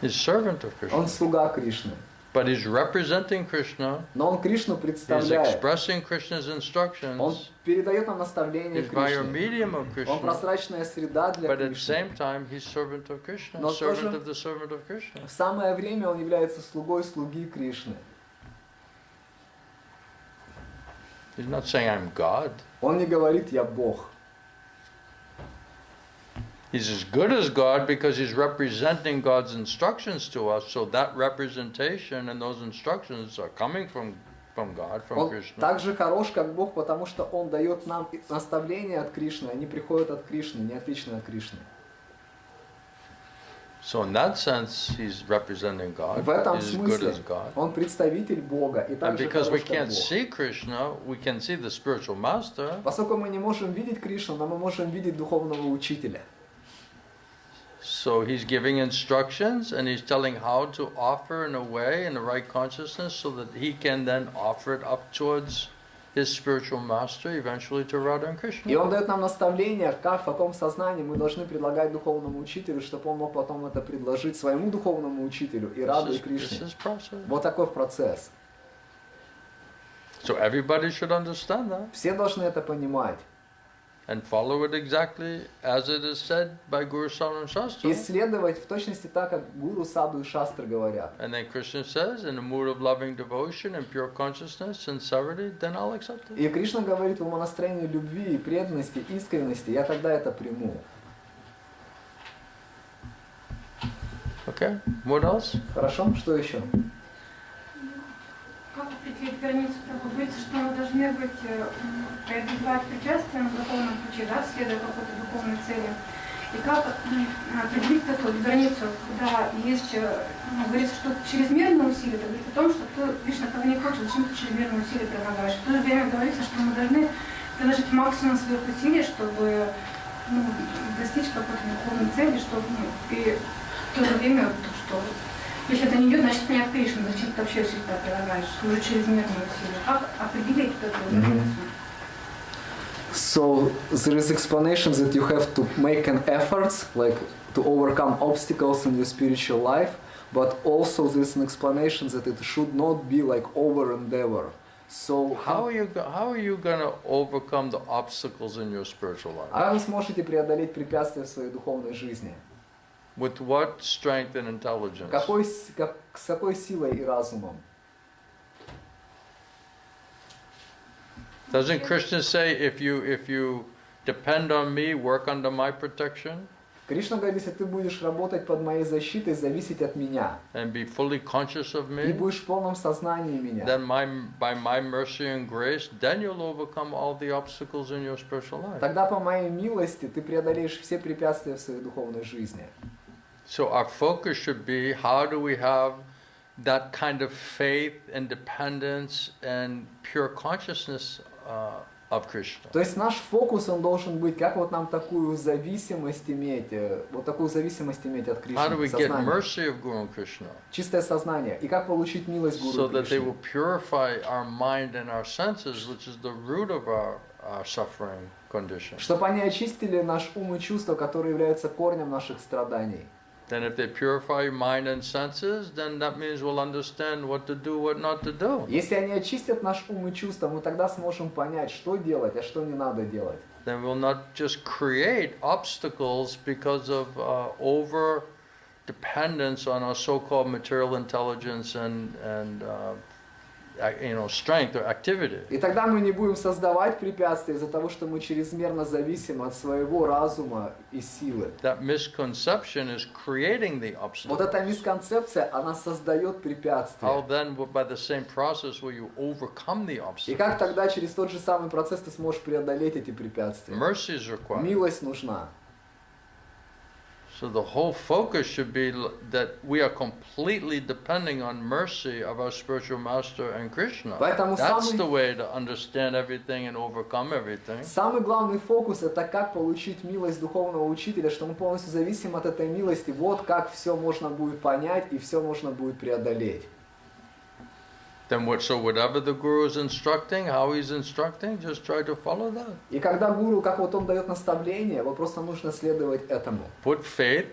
He's servant of Он Krishna. слуга Кришны. But he's representing Krishna. Но он Кришну He's представляет. expressing Krishna's Он instructions. передает нам наставления He's by a Кришны. medium of Он Krishna. прозрачная среда для But at the Кришны. same time, he's servant of Krishna, Но servant тоже- of the servant of Krishna. В самое время он является слугой слуги Кришны. He's not saying I'm God. Он не говорит «я Бог». He's as good as God because he's representing God's instructions to us. So that representation and those instructions are coming from God, from Он Krishna. так же хорош, как Бог, потому что он дает нам наставления от Кришны. Они приходят от Кришны, не отличны от Кришны. So in that sense, he's representing God. В этом He's as good смысле as God. он представитель Бога и And так же because we хорош, как can't Бог. see Krishna, we can see the spiritual master. Поскольку мы не можем видеть Кришну, но мы можем видеть духовного учителя. So he's giving instructions and he's telling how to offer in a way, in the right consciousness, so that he can then offer it up towards his spiritual master, eventually to Radha and И Krishna. он дает нам наставления, как, в каком сознании мы должны предлагать духовному учителю, чтобы он мог потом это предложить своему духовному учителю и Раду и This Кришне. is process. Вот такой процесс. So everybody should understand that Все должны это понимать. and follow it exactly as it is said by Guru Sadhana Shastra. И следовать в точности так, как Гуру, Саду и Шастры говорят. And then Krishna says, in a mood of loving devotion and pure consciousness, sincerity, then I'll accept it. И Кришна говорит в умонастроении любви, преданности, искренности, я тогда это приму. Okay, what else? Хорошо? Что еще? Как определить границу того? Говорится, что мы должны быть, преодолевать препятствия на духовном пути, да, следуя какой-то духовной цели. И как определить эту границу, когда есть, говорится, что чрезмерное усилие, это говорит о том, что кто, видишь, того не хочет, зачем ты чрезмерное усилие предлагаешь. В то же время говорится, что мы должны приложить максимум своих усилий, чтобы достичь какой-то духовной цели, чтобы, и в то же время, что если это не идет, значит не от Кришны, зачем ты вообще всегда прилагаешь, уже чрезмерное усилие. Как определить эту границу? So there is explanation that you have to make an effort, like to overcome obstacles in your spiritual life, but also there is an explanation that it should not be like over endeavor. So How are you going to overcome the obstacles in your spiritual life? а вы сможете преодолеть препятствия в своей духовной жизни? With what strength and intelligence? С какой силой и разумом? Doesn't Krishna say, if you depend on me, work under my protection, Кришна говорит, если ты будешь работать под моей защитой, зависеть от меня, and be fully conscious of и me, будешь в полном сознании меня, then by my mercy and grace, then you'll overcome all the obstacles in your spiritual life. тогда по моей милости ты преодолеешь все препятствия в своей духовной жизни. So our focus should be, how do we have that kind of faith and dependence and pure consciousness of Krishna? То есть наш фокус, он должен быть, как вот нам такую зависимость иметь, вот такую зависимость иметь от How do Кришны, we get сознание, mercy of Guru Krishna? чистое сознание, и как получить милость So Гуру that they Кришны, will purify our mind and our senses, which is the root of our suffering condition. чтобы они очистили наш ум и чувства, которые являются корнем наших страданий. Then if they purify mind and senses, then that means we'll understand what to do, what not to do. Если они очистят наш ум и чувства, мы тогда сможем понять, что делать, а что не надо делать. Then we'll not just create obstacles because of over dependence on our so-called material intelligence and strength or activity. И тогда мы не будем создавать препятствия из-за того, что мы чрезмерно зависим от своего разума и силы. That misconception is creating the obstacle. Вот эта мисконцепция, она создает препятствия. How then, by the same process, will you overcome the И obstacle? как тогда через тот же самый процесс ты сможешь преодолеть эти препятствия? Mercy is required. Милость нужна. So the whole focus should be that we are completely depending on mercy of our spiritual master and Krishna. Поэтому That's the way to understand everything and overcome everything. самый главный фокус — это как получить милость духовного учителя, что мы полностью зависим от этой милости. Вот как все можно будет понять и все можно будет преодолеть. Then so whatever the guru is instructing, how he's instructing, just try to follow that. И когда гуру, как вот он дает наставление, вот просто нужно следовать этому. Put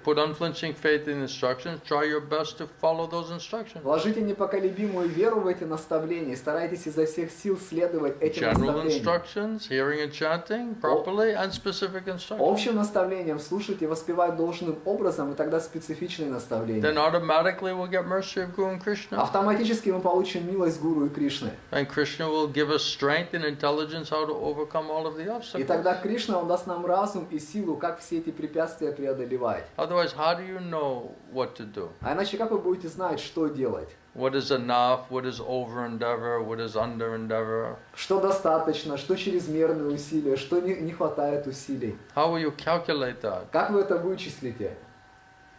unflinching faith in instructions. Try your best to follow those instructions. Вложите непоколебимую веру в эти наставления и старайтесь изо всех сил следовать этим General наставлениям. instructions, hearing and chanting properly, and specific instructions. Общим наставлениям слушать и воспевать должным образом, и тогда специфичные наставления. Then automatically we'll get mercy of Guru and Krishna. Автоматически мы получим милость Гуру и Кришны. And Krishna will give us strength and intelligence how to overcome all of the И obstacles. тогда Кришна, он даст нам разум и силу, как все эти препятствия преодолевать. Otherwise, how do you know what to do? А иначе как вы будете знать, что делать? What is enough? What is over endeavor? What is under endeavor? Что достаточно, что чрезмерные усилия, что не хватает усилий. How will you calculate that? Как вы это вычислите?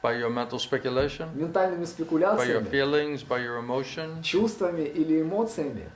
By your mental speculation? Ментальными By your спекуляциями, feelings? By your emotions? чувствами или эмоциями?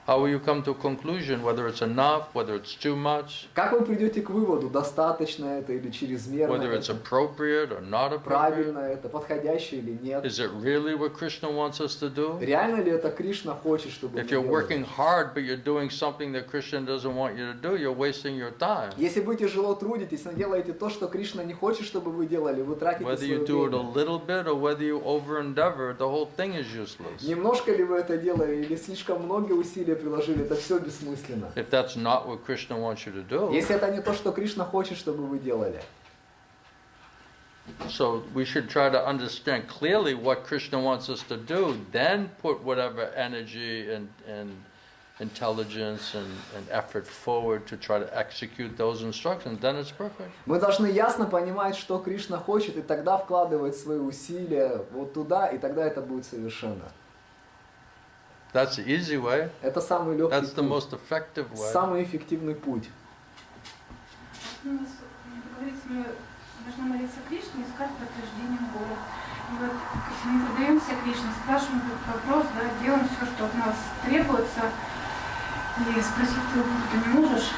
How will you come to a conclusion whether it's enough, whether it's too much, Как вы придете к выводу, достаточно это или чрезмерно whether it's это, appropriate or not appropriate? правильно это, подходящее или нет? Is it really what Krishna wants us to do? Реально ли это Кришна хочет, чтобы мы If you're делали? working hard but you're doing something that Krishna doesn't want you to do, you're wasting your time. Если вы тяжело трудитесь, но делаете то, что Кришна не хочет, чтобы вы делали, вы тратите Whether свое you do it a время. little bit or whether you over endeavor, the whole thing is useless. Немножко ли вы это делали, или слишком много усилий приложили, это все бессмысленно. If that's not what Krishna wants you to do, Если это не то, что Кришна хочет, чтобы вы делали. so we should try to understand clearly what Krishna wants us to do, then put whatever energy and intelligence and effort forward to try to execute those instructions, then it's perfect. Мы должны ясно понимать, что Кришна хочет, и тогда вкладывать свои усилия вот туда, и тогда это будет совершенно. That's the easy way. Это самый легкий That's the путь, most effective way. самый эффективный путь. Ну, как говорится, мы должны молиться Кришне и искать подтверждение Бога. И вот, если мы предаемся Кришне, спрашиваем вопрос, да, делаем все, что от нас требуется, и спросить ты не можешь,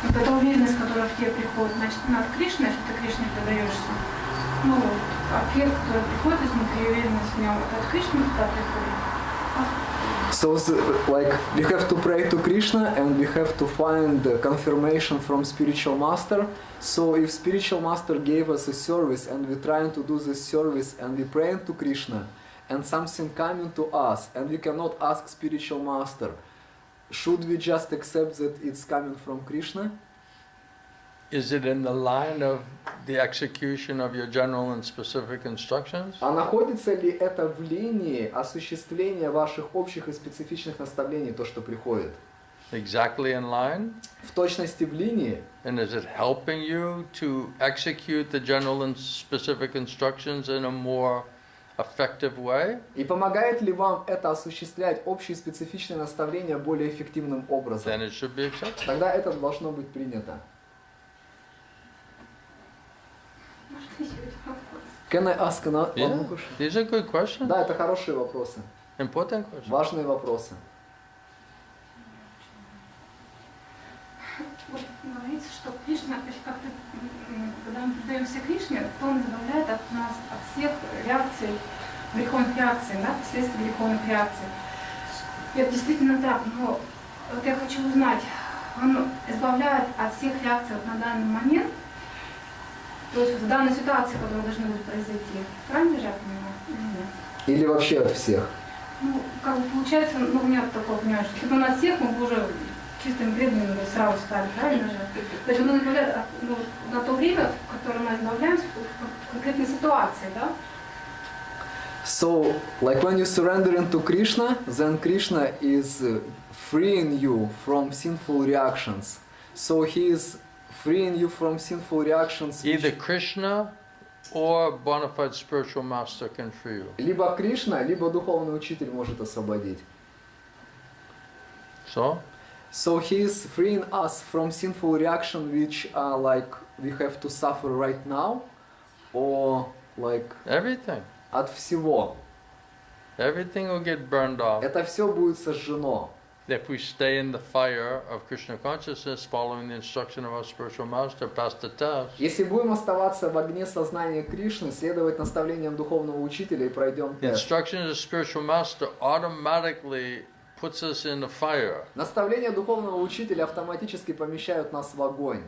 вот эта уверенность, которая в тебе приходит, значит, от Кришны, если ты Кришне предаешься, ну, ответ, который приходит изнутри, уверенность в нем, от Кришны туда приходит. So, like, we have to pray to Krishna and we have to find the confirmation from spiritual master. So, if spiritual master gave us a service and we're trying to do this service and we're praying to Krishna and something coming to us and we cannot ask spiritual master, should we just accept that it's coming from Krishna? Is it in the line of the execution of your general and specific instructions? А находится ли это в линии осуществления ваших общих и специфичных наставлений, то, что приходит? Exactly in line? В точности в линии? And is it helping you to execute the general and specific instructions in a more effective way? И помогает ли вам это осуществлять общие специфичные наставления более эффективным образом? Then it should be accepted. Тогда это должно быть принято. Can I ask one Yeah, question? these are good questions. Да, это хорошие вопросы, Important questions. важные вопросы. Вот говорится, что Кришна, как-то, когда мы предаемся Кришне, то он избавляет от нас, от всех реакций, греховных реакций, да, последствий греховных реакций. И это действительно так, но вот я хочу узнать, он избавляет от всех реакций вот на данный момент, то есть в данной ситуации, которая должна будет произойти. Правильно же я понимаю? Или нет? Или вообще от всех? Ну, как бы получается, ну, у меня такое, понимаешь, если бы он от всех, мы бы уже чистыми преданными сразу стали, правильно же? То есть он избавляет ну, на то время, в которое мы избавляемся, в конкретной ситуации, да? So, like when you surrender into Krishna, then Krishna is freeing you from sinful reactions. So he is freeing you from sinful reactions. Either Krishna or bona fide spiritual master can free you. Либо Кришна, либо духовный учитель может освободить. So, So he is freeing us from sinful reaction which are like we have to suffer right now, or like Everything. от всего. Everything will get burned off Это все будет сожжено. if we stay in the fire of Krishna consciousness, following the instruction of our spiritual master, pass the test. Если будем оставаться в огне сознания Кришны, следовать наставлениям духовного учителя и пройдем The тест. instruction of the spiritual master automatically puts us in the fire. Наставления духовного учителя автоматически помещают нас в огонь.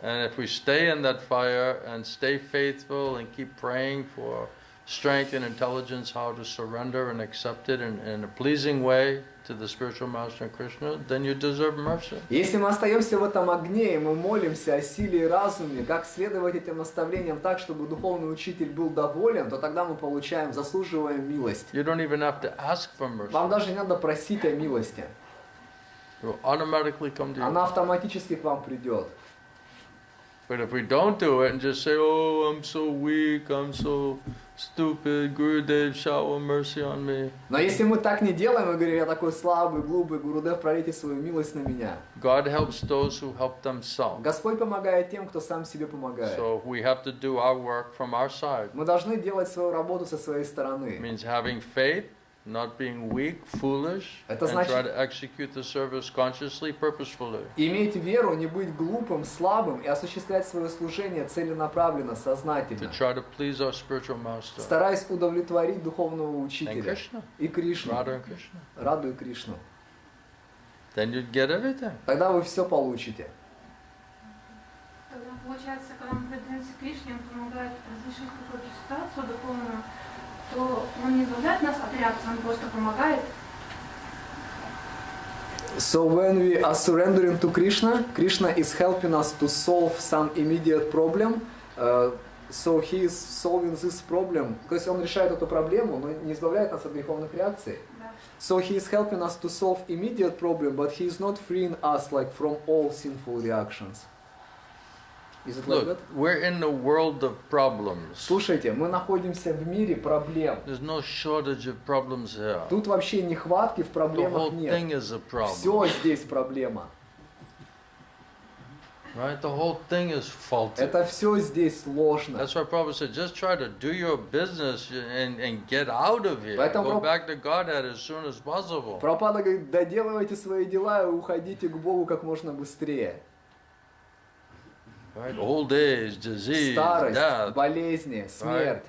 And if we stay in that fire and stay faithful and keep praying for strength and intelligence, how to surrender and accept it in a pleasing way to the spiritual master and Krishna, then you deserve mercy. Если мы остаемся в этом огне, и мы молимся о силе и разуме, как следовать этим наставлениям так, чтобы духовный учитель был доволен, то тогда мы получаем, заслуживаем милость. You don't even have to ask for mercy. Вам даже не надо просить о милости. It will automatically come to Она you. автоматически к вам придет. But if we don't do it and just say, oh, I'm so weak, I'm so stupid, Gurudev, shower mercy on me. Но если мы так не делаем, мы говорим, я такой слабый, глупый, Гурудев, пролейте свою милость на меня. God helps those who help themselves. Господь помогает тем, кто сам себе помогает. So we have to do our work from our side. Мы должны делать свою работу со своей It стороны. means having faith, not being weak, foolish, Это and значит- try to execute the service consciously, purposefully. Иметь веру, не быть глупым, слабым и осуществлять свое служение целенаправленно, To сознательно. try to please our spiritual master. Стараясь удовлетворить духовного And учителя Krishna, и Кришну. Radha and Krishna. Радуй Кришну. Then you'd get everything. Тогда вы все получите. Тогда получается, когда мы предаемся Кришне, он помогает разрешить какую-то ситуацию духовную, то он не избавляет нас от реакции, он просто помогает. So when we are surrendering to Krishna, Krishna is helping us to solve some immediate problem. So he is solving this problem. То есть он решает эту проблему, но не избавляет нас от греховных реакций. Да. So he is helping us to solve immediate problem, but he is not freeing us like from all sinful reactions. Is it like that? Look, we're in the world of problems. Слушайте, мы находимся в мире проблем. There's no shortage of problems here. Тут вообще нехватки в The проблемах whole нет. thing is a problem. Все здесь проблема. Right? The whole thing is faulty. Это все здесь ложно. That's why Prabhupada said, just try to do your business and get out of here. Поэтому Go back to Godhead as soon as possible. Прабхупада говорит, доделывайте свои дела и уходите к Богу как можно быстрее. Right? Old age, disease, Старость, death, болезни, смерть,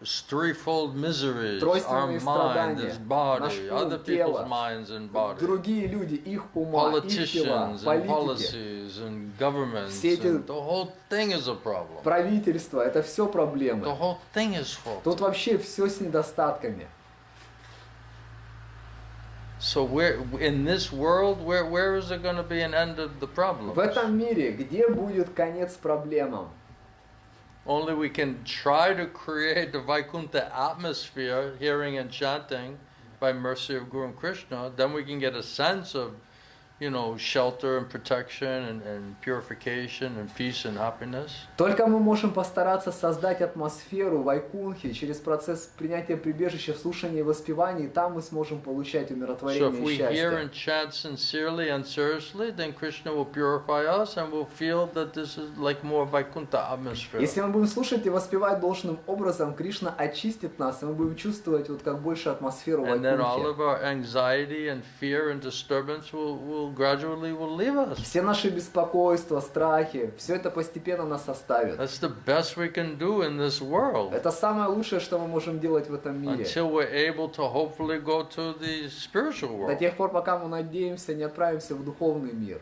threefold miseries, our тройственные mind, страдания, this body, наш ум, other people's тело, minds and bodies, другие люди, их ума, их тела, politicians and политики, policies and governments. Все эти- And the whole thing is a problem. правительство, это все The проблемы. whole thing is faulty. Тут вообще все с недостатками. So in this world, where is there going to be an end of the problems? В этом мире, где будет конец проблемам? Only we can try to create the Vaikuntha atmosphere, hearing and chanting, by mercy of Guru and Krishna. Then we can get a sense of, shelter and protection and purification and peace and happiness. Только мы можем постараться создать атмосферу вайкунхи через процесс принятия прибежища в слушании и воспевании, и там мы сможем получать So if умиротворение we и hear счастье. and chant sincerely and seriously, then Krishna will purify us and we'll feel that this is like more Vaikuntha atmosphere. Если мы будем слушать и воспевать должным образом, Кришна очистит нас, и мы будем чувствовать вот как больше атмосферу And then all вайкунхи. of our anxiety and fear and disturbance will gradually leave us. Все наши беспокойства, страхи, все это постепенно нас оставит. That's the best we can do in this world Это самое лучшее, что мы можем делать в этом мире. until we're able to hopefully go to the spiritual До world. тех пор, пока мы надеемся, не отправимся в духовный мир.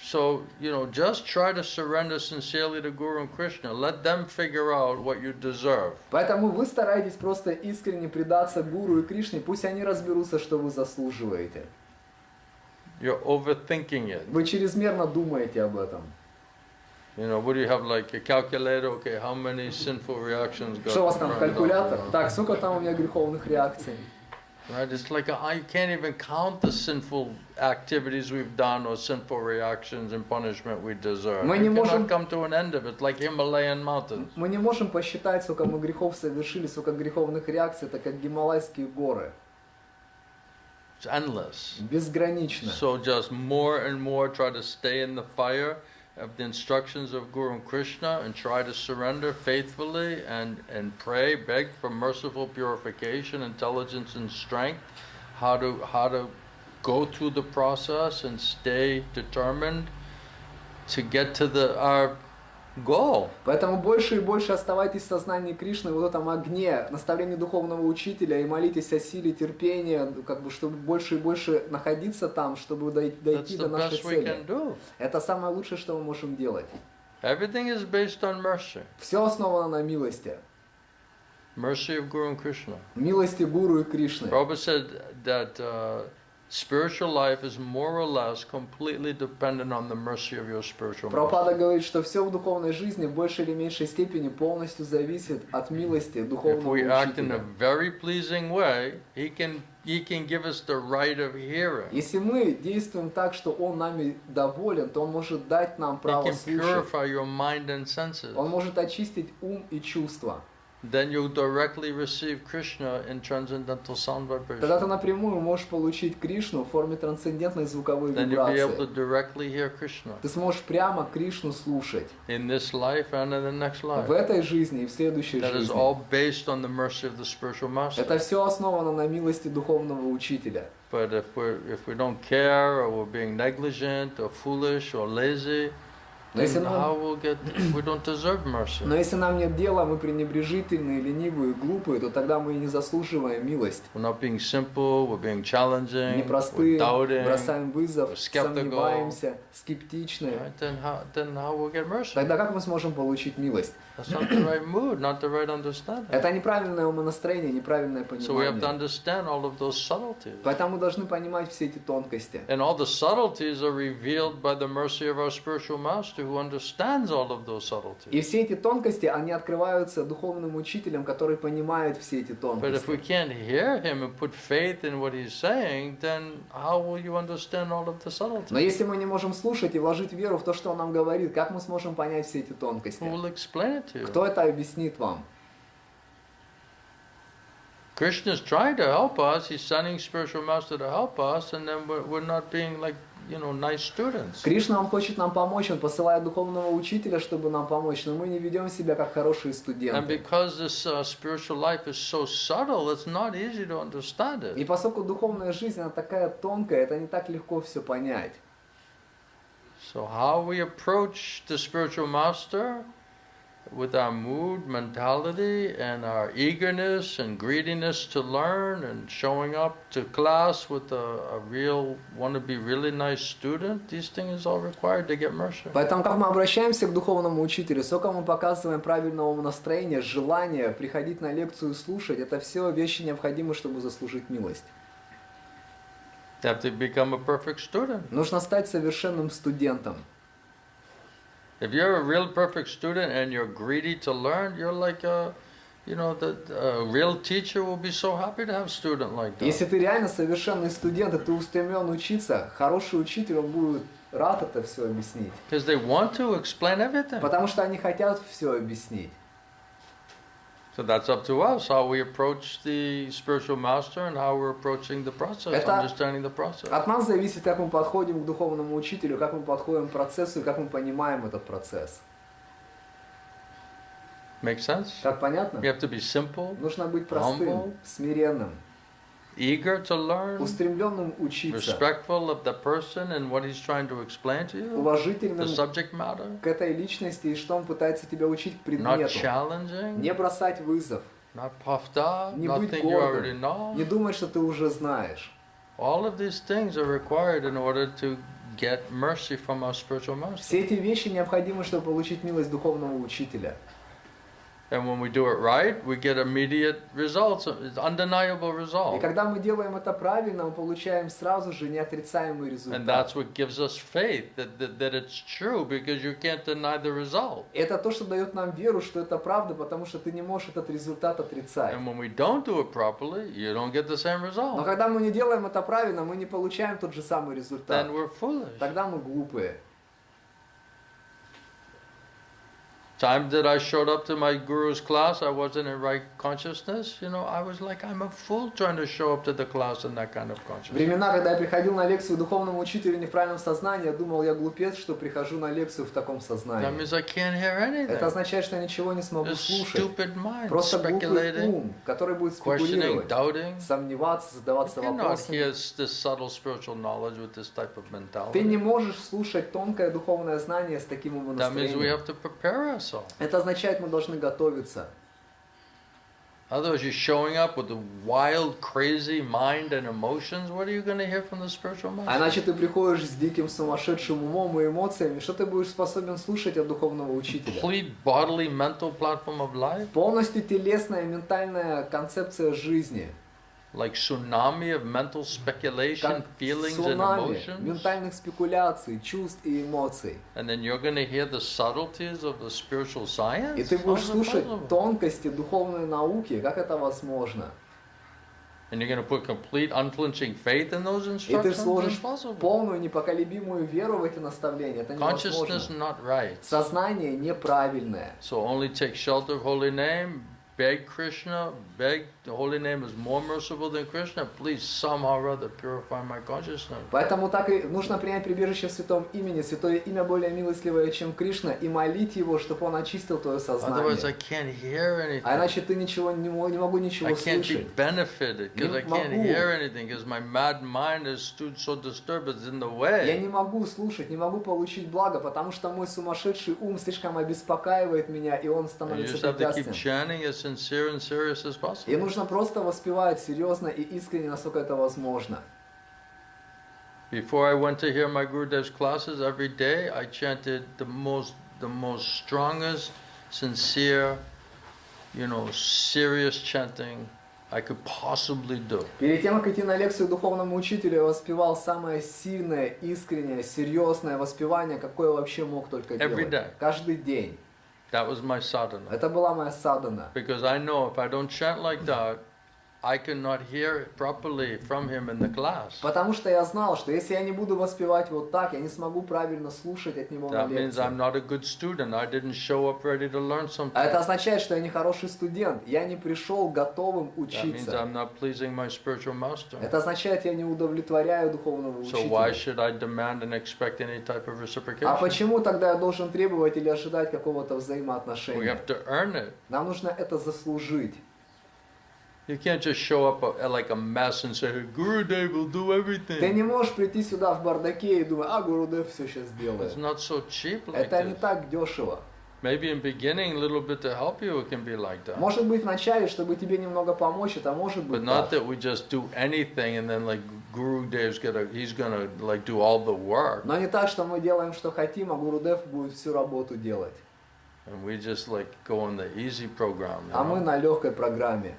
So, just try to surrender sincerely to Guru and Krishna. Let them figure out what you deserve. Поэтому вы стараетесь просто искренне предаться Гуру и Кришне, пусть они разберутся, что вы заслуживаете. You're overthinking it. Вы чрезмерно думаете об этом. What do you have, like a calculator? Okay, how many sinful reactions got Что у вас там, turned калькулятор? on? Так, сколько там у меня греховных реакций? Right? It's like you can't even count the sinful activities we've done or sinful reactions and punishment we deserve. Мы We не cannot можем- come to an end of it, like Himalayan mountains. Мы не можем посчитать, сколько мы грехов совершили, сколько греховных реакций, это как Гималайские горы. It's endless. Безгранично. So just more and more try to stay in the fire of the instructions of Guru Krishna and try to surrender faithfully and pray, beg for merciful purification, intelligence and strength, how to go through the process and stay determined to get to our goal. Поэтому больше и больше оставайтесь в сознании Кришны, в вот этом огне, наставлении духовного учителя, и молитесь о силе терпения, как бы, чтобы больше и больше находиться там, чтобы дойти до нашей цели. Это самое лучшее, что мы можем делать. Everything is based on mercy. Все основано на милости. Mercy of Guru and Krishna. Милости Гуру и Кришны. Prabhupada said that spiritual life is more or less completely dependent on the mercy of your spiritual master. Прабхупада говорит, что все в духовной жизни в большей или меньшей степени полностью зависит от милости духовного If we act in a учителя. very pleasing way, he can give us the right of hearing. Если мы действуем так, что Он нами доволен, то Он может дать нам He право can слушать. purify your mind and senses. Он может очистить ум и чувства. Then you'll directly receive Krishna in transcendental sound Тогда ты vibration. напрямую можешь получить Кришну в форме трансцендентной звуковой Then you'll be able to вибрации. directly hear Krishna Ты сможешь прямо Кришну слушать in this life and in the next в life. этой жизни и в следующей That is жизни. all based on the mercy of the spiritual master. Это все основано на милости духовного учителя. But if we don't care, or we're being negligent, or foolish, or lazy, Но если then how нам, we don't deserve mercy. но если нам нет дела, мы пренебрежительные, ленивые, глупые, то тогда мы и не заслуживаем милость. We're not being simple, we're being challenging, we're Непростые, doubting. бросаем вызов, we're skeptical. сомневаемся, скептичны. Right? Then how we'll get mercy? Тогда как мы сможем получить милость? That's not the right mood, not the right understanding. Это неправильное умонастроение, неправильное So we have to понимание. understand all of those subtleties. Поэтому мы должны понимать все эти тонкости. And all the subtleties are revealed by the mercy of our spiritual master who understands all of those subtleties. И все эти тонкости, они открываются духовным учителем, который понимает все эти But if we тонкости. can't hear him and put faith in what he's saying, then how will you understand all of the Но subtleties? если мы не можем слушать и вложить веру в то, что он нам говорит, как мы сможем понять все эти тонкости? Who will explain it to you? Кто это объяснит вам? Krishna is trying to help us. He's sending spiritual master to help us, and then we're not being like, nice students. Кришна, он хочет нам помочь, он посылает духовного учителя, чтобы нам помочь, но мы не ведем себя как хорошие And студенты. because this spiritual life is so subtle, it's not easy to understand И it. поскольку духовная жизнь, она такая тонкая, это не так легко все понять. So how we approach the spiritual master with our mood, mentality, and our eagerness and greediness to learn, and showing up to class with a real, want to be really nice student, these things is all required to get mercy. Поэтому как мы обращаемся к духовному учителю, сколько мы показываем правильного настроения, желания приходить на лекцию и слушать, это все вещи необходимы, чтобы заслужить милость. You have to become a perfect student. Нужно стать совершенным студентом. If you're a real perfect student and you're greedy to learn, you're like a real teacher will be so happy to have a student like that. Если ты реально совершенный студент, и ты устремлен учиться, хороший учитель, он будет рад это все объяснить. Because they want to explain everything. Потому что они хотят все объяснить. So that's up to us, how we approach the spiritual master and how we're approaching the process, Это understanding the process. От нас зависит, как мы подходим к духовному учителю, как мы подходим к процессу и как мы понимаем этот процесс. Make sense? Так понятно? You have to be simple, Нужно быть простым, humble, смиренным, eager to learn, устремленным учиться, respectful of the person and what he's trying to explain to you, the уважительным subject matter, к этой личности и что он пытается тебя учить к not предмету. challenging, Не бросать вызов, not puffed up, не not быть think you already гордым, know. не думать, что ты уже знаешь. All of these things are required in order to get mercy from our spiritual master. Все эти вещи необходимы, чтобы получить милость духовного учителя. And when we do it right, we get immediate results, it's undeniable И results. когда мы делаем это правильно, мы получаем сразу же неотрицаемый And that's результат. what gives us faith that it's true because you can't deny the result. Это то, что дает нам веру, что это правда, потому что ты не можешь этот результат отрицать. And when we don't do it properly, you don't get the same Но result. когда мы не делаем это правильно, мы не получаем тот же самый результат. Then we're foolish. Тогда мы глупые. Time that I showed up to my guru's class, I wasn't in right consciousness. You know, I was like, I'm a fool trying to show up to the class in that kind of consciousness. Времена, когда я приходил на лекцию духовному учителю в неправильном сознании, я думал, я глупец, что прихожу на лекцию в таком That сознании. means I can't hear anything. Это означает, что я ничего не смогу This слушать. stupid mind, Просто глупый speculating, ум, который будет questioning, спекулировать, doubting. сомневаться, задаваться You cannot вопросами. hear this subtle spiritual knowledge with this type of mentality. Ты не можешь слушать тонкое духовное знание с таким That means we умонастроением. have to prepare ourselves. Это означает, мы должны готовиться. Otherwise, you're showing up with a wild, crazy mind and emotions. What are you going to hear from the spiritual А master? иначе ты приходишь с диким сумасшедшим умом и эмоциями, что ты будешь способен слушать от духовного учителя? Complete bodily, mental platform of life, Полностью телесная и ментальная концепция жизни. like tsunami of mental speculation, Как feelings and цунами emotions. ментальных спекуляций, чувств и эмоций. And then you're going to hear the subtleties of the spiritual science. И ты будешь How's it слушать possible? тонкости духовной науки, как это возможно. And you're going to put complete, unflinching faith in those И ты instructions. сложишь Impossible. полную непоколебимую веру в эти наставления. Это Consciousness невозможно. not right. Сознание неправильное. So only take shelter of holy name, beg Krishna, beg the holy name is more merciful than Krishna. Please somehow or other purify my consciousness. Поэтому так и нужно принять прибежище в святом имени. Святое имя более милостливое, чем Кришна, и молить его, чтобы он очистил твое Otherwise, I сознание. can't hear anything. А иначе ты ничего не могу I ничего can't be слышать. benefited because I can't могу. hear anything because my mad mind is so disturbed, it's in the Я way. не могу слушать, не могу получить благо, потому что мой сумасшедший ум слишком обеспокаивает меня, и он And you становится just have to keep препятствием. chanting as sincere and serious as И possible. нужно просто воспевать серьезно и искренне, насколько это возможно. Before I went to hear my Gurudev's classes every day, I chanted the most strongest, sincere, serious chanting I could possibly do. Перед тем, как идти на лекцию духовному учителю, я воспевал самое сильное, искреннее, серьезное воспевание, какое вообще мог только Every делать. day. Каждый день. That was my sadhana. Это была моя садхана. Because I know if I don't chant like that, I cannot hear properly from him in the class. Потому что я знал, что если я не буду воспевать вот так, я не смогу правильно слушать от него на That means I'm лекции. not a good student. I didn't show up ready to learn something. А это означает, что я не хороший студент. Я не пришел готовым That means учиться. I'm not pleasing my spiritual master. Это означает, я не удовлетворяю духовного So why учителя. should I demand and expect any type of А reciprocation? почему тогда я должен требовать или ожидать какого-то We взаимоотношения? have to earn it. Нам нужно это заслужить. You can't just show up like a mess and say, hey, Gurudev will do Ты everything. не можешь прийти сюда в бардаке и думать, а Гурудев все сейчас It's сделает. not so cheap like Это не this. так дешево. Maybe in beginning, a little bit to help you, it can be like that. Может быть, вначале, чтобы тебе немного помочь, это может But быть not так. that we just do anything and then like Gurudev's he's gonna like do all the work. Но не так, что мы делаем, что хотим, а Гурудев будет всю работу делать. And we just like go on the easy program. А мы на легкой программе.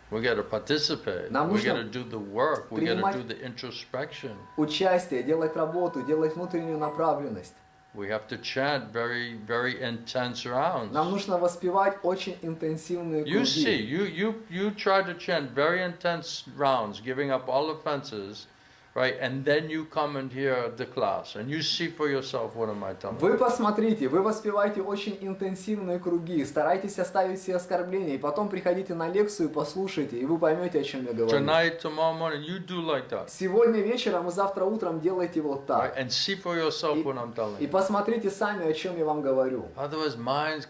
We got to participate. Нам We нужно got to do the work. We got to принимать do the introspection. Участие, делать работу, делать внутреннюю направленность. We have to chant very, very intense rounds. Нам нужно воспевать очень интенсивные You see, круги. you try to chant very intense rounds, giving up all offenses, right? And then you come and hear the class, and you see for yourself what am I telling you. Вы посмотрите, вы воспеваете очень интенсивные круги, старайтесь оставить все оскорбления, и потом приходите на лекцию, послушайте, и вы поймете, о чем я говорю. Tonight, tomorrow morning, you do like that, Сегодня вечером и завтра утром делайте вот right? так. And see for yourself what I'm telling И you. посмотрите сами, о чем я вам говорю. Otherwise, mind's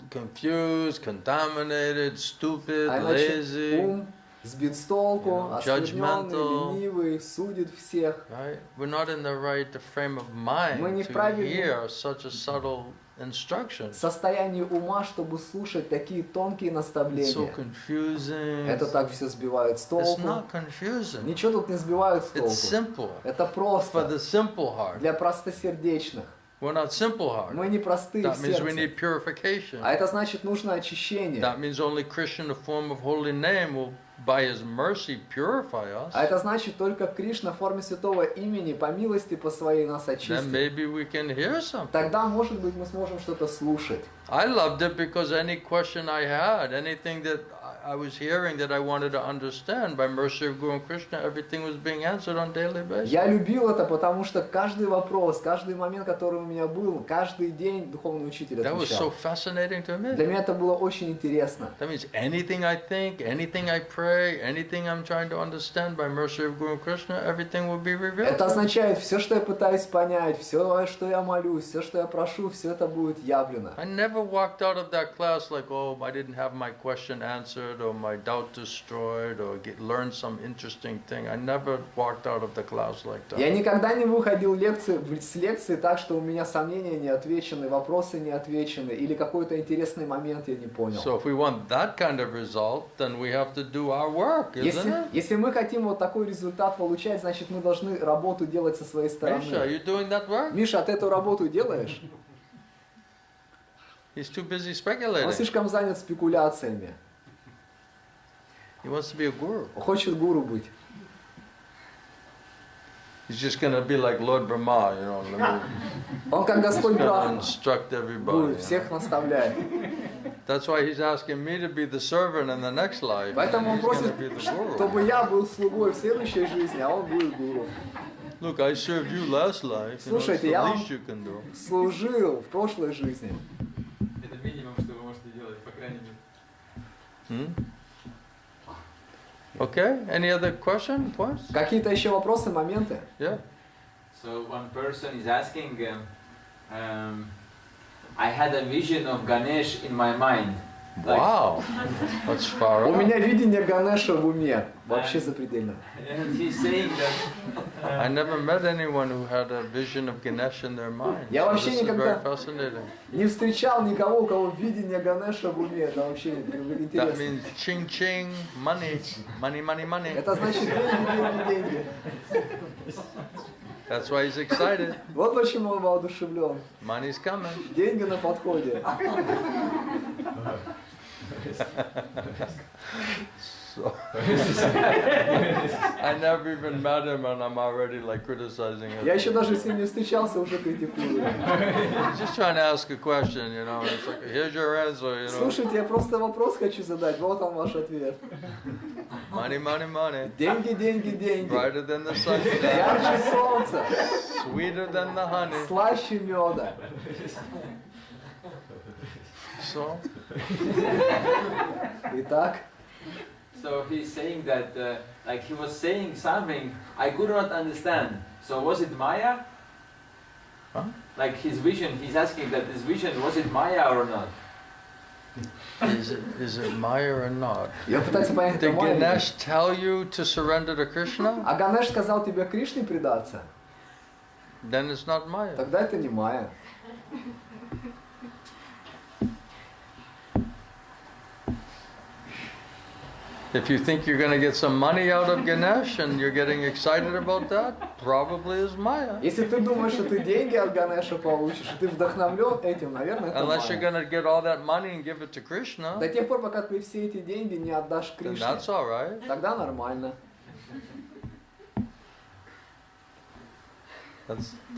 confused, contaminated, stupid, А иначе lazy. ум сбит с толку, You know, оскверненный, judgmental. ленивый, судит всех. Right? We're not in the right frame of mind Мы не в to правильном hear such a subtle instruction. Состояние ума, чтобы слушать такие тонкие It's so наставления. confusing. Это так все сбивает с It's толку. not confusing. Ничего тут не сбивают с It's толку. simple. Это For просто the simple heart. для простосердечных. We're not simple heart. Мы не простые That в means we сердце. need purification. А это значит, нужно очищение. That means only Krishna in the form of holy name will, by his mercy, purify us. А это значит, только Кришна в форме святого имени, по милости по своей нас Then очистит. maybe we can hear something. Тогда, может быть, мы сможем что-то слушать. I loved it because any question I had, anything that I was hearing that I wanted to understand, by mercy of Guru and Krishna, everything was being answered on daily basis. Я любил это, потому что каждый вопрос, каждый момент, который у меня был, каждый день духовный учитель That was so отвечал. fascinating to me. Для меня это было очень интересно. That means anything I think, anything I pray, anything I'm trying to understand, by mercy of Guru and Krishna, everything will be revealed. Это означает, все, что я пытаюсь понять, все, что я молюсь, все, что я прошу, все это будет явлено. I never walked out of that class like, oh, I didn't have my question answered, or my doubt destroyed, or learned some interesting thing. I never walked out of the class like that. Я никогда не выходил с лекции так, что у меня сомнения не отвечены, вопросы не отвечены, или какой-то интересный момент я не понял. So if we want that kind of result, then we have to do our work, isn't it? Если мы хотим вот такой результат получать, значит мы должны работу делать со своей стороны. Misha, are you doing that work? Миша, ты эту работу делаешь? He's too busy Он speculating. слишком занят спекуляциями. He wants to be a guru. Хочет гуру быть. He's just going to be like Lord Brahma, you know. Он как Господь He's going to Брахма instruct everybody. будет, всех наставляет. That's why he's asking me to be the servant in the next life. Поэтому он He's going просит, to be the guru. чтобы я был слугой в следующей жизни, а он будет гуру. Look, I served you last life. You know, it's Слушайте, the я вам least you can do. служил в прошлой жизни. Это минимум, что вы можете делать, по крайней мере. Okay, any other question, points? Какие-то еще вопросы, моменты? Yeah. So one person is asking, I had a vision of Ganesh in my mind. Wow, that's far У out. меня видение Ганеша в уме. Вообще запредельно. And he's saying that I never met anyone who had a vision of Ganesh in their mind. Я So вообще this is very никогда fascinating. не встречал никого, у кого видение Ганеша в уме. Это вообще That интересно. means ching ching, money, money, money, money. Это значит деньги, деньги, деньги. That's why he's excited. Вот почему он воодушевлен. Money's coming. Деньги на подходе. So I never even met him and I'm already like criticizing him. Я еще даже с ним не встречался, уже критикую. He's just trying to ask a question, you know. It's like, here's your answer, you know. Слушайте, я просто вопрос хочу задать. Вот он ваш ответ. Money, money, money. Деньги, деньги, деньги. Brighter than the sun. Ярче солнца. Sweeter than the honey. Слаще меда. So, Итак, so he's saying that like he was saying something I could not understand. So was it Maya? Huh? Like his vision, he's asking that this vision, was it Maya or not? is it Maya or not? я пытаюсь понять, это Did мой. Ganesh tell you to surrender to Krishna? А Ганеш сказал тебе Кришне предаться? Then it's not Maya. Тогда это не Майя. If you think you're going to get some money out of Ganesh and you're getting excited about that, probably is Maya. Если ты думаешь, что ты деньги от Ганеша получишь, и ты вдохновлен этим, наверное, это Unless you're Майя. going to get all that money and give it to Krishna, До тех пор, пока ты все эти деньги не отдашь then Кришне, that's all right. тогда нормально.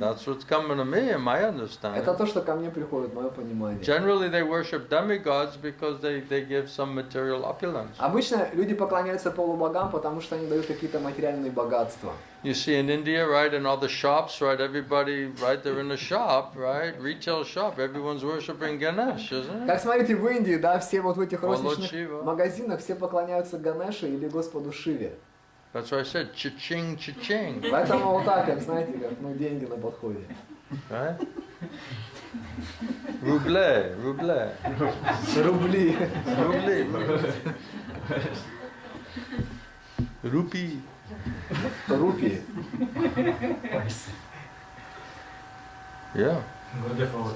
That's what's coming to me in my Это understanding. то, что ко мне приходит, мое понимание. Generally, they worship demigods because they give some material opulence. Обычно люди поклоняются полубогам, потому что они дают какие-то материальные богатства. You see in India, right, in all the shops, right, everybody, right, they're in a shop, right, retail shop, everyone's worshiping Ganesh, isn't it? Как смотрите, в Индии, да, все вот в этих О, Лорд розничных Шива. магазинах все поклоняются Ганеше или Господу Шиве. That's why I said cha-ching, cha-ching, Поэтому вот так, как, знаете, как, ну, деньги на подходе. right? Ruble, ruble, Рубли. ruble, rupee. Рупии. Yeah. Wonderful.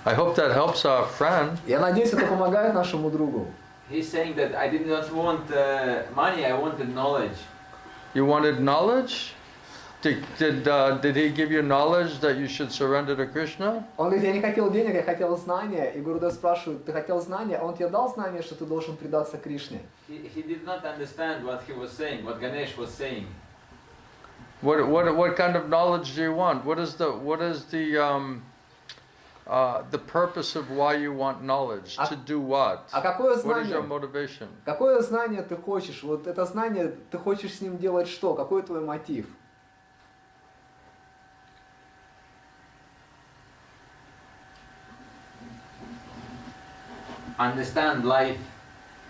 I hope that helps our friend. Я надеюсь, это помогает нашему другу. He's saying that I did not want money, I wanted knowledge. You wanted knowledge? Did he give you knowledge that you should surrender to Krishna? Он говорит, я не хотел денег, я хотел знания. И Гурудев спрашивает, ты хотел знания? А он тебе дал знания, что ты должен предаться Кришне? He did not understand what he was saying, what Ganesh was saying. What kind of knowledge do you want? What is the the purpose of why you want knowledge, to do what? А какое What is your знание? motivation? Какое знание ты хочешь? Вот это знание, ты хочешь с ним делать что? Какой твой мотив? Understand life.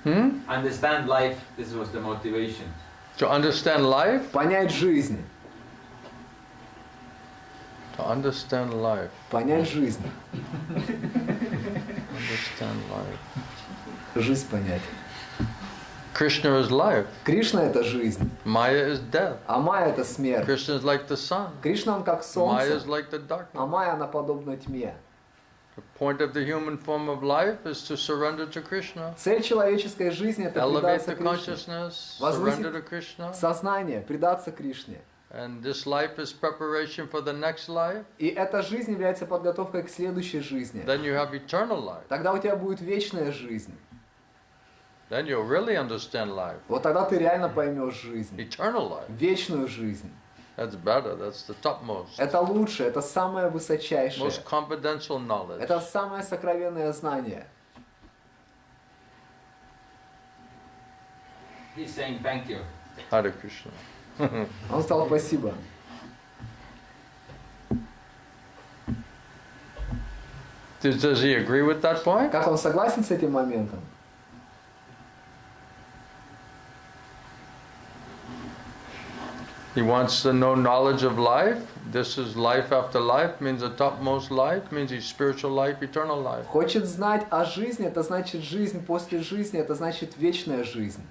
Hmm? Understand life. This was the motivation. To understand life? Понять жизнь. To understand life. Понять жизнь. Understand life. Жизнь понять. Krishna is life. Кришна это жизнь, Maya is death. а Майя это смерть. Krishna is like the sun. Кришна он как Maya солнце, is like the darkness. а Майя она подобна тьме. The point of the human form of life is to surrender to Krishna. Цель человеческой жизни это Elevate предаться the Кришне. consciousness, Возвысить surrender to Krishna. сознание, предаться Кришне. And this life is preparation for the next life. И эта жизнь является подготовкой к следующей жизни. Then you have eternal life. Тогда у тебя будет вечная жизнь. Then you'll really understand life. Вот тогда ты реально поймешь жизнь. Eternal life. Вечную жизнь. That's better. That's the topmost. Это лучше, это самое высочайшее. Most confidential knowledge. Это самое сокровенное знание. He's saying thank you. Hare Krishna. Он сказал спасибо. Does he agree with that point? Как он согласен с этим моментом? He wants to know knowledge of life. This is life after life, means the topmost life, means his spiritual life, eternal life. Хочет знать о жизни, это значит жизнь после жизни, это значит вечная жизнь.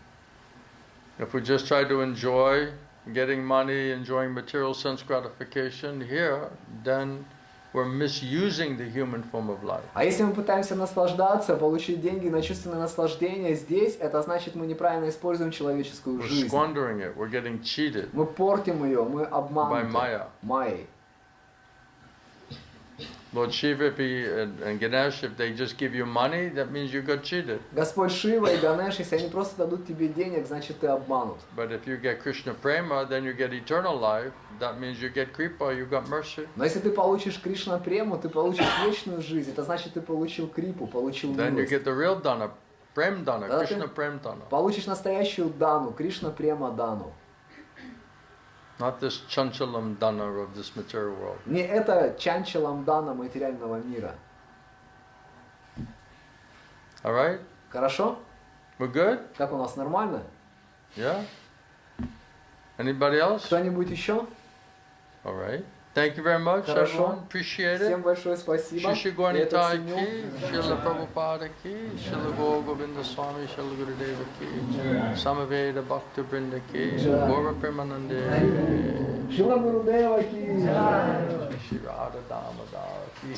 If we just try to enjoy getting money, enjoying material sense gratification here, then we're misusing the human form of life. А если мы пытаемся наслаждаться, получить деньги на чувственное наслаждение здесь, это значит, мы неправильно используем человеческую We're жизнь. squandering it. We're getting cheated Мы портим ее, мы by обмануты Maya. Майей. Lord Shiva and Ganesh, if they just give you money, that means you got cheated. Господь Шива и Ганеш, если они просто дадут тебе денег, значит ты обманут. But if you get Krishna Prema, then you get eternal life. That means you get Kripa, you got mercy. Но если ты получишь Кришна Прему, ты получишь вечную жизнь. Это значит, ты получил Крипу, получил Then you милость. get the real Dana, Prem Dana, Да, Krishna ты Prem Dana. получишь настоящую Дану, Кришна Према Дану. Not this chanchalam Dana of this material world. Не это чанчалам Дана материального мира. Alright? Хорошо? We're good? Как у нас, нормально? Yeah? Anybody else? Кто-нибудь еще? Alright. Thank you very much, Хорошо. everyone. Appreciate it. Всем большое спасибо. Shishi Я это Gauranitai ценю. ki, Srila Prabhupada ki, Srila Gaur Govinda Swami, Srila Gurudeva ki, Samaveda Bhakta Brinda ki, Gaura Premanande, Шила Гурудева ки. Shri Radha Damodara ki.